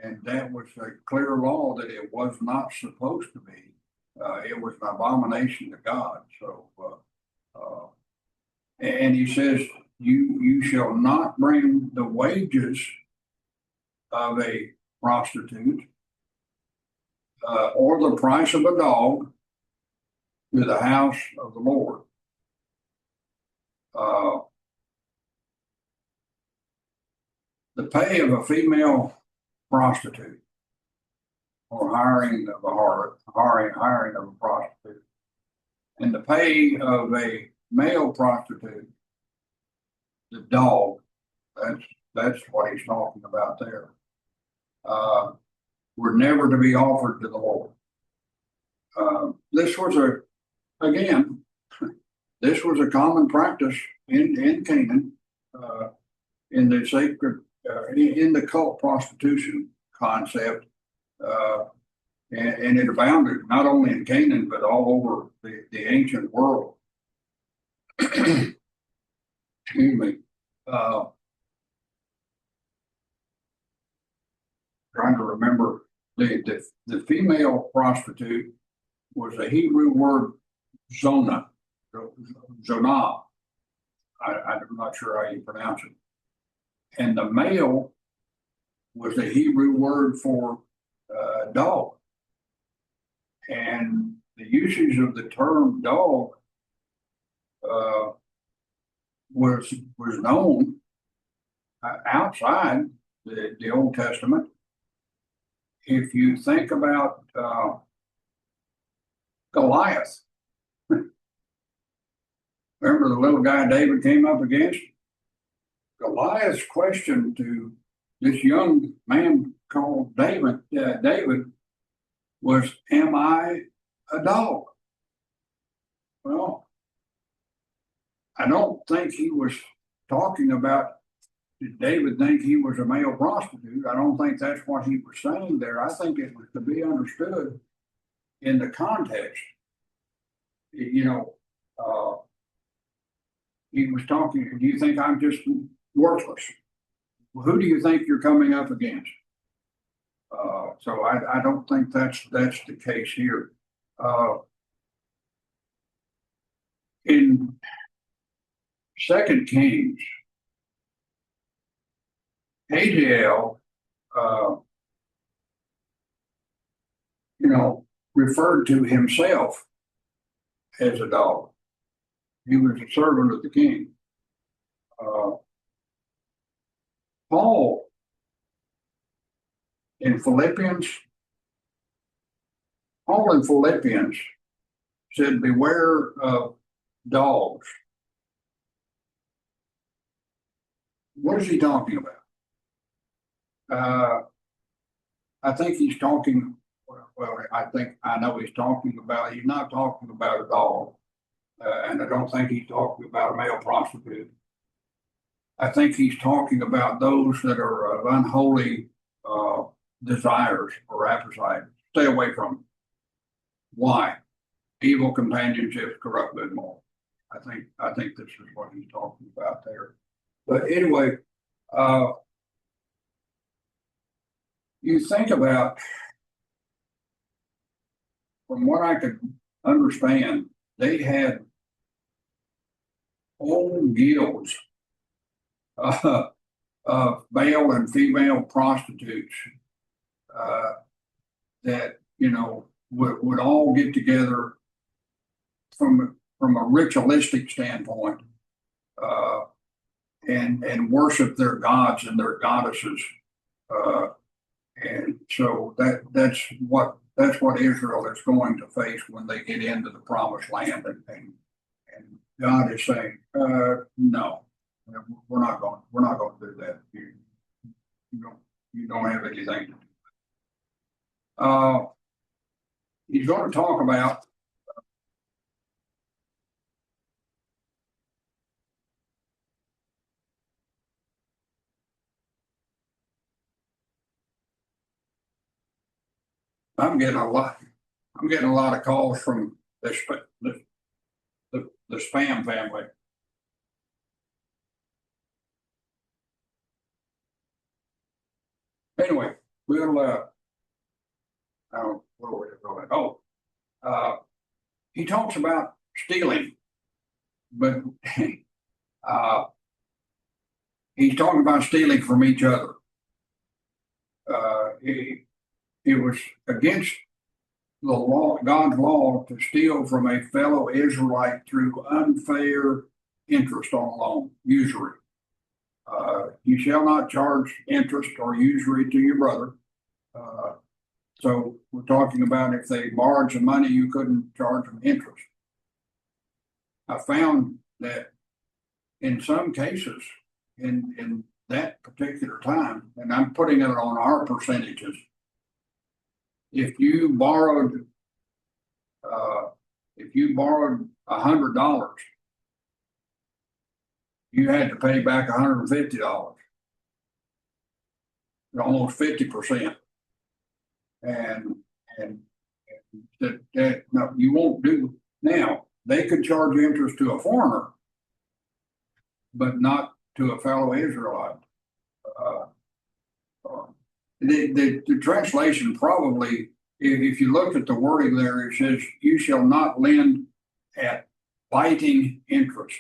And that was a clear law that it was not supposed to be. It was an abomination to God. So, and he says, you shall not bring the wages of a prostitute or the price of a dog to the house of the Lord. The pay of a female prostitute or hiring of a harlot, hiring of a prostitute, and the pay of a male prostitute, the dog, that's what he's talking about there, were never to be offered to the Lord. This was again, this was a common practice in Canaan, in the sacred, in the cult prostitution concept, and it abounded not only in Canaan but all over the ancient world. Excuse me. Trying to remember the female prostitute was a Hebrew word zona, zonah. I'm not sure how you pronounce it. And the male was the Hebrew word for dog. And the usage of the term dog was known outside the Old Testament. If you think about Goliath, remember the little guy David came up against? Goliath's question to this young man called David was, "Am I a dog?" Well, I don't think he was talking about, did David think he was a male prostitute? I don't think that's what he was saying there. I think it was to be understood in the context. You know, he was talking, do you think I'm just worthless? Well, who do you think you're coming up against? So I don't think that's the case here. In 2 Kings, Hazael, referred to himself as a dog. He was a servant of the king. Paul in Philippians, said, "Beware of dogs." What is he talking about? I think he's talking, well, I know he's talking about, he's not talking about a dog. And I don't think he's talking about a male prostitute. I think he's talking about those that are of unholy desires or appetite. Stay away from them. Why? Evil companionships corrupt good morals. I think this is what he's talking about there. But anyway, you think about, from what I could understand, they had whole guilds of male and female prostitutes that would all get together from a ritualistic standpoint and worship their gods and their goddesses, and so that's what Israel is going to face when they get into the promised land, and God is saying, no, we're not going to do that. You don't have anything to do. He's going to talk about I'm getting a lot of calls from the spam family. Anyway, we'll I don't know where we're going. He talks about stealing, but he's talking about stealing from each other. It was against the law, God's law, to steal from a fellow Israelite through unfair interest on a loan, usury. You shall not charge interest or usury to your brother. So we're talking about if they borrowed some money, you couldn't charge them interest. I found that in some cases, in that particular time, and I'm putting it on our percentages, if you borrowed $100 you had to pay back $150, almost 50%. And that no, you won't do now. They could charge interest to a foreigner, but not to a fellow Israelite. Uh, the translation probably, if you look at the wording there, it says, "You shall not lend at biting interest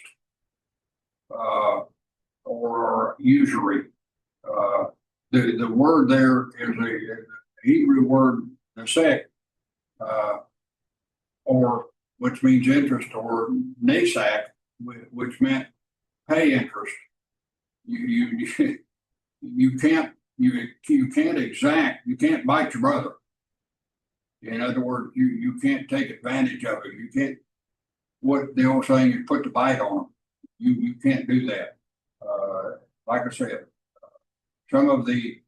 or usury." The word there is a Hebrew word, nesek, or which means interest, or nasak, which meant pay interest. You you can't exact, you can't bite your brother. In other words, you can't take advantage of it. You can't, what the old saying is, put the bite on them. You can't do that. Like I said, some of the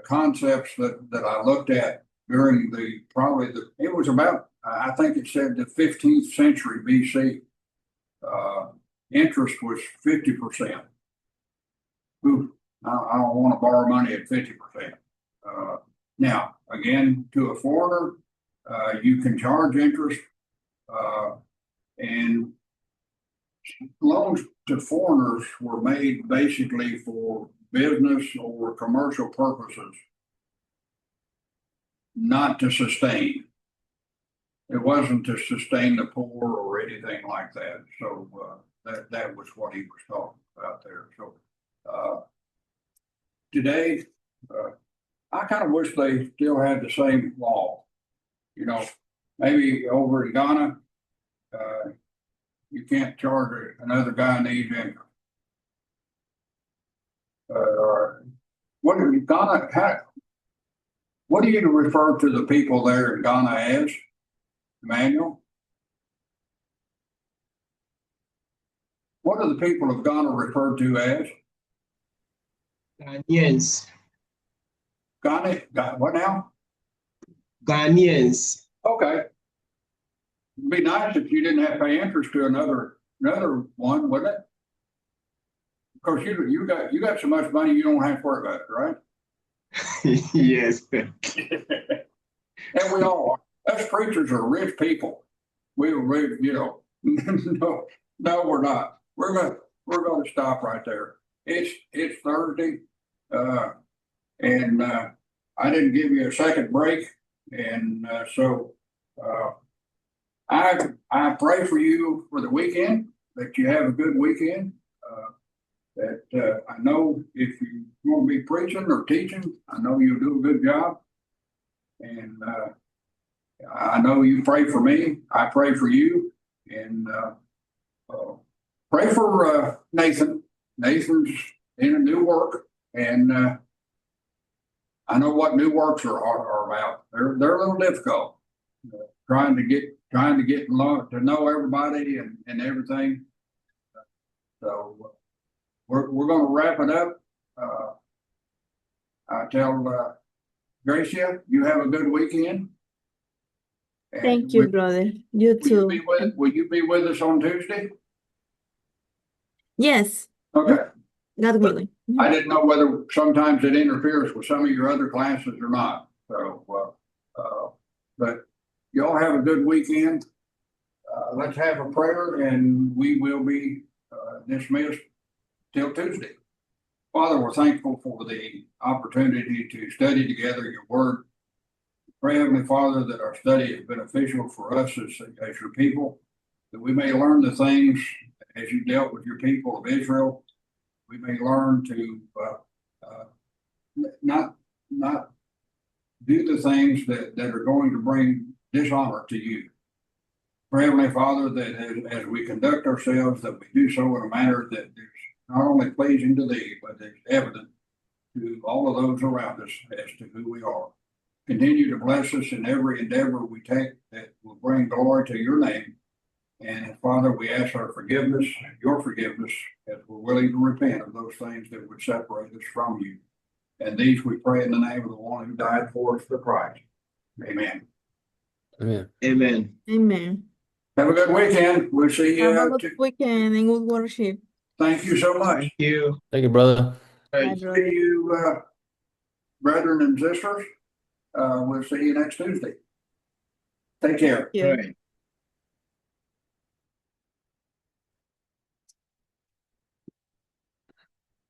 concepts that I looked at during it was about, I think it said the 15th century BC. Interest was 50%. I don't want to borrow money at 50%. Now, again, to a foreigner, you can charge interest, and loans to foreigners were made basically for business or commercial purposes, not to sustain. It wasn't to sustain the poor or anything like that. So that was what he was talking about there. So today, I kind of wish they still had the same law. You know, maybe over in Ghana, you can't charge another Guyanese interest. What do Ghana? What do you refer to the people there in Ghana as, Emmanuel? What are the people of Ghana referred to as? Ghanaians. Ghana, what now? Ghanaians. Okay. It'd be nice if you didn't have to pay interest to another one, wouldn't it? Of course, you got so much money you don't have to worry about it, right? Yes. And we all are. Us preachers are rich people. We you know, no, we're not. We're gonna stop right there. It's Thursday, and I didn't give you a second break, and so I pray for you for the weekend, that you have a good weekend. That I know if you want to be preaching or teaching, I know you'll do a good job. And I know you pray for me. I pray for you. And pray for Nathan. Nathan's in a new work. And I know what new works are about. They're a little difficult. Trying to get to know everybody and everything. So we're going to wrap it up. I tell Gracia, you have a good weekend. And Thank you, brother. You too. Will you be with us on Tuesday? Yes, Okay. God willing. I didn't know whether sometimes it interferes with some of your other classes or not. So, but y'all have a good weekend. Let's have a prayer, and we will be dismissed till Tuesday. Father, we're thankful for the opportunity to study together your word. Pray, Heavenly Father, that our study is beneficial for us as your people, that we may learn the things as you dealt with your people of Israel. We may learn to not do the things that are going to bring dishonor to you. Pray, Heavenly Father, that as we conduct ourselves, that we do so in a manner that is not only pleasing to thee, but is evident to all of those around us as to who we are. Continue to bless us in every endeavor we take that will bring glory to your name. And Father, we ask our forgiveness, your forgiveness, as we're willing to repent of those things that would separate us from you. And these we pray in the name of the one who died for us, the Christ. Amen. Amen. Amen. Amen. Have a good weekend. We'll see Have a you. good weekend and good worship. Thank you so much. Thank you. Thank you, brother. Bye, See brother. you, brethren and sisters. We'll see you next Tuesday. Take care. Thank All you. right.